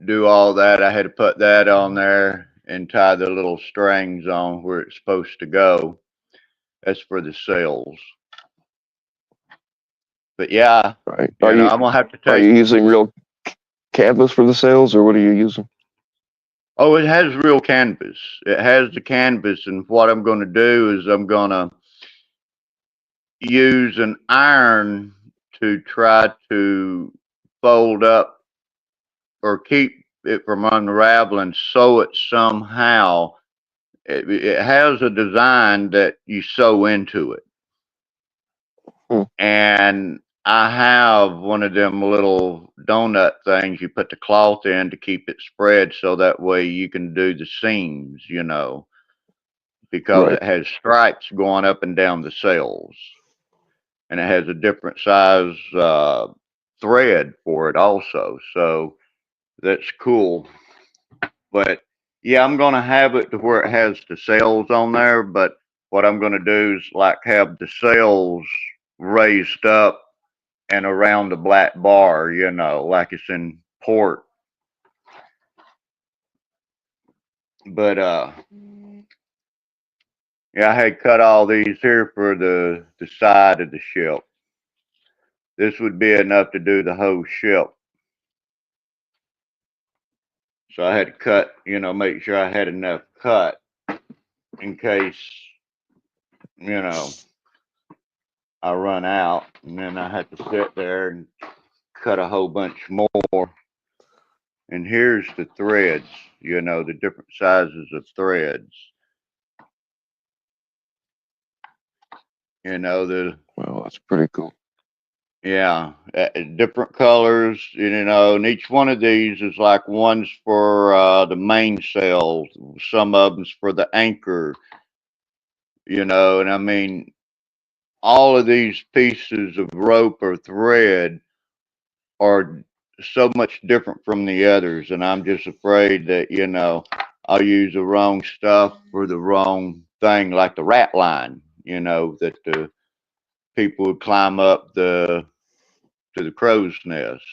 do all that. I had to put that on there and tie the little strings on where it's supposed to go. That's for the sails. But yeah, Right. I'm gonna have to Are take. you using real canvas for the sails, or what are you using? Oh, it has real canvas. It has the canvas, and what I'm gonna do is I'm gonna use an iron to try to fold up or keep it from unraveling, sew it somehow. It has a design that you sew into it. Hmm. And I have one of them little donut things you put the cloth in to keep it spread so that way you can do the seams, because Right. it has stripes going up and down the sails. And it has a different size thread for it also. So that's cool. But yeah, I'm gonna have it to where it has the sails on there. But what I'm gonna do is like have the sails raised up and around the black bar, like it's in port. But yeah, I had cut all these here for the side of the ship. This would be enough to do the whole ship. So I had to cut, make sure I had enough cut in case, you know, I run out, and then I had to sit there and cut a whole bunch more. And here's the threads, the different sizes of threads. The Well, that's pretty cool. yeah, different colors, and each one of these is like one's for the mainsail, some of them's for the anchor, and I mean, all of these pieces of rope or thread are so much different from the others, and I'm just afraid that I'll use the wrong stuff for the wrong thing, like the rat line. That the people would climb up the to the crow's nest.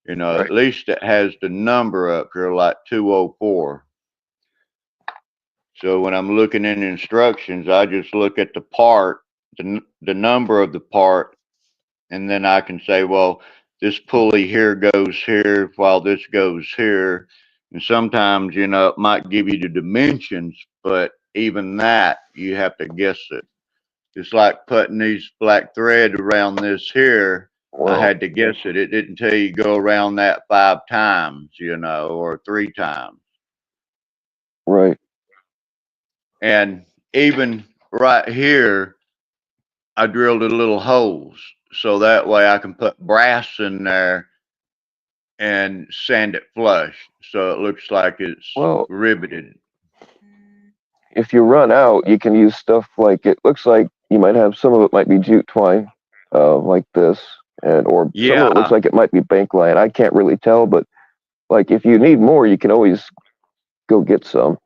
At Right. least it has the number up here, like 204. So when I'm looking in instructions, I just look at the part, the number of the part, and then I can say, well, this pulley here goes here while this goes here. And sometimes, it might give you the dimensions, but even that, you have to guess it. It's like putting these black thread around this here. I Well, had to guess it. It didn't tell you go around that 5 times, or 3 times. right. And even right here, I drilled a little holes so that way I can put brass in there and sand it flush so it looks like it's Well, riveted. if you run out, you can use stuff like it looks like you might have some of it might be jute twine, like this, and or some of it looks Yeah, like it might be bank line. I can't really tell, but like if you need more, you can always go get some.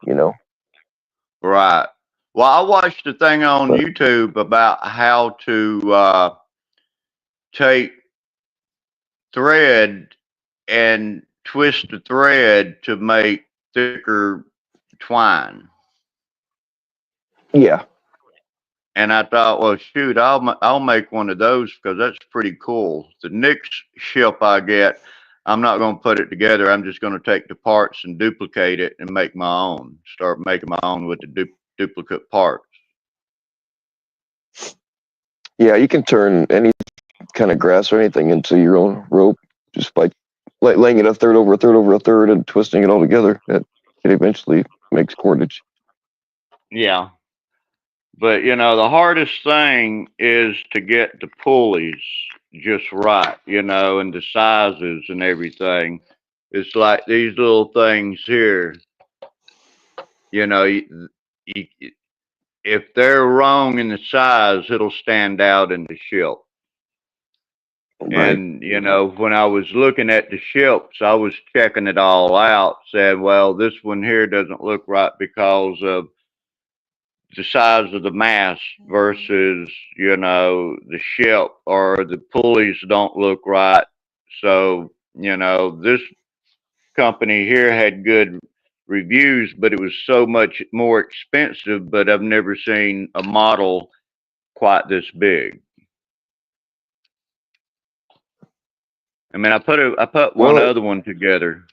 right. Well, I watched a thing on But YouTube about how to take thread and twist the thread to make thicker twine. yeah, And I thought, well, shoot, I'll make one of those because that's pretty cool. The next ship I get, I'm not going to put it together. I'm just going to take the parts and duplicate it and make my own. Start making my own with the duplicate parts. yeah, you can turn any kind of grass or anything into your own rope just by laying it a third over a third over a third and twisting it all together. It eventually makes cordage. Yeah. But the hardest thing is to get the pulleys just right, and the sizes and everything. It's like these little things here, you know, you, if they're wrong in the size, it'll stand out in the ship. Right. And, when I was looking at the ships, I was checking it all out, said, well, this one here doesn't look right because of the size of the mast versus, the ship, or the pulleys don't look right. So, this company here had good reviews, but it was so much more expensive, but I've never seen a model quite this big. I mean, I put one Well, other one together,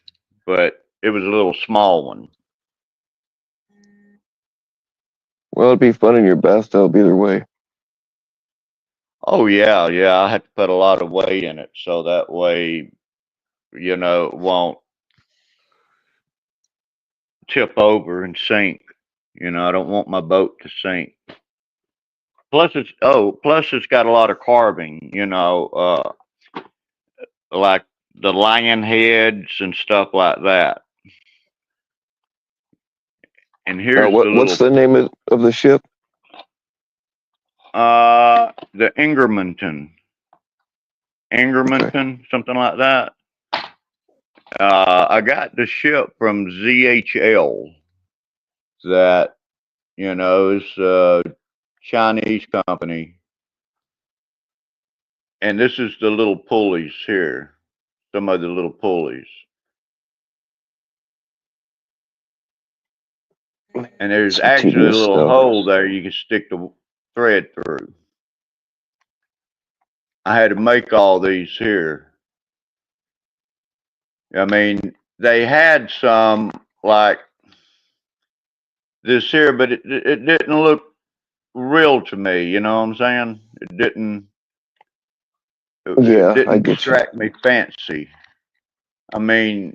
but it was a little small one. it'd be fun in your bathtub either way. Oh yeah, yeah. I had to put a lot of weight in it so that way, it won't tip over and sink. I don't want my boat to sink. Plus it's got a lot of carving, like the lion heads and stuff like that. And here's the What's little the name of the ship? the Okay. Ingermanton, something like that. I got the ship from ZHL, that is a Chinese company, and this is the little pulleys here. Some of the little pulleys, and there's Some actually a tedious little stuff. hole there you can stick the thread through. I had to make all these here. I mean, they had some like this here, but it didn't look real to me. You know what I'm saying? It Yeah, I didn't get you. strike me fancy. I mean,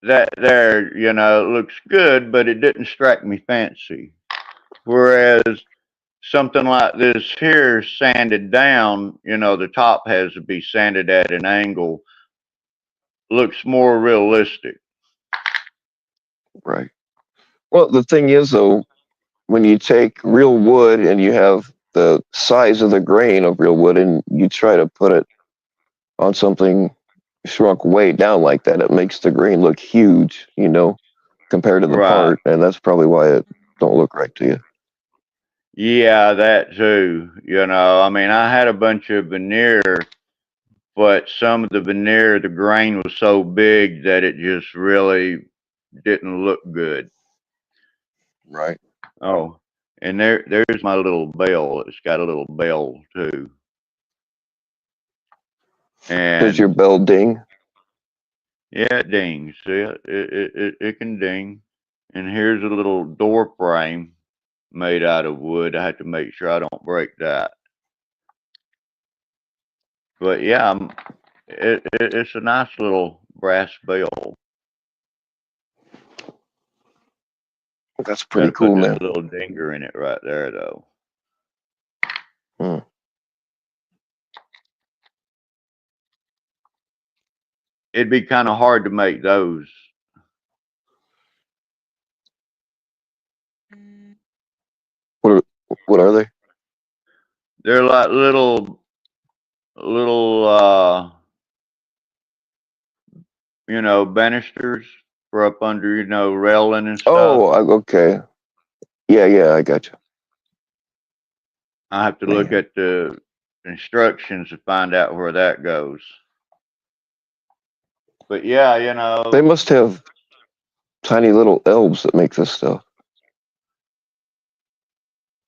that there, looks good, but it didn't strike me fancy. Whereas something like this here, sanded down, the top has to be sanded at an angle, looks more realistic. Right. Well, the thing is, though, when you take real wood and you have the size of the grain of real wood and you try to put it on something shrunk way down like that, it makes the grain look huge, compared to the Right. part, and that's probably why it don't look right to you. Yeah, that too. I mean, I had a bunch of veneer, but some of the veneer, the grain was so big that it just really didn't look good. Right. Oh, and there's my little bell. It's got a little bell too. Does your And bell ding? yeah, it dings. Yeah, it can ding. And here's a little door frame made out of wood. I have to make sure I don't break that. But yeah, it's a nice little brass bell. That's Got pretty to put cool, this man. little dinger in it right there, though. Hmm. It'd be kind of hard to make those. What are, what are they? They're like little banisters for up under, railing and stuff. Oh, okay. Yeah, yeah, I got you. I have to look Man, at the instructions to find out where that goes. But yeah, they must have tiny little elves that make this stuff.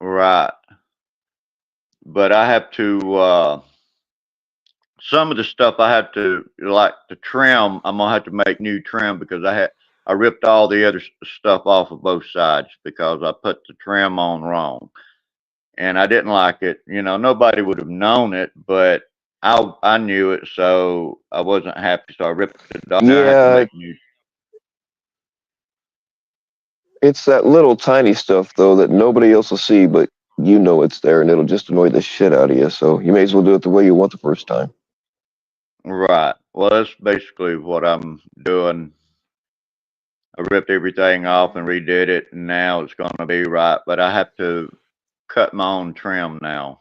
right. But I have to some of the stuff I have to, like the trim. I'm gonna have to make new trim because I ripped all the other stuff off of both sides because I put the trim on wrong, and I didn't like it. Nobody would have known it, but I knew it, so I wasn't happy. So I ripped it off. Now I have to Yeah, make new. it's that little tiny stuff though that nobody else will see, but you know it's there, and it'll just annoy the shit out of you. So you may as well do it the way you want the first time. Right. Well, that's basically what I'm doing. I ripped everything off and redid it, and now it's gonna be right. But I have to cut my own trim now.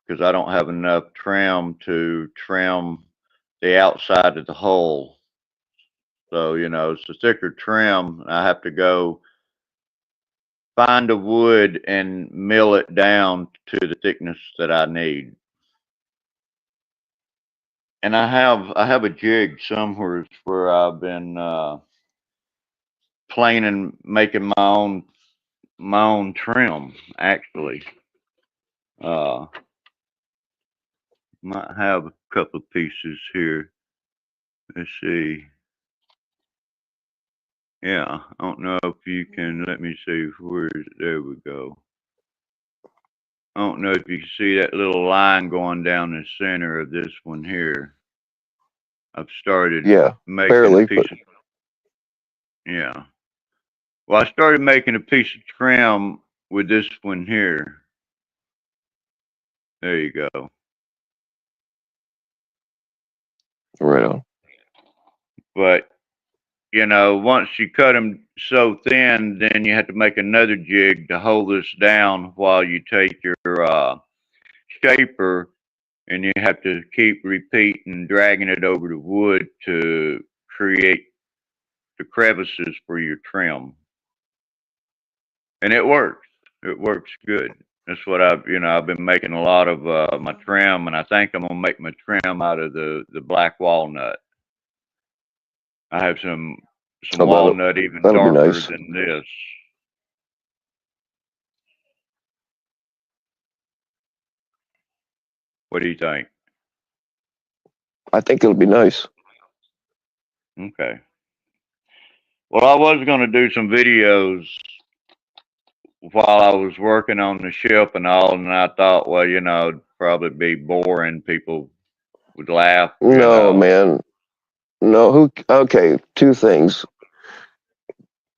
because I don't have enough trim to trim the outside of the hull. So, it's a thicker trim. I have to go find a wood and mill it down to the thickness that I need. And I have a jig somewhere where I've been planing, making my own trim actually. Uh, might have a couple of pieces here. Let's see. Yeah, I don't know if you can let me see where. There we go. I don't know if you can see that little line going down the center of this one here. I've started Yeah, making a barely, piece but of, yeah. Well, I started making a piece of trim with this one here. There you go. right on. But once you cut them so thin, then you have to make another jig to hold this down while you take your shaper, and you have to keep repeating, dragging it over the wood to create the crevices for your trim. And it works. It works good. That's what I've been making a lot of my trim, and I think I'm gonna make my trim out of the black walnut. I have some Oh, walnut even that'll be darker nice. than this. What do you think? I think it'll be nice. Okay. Well, I was gonna do some videos while I was working on the ship and all, and I thought, well, it'd probably be boring. People would laugh. No, man. No, who? Okay, two things.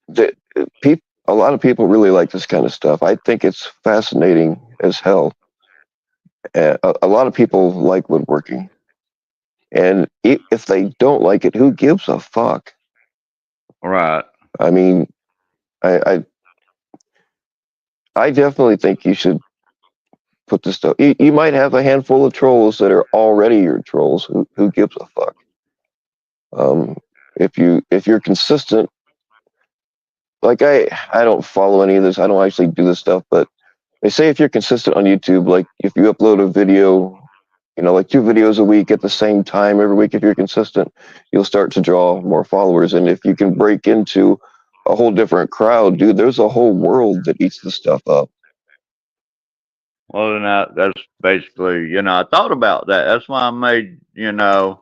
That people, a lot of people really like this kind of stuff. I think it's fascinating as hell. A lot of people like woodworking, and if they don't like it, who gives a fuck? Right. I mean, I, I, I definitely think you should put this stuff. You might have a handful of trolls that are already your trolls. Who gives a fuck? Um, if you're consistent, like I don't follow any of this. I don't actually do this stuff, but they say if you're consistent on YouTube, like if you upload a video, like 2 videos a week at the same time every week, if you're consistent, you'll start to draw more followers. And if you can break into a whole different crowd, dude, there's a whole world that eats this stuff up. Well, then that's basically, I thought about that. That's why I made, the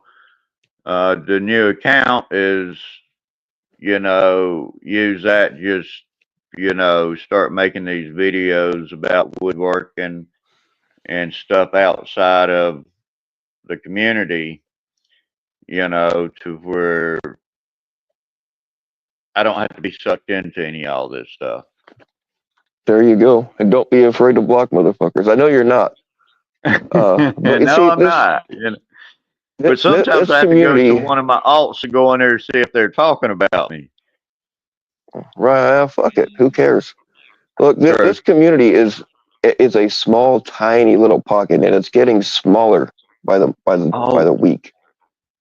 new account is, use that, just, start making these videos about woodworking and stuff outside of the community, to where I don't have to be sucked into any of all this stuff. There you go. And don't be afraid to block motherfuckers. I know you're not. But you No, see, I'm not. But sometimes this I have to go to community, one of my alts to go in there to see if they're talking about me. right? Fuck it. Who cares? Look, True. this community is a small, tiny little pocket, and it's getting smaller by the Oh, week.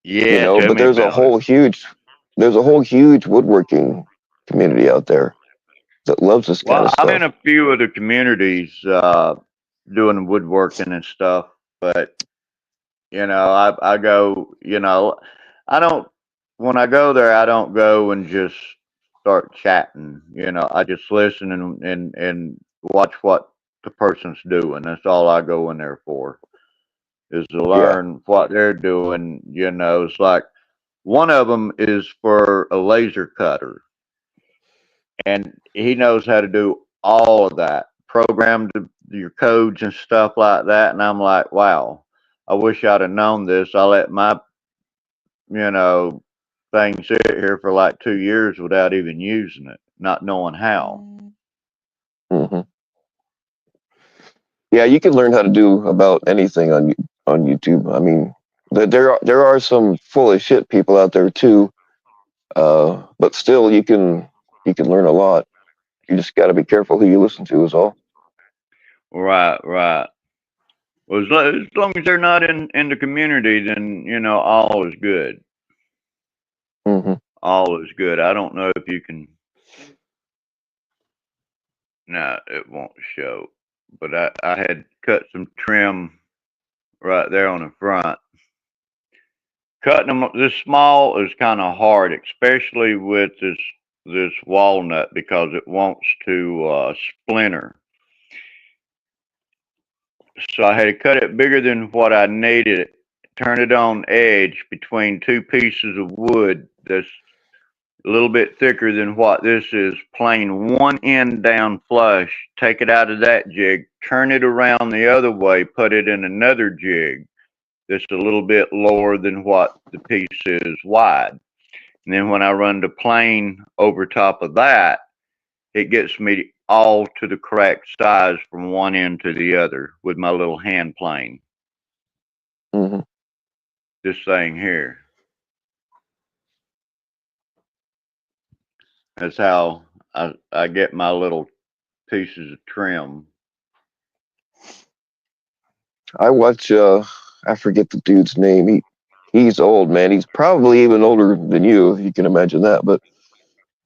yeah, tell But me about it. there's a whole huge woodworking community out there that loves this kind Well, of I'm in stuff. a few of the communities doing woodworking and stuff, but I go, I don't, when I go there, I don't go and just start chatting. I just listen and watch what the person's doing. That's all I go in there for, is to Yeah, learn what they're doing. It's like one of them is for a laser cutter, and he knows how to do all of that, program your codes and stuff like that. And I'm like, wow, I wish I'd have known this. I let my you know thing sit here for like 2 years without even using it, not knowing how. hmm yeah. You can learn how to do about anything on YouTube. I mean, there are some full of shit people out there too, but still, you can learn a lot. You just got to be careful who you listen to, is all. Right, right. Well, as long as they're not in the community, then all is good. Hmm. All is good. I don't know if you can. No, it won't show. But I had cut some trim right there on the front. Cutting them this small is kind of hard, especially with this walnut because it wants to splinter. So I had to cut it bigger than what I needed. Turn it on edge between two pieces of wood that's a little bit thicker than what this is. Plane one end down flush. Take it out of that jig. Turn it around the other way. Put it in another jig that's a little bit lower than what the piece is wide. And then when I run the plane over top of that, it gets me all to the correct size from one end to the other with my little hand plane. Hmm. This thing here. That's how I get my little pieces of trim. I watch. I forget the dude's name. He's old, man. He's probably even older than you, if you can imagine that. But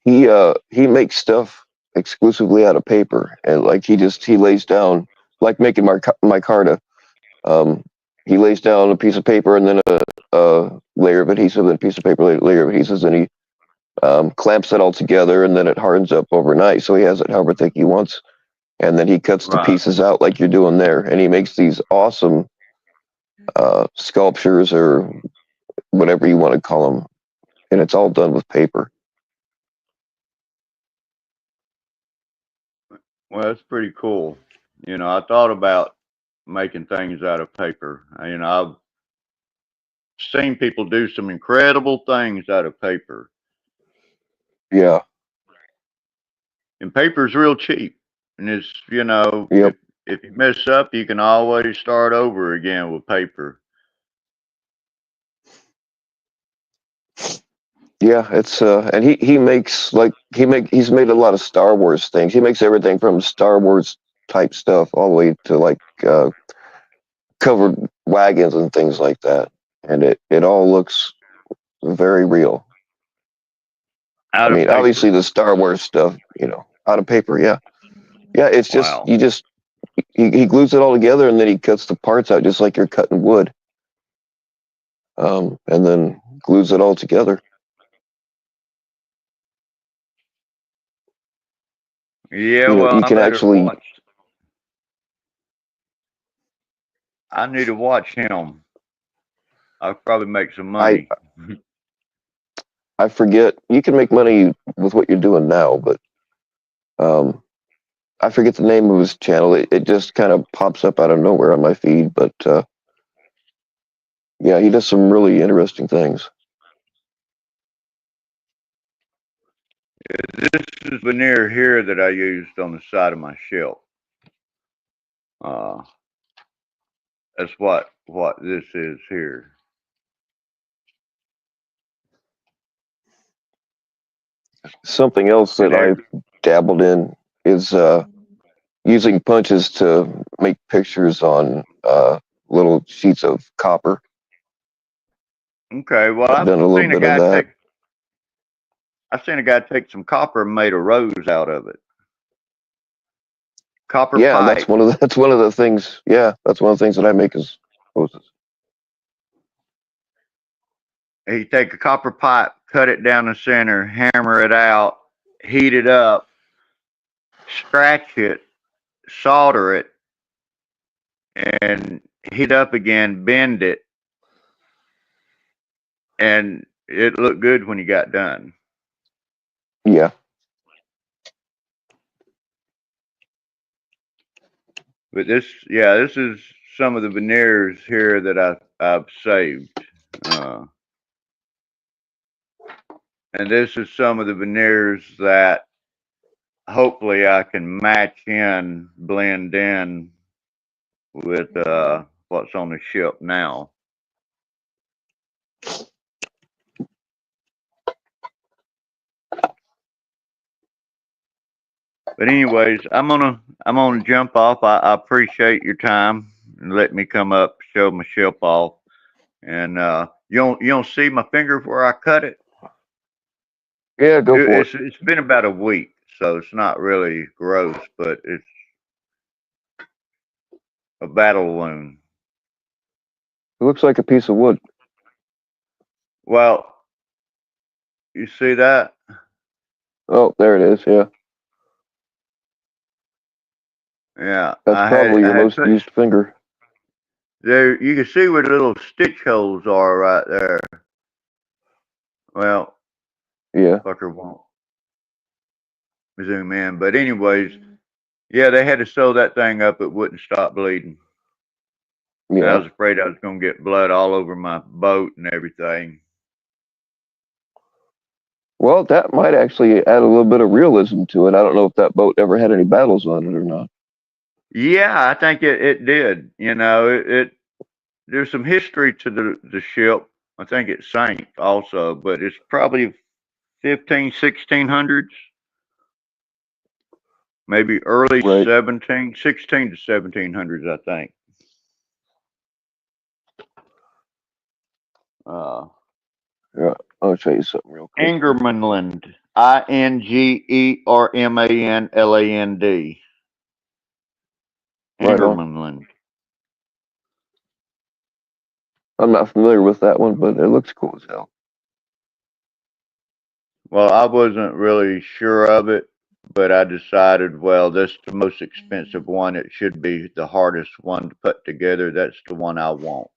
he makes stuff exclusively out of paper, and like he lays down like making micarta. Um, he lays down a piece of paper and then a layer of adhesive, then a piece of paper, layer of adhesives, and he clamps it all together, and then it hardens up overnight. So he has it however thick he wants, and then he cuts the Right. pieces out like you're doing there, and he makes these awesome sculptures or whatever you want to call them, and it's all done with paper. Well, that's pretty cool. I thought about making things out of paper. I've seen people do some incredible things out of paper. Yeah. And paper's real cheap. And it's, Yep. if you mess up, you can always start over again with paper. Yeah, it's and he makes like he's made a lot of Star Wars things. He makes everything from Star Wars type stuff all the way to like covered wagons and things like that. And it all looks very real. I Out of mean, obviously paper. the Star Wars stuff, out of paper, yeah. Yeah, it's just Wow. you just he glues it all together and then he cuts the parts out just like you're cutting wood. And then glues it all together. Yeah, well, You can actually I need to watch him. I'll probably make some I money. I forget you can make money with what you're doing now, but um I forget the name of his channel. It just kind of pops up out of nowhere on my feed, but yeah, he does some really interesting things. This is veneer here that I used on the side of my shelf. Uh, that's what this is here. Something else And that there, I've dabbled in is using punches to make pictures on little sheets of copper. okay. Well, I've done a little bit of that. I've seen a guy take some copper and made a rose out of it. Copper Yeah, and pipe. that's one of the things. Yeah, that's one of the things that I make is poses. He take a copper pipe, cut it down the center, hammer it out, heat it up, scratch it, solder it, and heat up again, bend it, and it looked good when he got done. Yeah. But this is some of the veneers here that I've saved. Uh, and this is some of the veneers that hopefully I can match in, blend in with what's on the ship now. But anyways, I'm gonna jump off. I appreciate your time, and let me come up, show my ship off. And you don't see my finger where I cut it. Yeah, go for it. It's been about a week, so it's not really gross, but it's a battle wound. It looks like a piece of wood. Well, you see that? Oh, there it is. Yeah, Yeah, that's probably I your had most put used finger. there. You can see where the little stitch holes are right there. Well, Yeah, fucker won't zoom in, but anyways, yeah, they had to sew that thing up. It wouldn't stop bleeding. And I yeah. was afraid I was going to get blood all over my boat and everything. Well, that might actually add a little bit of realism to it. I don't know if that boat ever had any battles on it or not. Yeah, I think it did. There's some history to the ship. I think it sank also, but it's probably 15, 1600s, maybe early Right. 16 to 1700s, I think. Uh, Yeah. I'll show you something real quick. Ingermanland, Ingermanland. Right on. Ingermanland. I'm not familiar with that one, but it looks cool as hell. Well, I wasn't really sure of it, but I decided, well, that's the most expensive one. It should be the hardest one to put together. That's the one I want.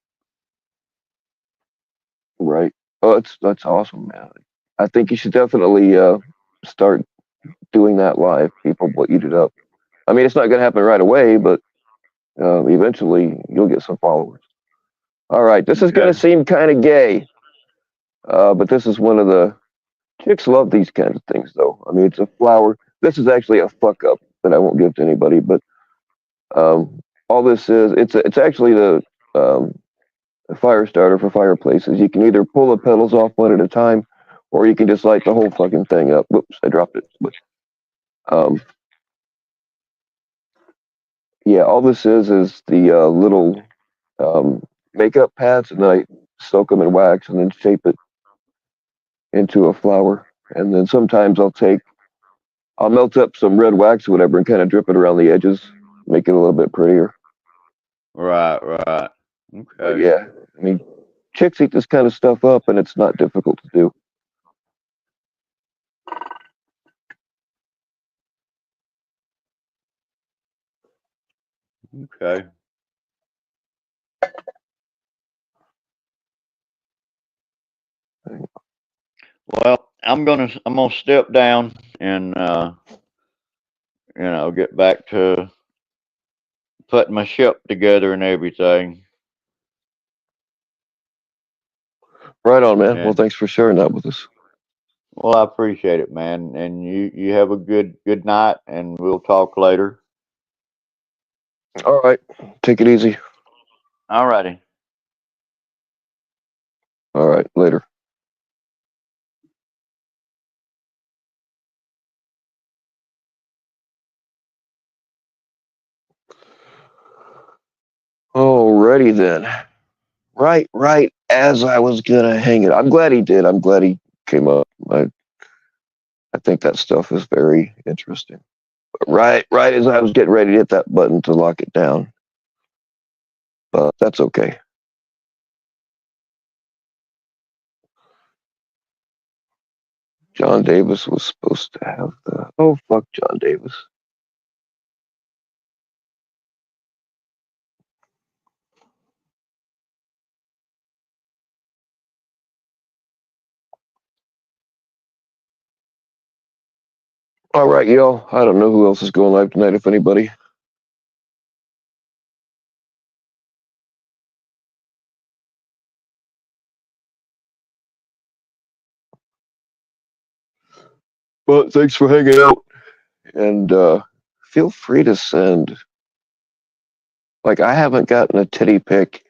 Right. Oh, that's awesome, man. I think you should definitely start doing that live. People will eat it up. I mean, it's not going to happen right away, but eventually you'll get some followers. All right, this is going to Okay. seem kind of gay, but this is one of the chicks love these kinds of things, though. I mean, it's a flower. This is actually a fuck up that I won't give to anybody, but all this is it's actually the um, a fire starter for fireplaces. You can either pull the petals off one at a time, or you can just light the whole fucking thing up. Whoops, I dropped it. But um, yeah, all this is the little um, makeup pads, and then I soak them in wax and then shape it into a flower. And then sometimes I'll melt up some red wax or whatever and kind of drip it around the edges, make it a little bit prettier. Right, right. But Okay. yeah, I mean, chicks eat this kind of stuff up, and it's not difficult to do. Okay. Well, I'm gonna step down and get back to putting my ship together and everything. Right on, man. Well, And thanks for sharing that with us. well, I appreciate it, man. And you have a good night, and we'll talk later. All right, take it easy. All righty. All right, later. Alrighty then. Right as I was gonna hang it. I'm glad he did. I'm glad he came up. I think that stuff is very interesting. But right as I was getting ready to hit that button to lock it down. But that's okay. John Davis was supposed to have the oh fuck John Davis. All right, y'all. I don't know who else is going live tonight, if anybody. But thanks for hanging out. And feel free to send. Like, I haven't gotten a titty pic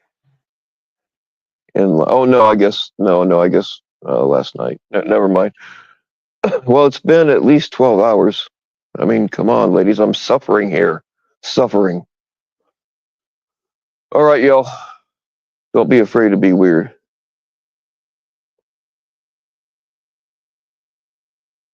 in. Oh, no, I guess. No, I guess last night. Never mind. Well, it's been at least 12 hours. I mean, come on, ladies. I'm suffering here. Suffering. All right, y'all. Don't be afraid to be weird.